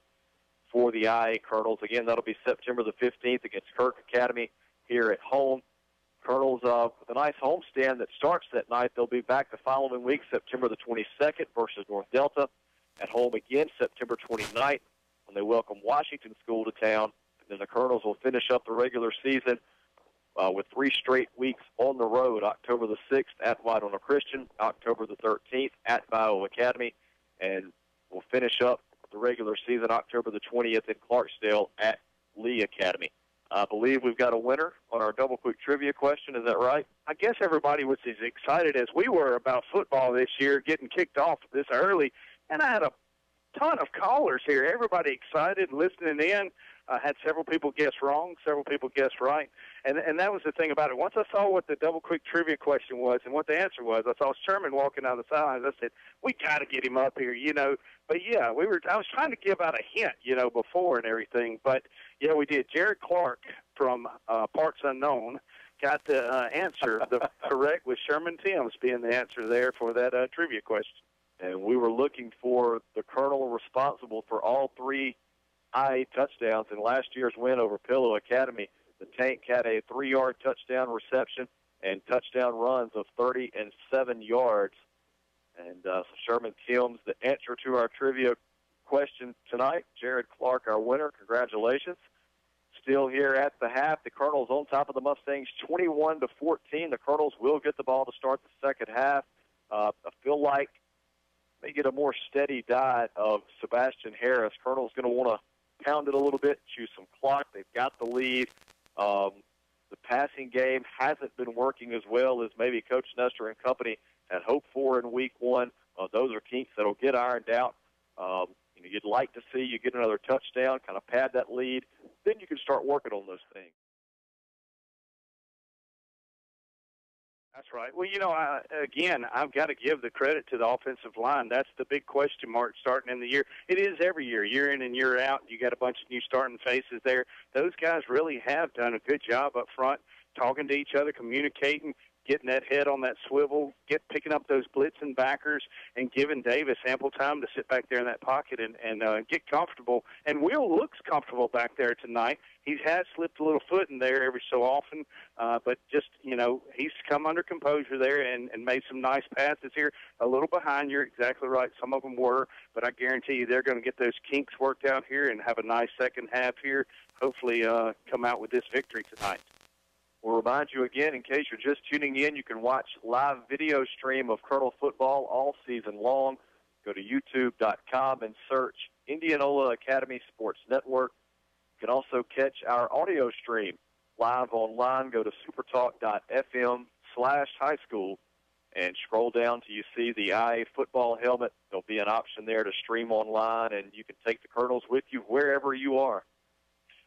for the IA Colonels. Again, that'll be September the 15th against Kirk Academy here at home. Colonels with a nice homestand that starts that night. They'll be back the following week, September the 22nd versus North Delta. At home again, September 29th, when they welcome Washington School to town. And then the Colonels will finish up the regular season with 3 straight weeks on the road. October the 6th at Whitehorn Christian, October the 13th at Bio Academy, and we'll finish up the regular season October the 20th in Clarksdale at Lee Academy. I believe we've got a winner on our Double Quick Trivia question. Is that right? I guess everybody was as excited as we were about football this year, getting kicked off this early. And I had a ton of callers here. Everybody excited, listening in. I had several people guess wrong, several people guess right. And that was the thing about it. Once I saw what the Double Quick Trivia question was and what the answer was, I saw Sherman walking down the sidelines. I said, we got to get him up here, you know. But, yeah, I was trying to give out a hint, you know, before and everything. But, yeah, we did. Jared Clark from Parts Unknown got the answer. The correct was Sherman Timms being the answer there for that trivia question. And we were looking for the Colonel responsible for all 3 IA touchdowns in last year's win over Pillow Academy. The Tank had a 3-yard touchdown reception and touchdown runs of 30 and 7 yards. And so Sherman Timms, the answer to our trivia question tonight. Jared Clark, our winner. Congratulations. Still here at the half. The Colonels on top of the Mustangs, 21-14. The Colonels will get the ball to start the second half. I feel like they get a more steady diet of Sebastian Harris. Colonel's going to want to pound it a little bit, chew some clock. They've got the lead. The passing game hasn't been working as well as maybe Coach Nestor and company had hoped for in week 1. Those are kinks that will get ironed out. You'd like to see you get another touchdown, kind of pad that lead. Then you can start working on those things. That's right. Well, you know, I've got to give the credit to the offensive line. That's the big question mark starting in the year. It is every year in and year out. You got a bunch of new starting faces there. Those guys really have done a good job up front, talking to each other, communicating, getting that head on that swivel, picking up those blitzing backers, and giving Davis ample time to sit back there in that pocket and get comfortable. And Will looks comfortable back there tonight. He has slipped a little foot in there every so often, but just, you know, he's come under composure there and made some nice passes here. A little behind, you're exactly right. Some of them were, but I guarantee you they're going to get those kinks worked out here and have a nice second half here, hopefully come out with this victory tonight. We'll remind you again, in case you're just tuning in, you can watch live video stream of Colonel football all season long. Go to youtube.com and search Indianola Academy Sports Network. You can also catch our audio stream live online. Go to supertalk.fm Colonel.com/high school and scroll down till you see the IA football helmet. There'll be an option there to stream online, and you can take the Colonels with you wherever you are.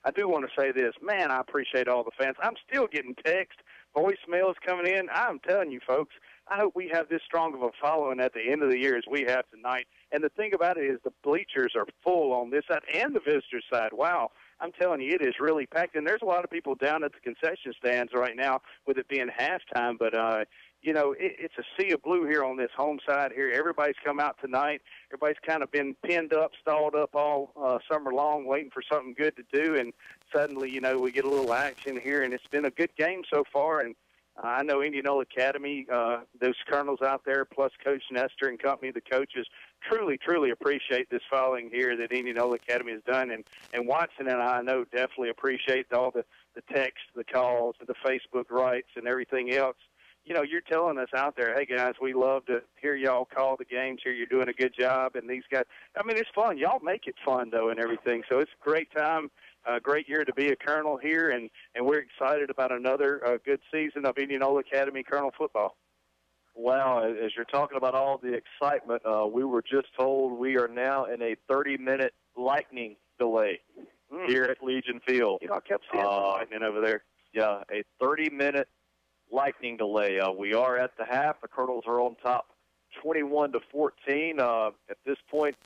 I do want to say this. Man, I appreciate all the fans. I'm still getting text, voicemails coming in. I'm telling you, folks, I hope we have this strong of a following at the end of the year as we have tonight. And the thing about it is the bleachers are full on this side and the visitor side. Wow. I'm telling you, it is really packed. And there's a lot of people down at the concession stands right now with it being halftime. But, you know, it's a sea of blue here on this home side here. Everybody's come out tonight. Everybody's kind of been pinned up, stalled up all summer long, waiting for something good to do. And suddenly, you know, we get a little action here. And it's been a good game so far. And I know Indianola Academy, those Colonels out there, plus Coach Nestor and company, the coaches, truly, truly appreciate this following here that Indianola Academy has done. And Watson and I know definitely appreciate all the texts, the calls, the Facebook writes, and everything else. You know, you're telling us out there, hey, guys, we love to hear y'all call the games here. You're doing a good job. And these guys, I mean, it's fun. Y'all make it fun, though, and everything. So it's a great time. Great year to be a Colonel here, and we're excited about another good season of Indianola Academy Colonel football. Wow, as you're talking about all the excitement, we were just told we are now in a 30-minute lightning delay here at Legion Field. You know, I kept seeing lightning over there. Yeah, a 30-minute lightning delay. We are at the half. The Colonels are on top 21-14. At this point,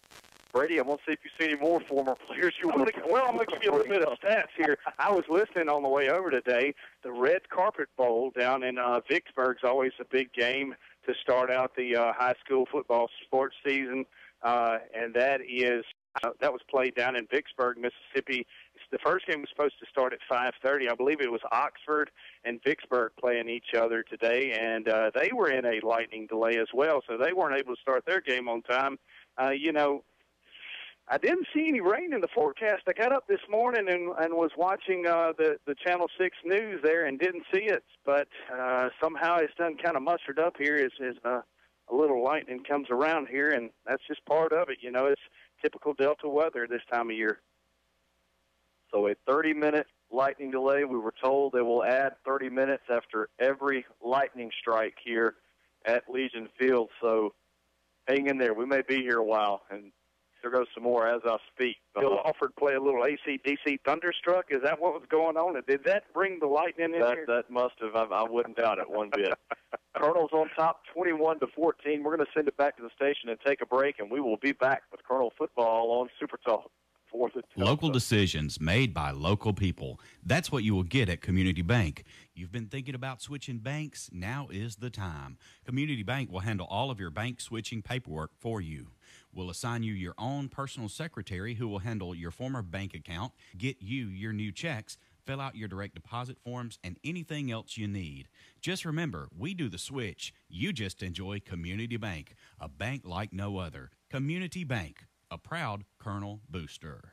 Brady, I'm going to see if you see any more former players you want to. Well, I'm going to give you a little bit of stats here. I was listening on the way over today. The Red Carpet Bowl down in Vicksburg's always a big game to start out the high school football sports season, and that was played down in Vicksburg, Mississippi. The first game was supposed to start at 5:30. I believe it was Oxford and Vicksburg playing each other today, and they were in a lightning delay as well, so they weren't able to start their game on time. You know, I didn't see any rain in the forecast. I got up this morning and was watching the Channel 6 news there and didn't see it. But somehow it's done kind of mustered up here as a little lightning comes around here, and that's just part of it. You know, it's typical Delta weather this time of year. So a 30-minute lightning delay. We were told they will add 30 minutes after every lightning strike here at Legion Field. So hang in there. We may be here a while, and there goes some more as I speak. Bill offered to play a little AC/DC Thunderstruck. Is that what was going on? Did that bring the lightning in here? That must have. I wouldn't doubt it one bit. Colonel's on top 21-14. We're going to send it back to the station and take a break, and we will be back with Colonel football on Super Talk. Local decisions made by local people. That's what you will get at Community Bank. You've been thinking about switching banks? Now is the time. Community Bank will handle all of your bank switching paperwork for you. We'll assign you your own personal secretary who will handle your former bank account, get you your new checks, fill out your direct deposit forms, and anything else you need. Just remember, we do the switch. You just enjoy Community Bank, a bank like no other. Community Bank, a proud Colonel booster.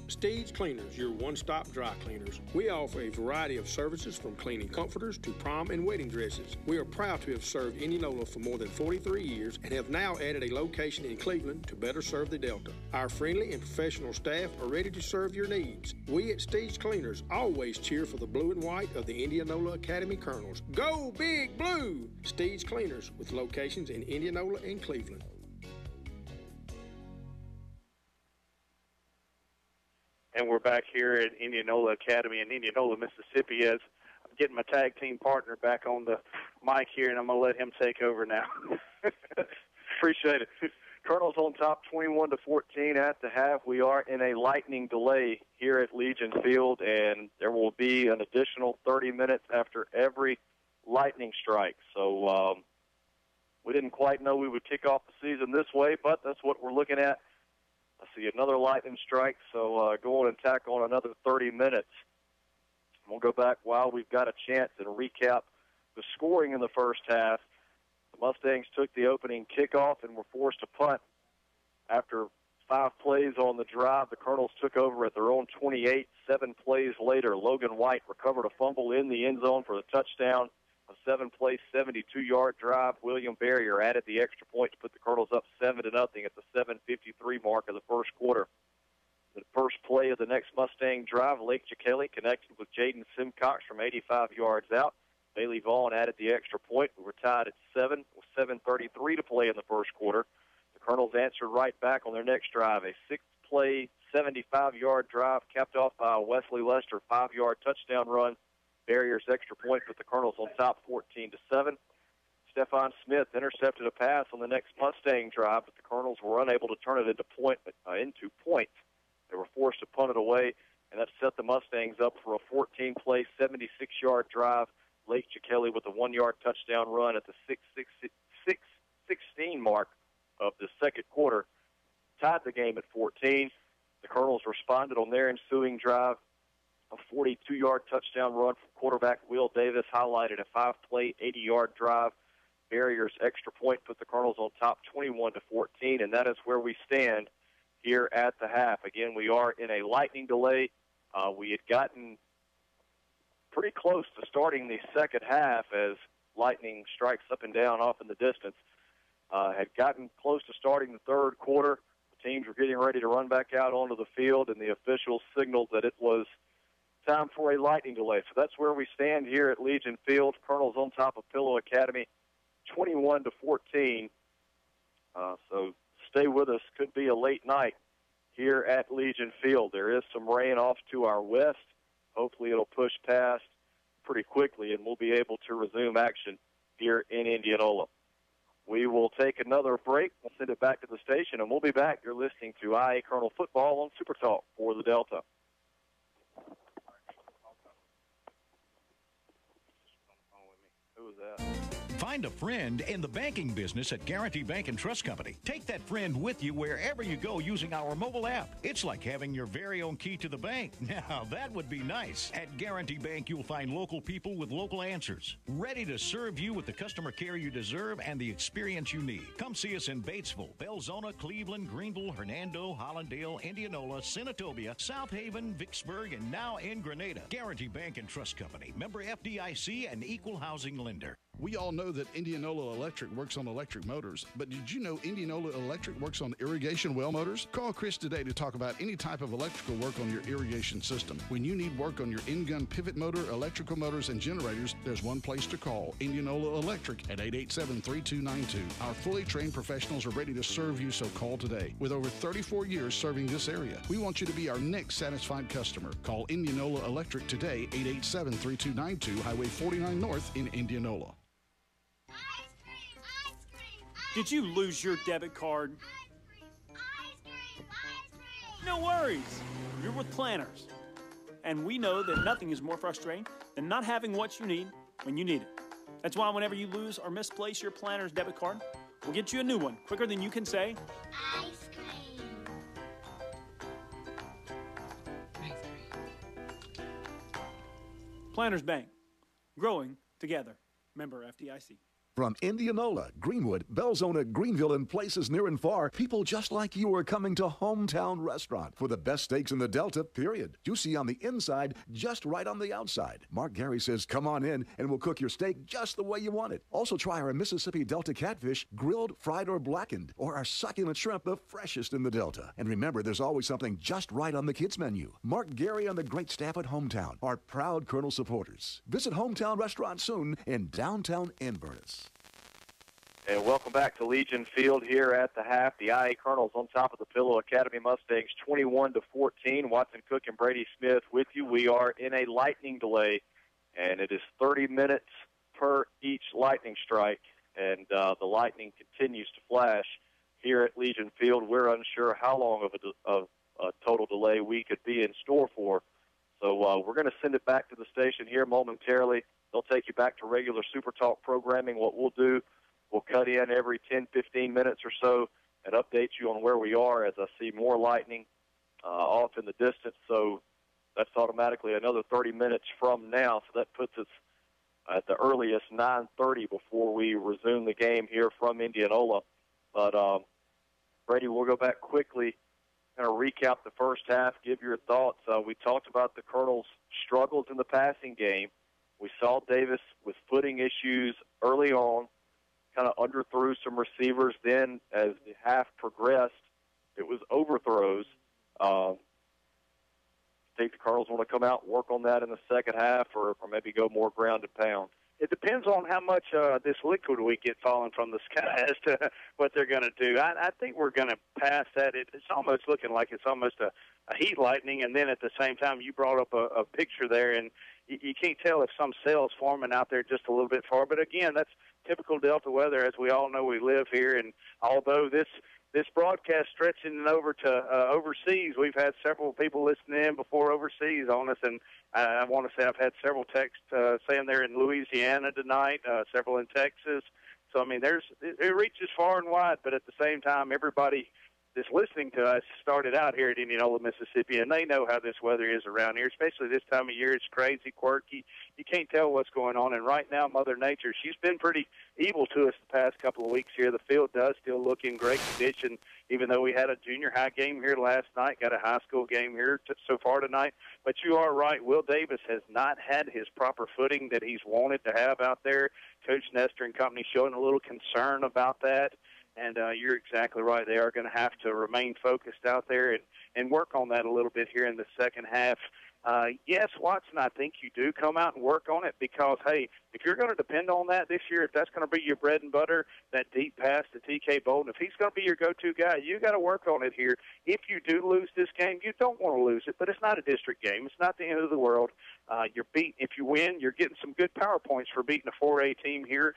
Steve's Cleaners, your one-stop dry cleaners. We offer a variety of services from cleaning comforters to prom and wedding dresses. We are proud to have served Indianola for more than 43 years and have now added a location in Cleveland to better serve the Delta. Our friendly and professional staff are ready to serve your needs. We at Steve's Cleaners always cheer for the blue and white of the Indianola Academy Colonels. Go Big Blue! Steve's Cleaners with locations in Indianola and Cleveland. And we're back here at Indianola Academy in Indianola, Mississippi, as I'm getting my tag team partner back on the mic here, and I'm going to let him take over now. Appreciate it. Colonel's on top 21-14 at the half. We are in a lightning delay here at Legion Field, and there will be an additional 30 minutes after every lightning strike. So we didn't quite know we would kick off the season this way, but that's what we're looking at. I see another lightning strike, so go on and tack on another 30 minutes. We'll go back while we've got a chance and recap the scoring in the first half. The Mustangs took the opening kickoff and were forced to punt. After 5 plays on the drive, the Colonels took over at their own 28. 7 plays later, Logan White recovered a fumble in the end zone for the touchdown. A 7-play, 72-yard drive. William Barrier added the extra point to put the Colonels up 7-0 at the 7:53 mark of the first quarter. The first play of the next Mustang drive, Lake Jackelli connected with Jaden Simcox from 85 yards out. Bailey Vaughn added the extra point. We were tied at 7 with 7:33 to play in the first quarter. The Colonels answered right back on their next drive, a 6-play, 75-yard drive capped off by a Wesley Lester 5-yard touchdown run. Barriers extra point put the Colonels on top 14-7. Stephon Smith intercepted a pass on the next Mustang drive, but the Colonels were unable to turn it into points. They were forced to punt it away, and that set the Mustangs up for a 14-play, 76-yard drive. Lake Jackelli with a 1-yard touchdown run at the 6:16 mark of the second quarter tied the game at 14. The Colonels responded on their ensuing drive. A 42-yard touchdown run from quarterback Will Davis highlighted a 5-play, 80-yard drive. Barriers extra point put the Colonels on top 21-14, and that is where we stand here at the half. Again, we are in a lightning delay. We had gotten pretty close to starting the second half as lightning strikes up and down off in the distance. Had gotten close to starting the third quarter. The teams were getting ready to run back out onto the field, and the officials signaled that it was time for a lightning delay. So that's where we stand here at Legion Field. Colonels on top of Pillow Academy, 21-14. So stay with us. Could be a late night here at Legion Field. There is some rain off to our west. Hopefully it'll push past pretty quickly, and we'll be able to resume action here in Indianola. We will take another break. We'll send it back to the station, and we'll be back. You're listening to IA Colonel Football on Super Talk for the Delta. Who was that? Find a friend in the banking business at Guarantee Bank and Trust Company. Take that friend with you wherever you go using our mobile app. It's like having your very own key to the bank. Now, that would be nice. At Guarantee Bank, you'll find local people with local answers, ready to serve you with the customer care you deserve and the experience you need. Come see us in Batesville, Belzona, Cleveland, Greenville, Hernando, Hollandale, Indianola, Senatobia, South Haven, Vicksburg, and now in Grenada. Guarantee Bank and Trust Company. Member FDIC and equal housing lender. We all know that Indianola Electric works on electric motors, but did you know Indianola Electric works on irrigation well motors? Call Chris today to talk about any type of electrical work on your irrigation system. When you need work on your in-gun pivot motor, electrical motors, and generators, there's one place to call, Indianola Electric at 887-3292. Our fully trained professionals are ready to serve you, so call today. With over 34 years serving this area, we want you to be our next satisfied customer. Call Indianola Electric today, 887-3292, Highway 49 North in Indianola. Did you lose your debit card? No worries. You're with Planners. And we know that nothing is more frustrating than not having what you need when you need it. That's why whenever you lose or misplace your Planners debit card, we'll get you a new one quicker than you can say, Ice cream. Planners Bank. Growing together. Member FDIC. From Indianola, Greenwood, Belzona, Greenville, and places near and far, people just like you are coming to Hometown Restaurant for the best steaks in the Delta, period. Juicy on the inside, just right on the outside. Mark Gary says, come on in, and we'll cook your steak just the way you want it. Also try our Mississippi Delta catfish, grilled, fried, or blackened, or our succulent shrimp, the freshest in the Delta. And remember, there's always something just right on the kids' menu. Mark Gary and the great staff at Hometown are proud Colonel supporters. Visit Hometown Restaurant soon in downtown Inverness. And welcome back to Legion Field here at the half. The IA Colonels on top of the Pillow Academy Mustangs, 21-14. Watson Cook and Brady Smith with you. We are in a lightning delay, and it is 30 minutes per each lightning strike, and the lightning continues to flash here at Legion Field. We're unsure how long of a total delay we could be in store for. So we're going to send it back to the station here momentarily. They'll take you back to regular Super Talk programming. What we'll do, we'll cut in every 10, 15 minutes or so and update you on where we are as I see more lightning off in the distance. So that's automatically another 30 minutes from now. So that puts us at the earliest 9:30 before we resume the game here from Indianola. But, Brady, we'll go back quickly, kind of recap the first half, give your thoughts. We talked about the Colonels' struggles in the passing game. We saw Davis with footing issues early on, kind of underthrew some receivers. Then as the half progressed, it was overthrows. think the Cardinals want to come out and work on that in the second half, or maybe go more ground and pound? It depends on how much this liquid we get falling from the sky as to what they're going to do. I think we're going to pass that. It's almost looking like it's almost a heat lightning, and then at the same time you brought up a picture there, and you can't tell if some cell's forming out there just a little bit far. But, again, that's typical Delta weather. As we all know, we live here, and although this broadcast stretching over to overseas, we've had several people listening in before overseas on us, and I want to say I've had several texts saying they're in Louisiana tonight, several in Texas. So, I mean, it reaches far and wide, but at the same time, everybody that's listening to us started out here at Indianola, Mississippi, and they know how this weather is around here, especially this time of year. It's crazy, quirky. You can't tell what's going on. And right now, Mother Nature, she's been pretty evil to us the past couple of weeks here. The field does still look in great condition, even though we had a junior high game here last night, got a high school game here so far tonight. But you are right. Will Davis has not had his proper footing that he's wanted to have out there. Coach Nestor and company showing a little concern about that. And you're exactly right. They are going to have to remain focused out there and work on that a little bit here in the second half. Yes, Watson, I think you do come out and work on it because, hey, if you're going to depend on that this year, if that's going to be your bread and butter, that deep pass to TK Bolden, if he's going to be your go-to guy, you got to work on it here. If you do lose this game, you don't want to lose it, but it's not a district game. It's not the end of the world. If you win, you're getting some good power points for beating a 4A team here.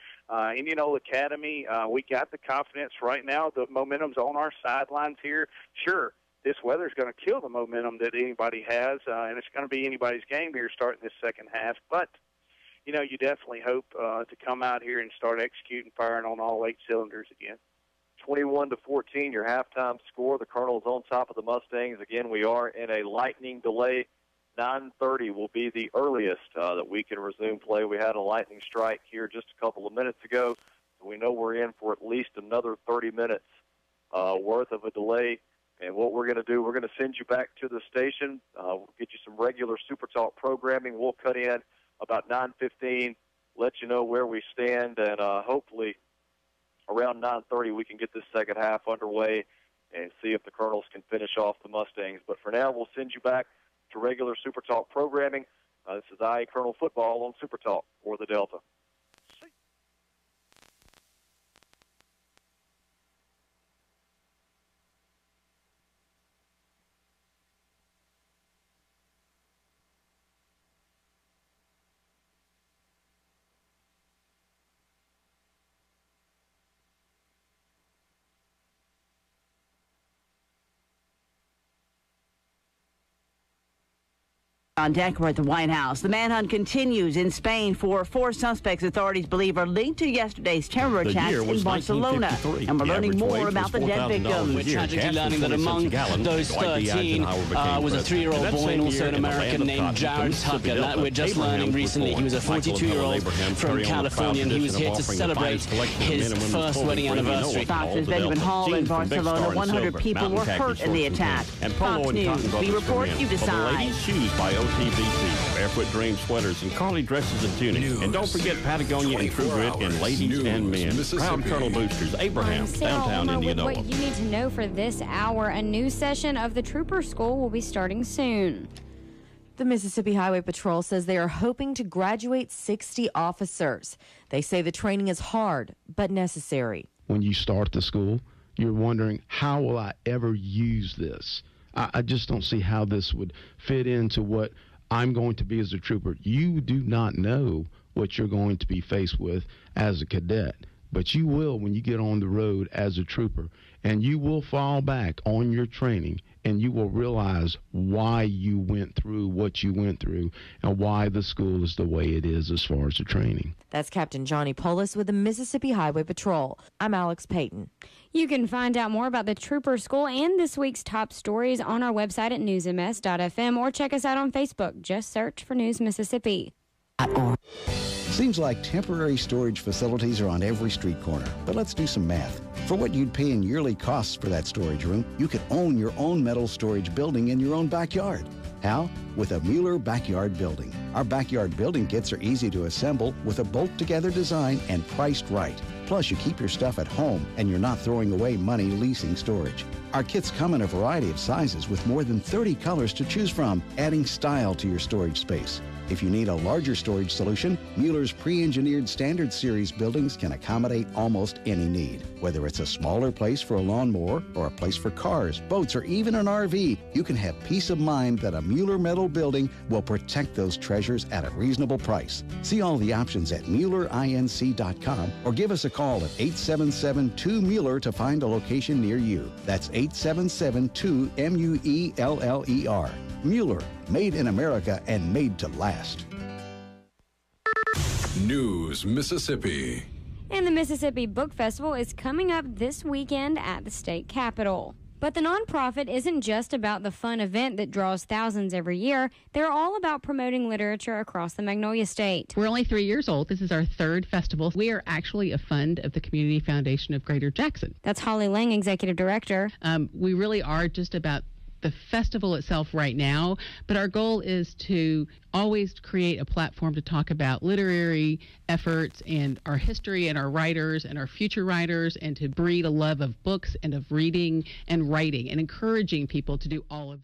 Indianola Academy, we got the confidence right now. The momentum's on our sidelines here. Sure, this weather's going to kill the momentum that anybody has, and it's going to be anybody's game here starting this second half. But, you definitely hope to come out here and start executing, firing on all 8 cylinders again. 21-14, your halftime score. The Cardinals on top of the Mustangs. Again, we are in a lightning delay. 9:30 will be the earliest that we can resume play. We had a lightning strike here just a couple of minutes ago, so we know we're in for at least another 30 minutes worth of a delay. And what we're going to do, we're going to send you back to the station. We'll get you some regular Super Talk programming. We'll cut in about 9:15, let you know where we stand, and hopefully around 9:30 we can get this second half underway and see if the Colonels can finish off the Mustangs. But for now, we'll send you back to regular Super Talk programming. This is IA Colonel Football on Super Talk for the Delta. On deck, we're at the White House. The manhunt continues in Spain for 4 suspects authorities believe are linked to yesterday's terror attacks in Barcelona. And we're learning more about the dead victims. We're tragically learning that among those 13 was a 3-year-old boy and also an American named Jared Tucker. We're just learning recently he was a 42-year-old from California, and he was here to celebrate his first wedding anniversary. Fox's Benjamin Hall in Barcelona. 100 people were hurt in the attack. Fox News, we report, you decide. OTBC, Barefoot Dream sweaters and Carly dresses and tunics. And don't forget Patagonia and True Grit in ladies and men. Proud Colonel Boosters, Abraham, downtown Indianola. What you need to know for this hour, a new session of the Trooper School will be starting soon. The Mississippi Highway Patrol says they are hoping to graduate 60 officers. They say the training is hard, but necessary. When you start the school, you're wondering, how will I ever use this? I just don't see how this would fit into what I'm going to be as a trooper. You do not know what you're going to be faced with as a cadet, but you will when you get on the road as a trooper, and you will fall back on your training, and you will realize why you went through what you went through and why the school is the way it is as far as the training. That's Captain Johnny Polis with the Mississippi Highway Patrol. I'm Alex Payton. You can find out more about the Trooper School and this week's top stories on our website at newsms.fm or check us out on Facebook. Just search for News Mississippi. Seems like temporary storage facilities are on every street corner, but let's do some math. For what you'd pay in yearly costs for that storage room, you could own your own metal storage building in your own backyard. How? With a Mueller Backyard Building. Our backyard building kits are easy to assemble with a bolt-together design and priced right. Plus, you keep your stuff at home and you're not throwing away money leasing storage. Our kits come in a variety of sizes with more than 30 colors to choose from, adding style to your storage space. If you need a larger storage solution, Mueller's pre-engineered standard series buildings can accommodate almost any need. Whether it's a smaller place for a lawnmower or a place for cars, boats, or even an RV, you can have peace of mind that a Mueller metal building will protect those treasures at a reasonable price. See all the options at MuellerINC.com or give us a call at 877-2-MUELLER to find a location near you. That's 877-2-MUELLER. Mueller, made in America and made to last. News Mississippi. And the Mississippi Book Festival is coming up this weekend at the state capitol. But the nonprofit isn't just about the fun event that draws thousands every year. They're all about promoting literature across the Magnolia State. We're only 3 years old. This is our third festival. We are actually a fund of the Community Foundation of Greater Jackson. That's Holly Lang, Executive Director. We really are just about the festival itself right now, but our goal is to always create a platform to talk about literary efforts and our history and our writers and our future writers, and to breed a love of books and of reading and writing and encouraging people to do all of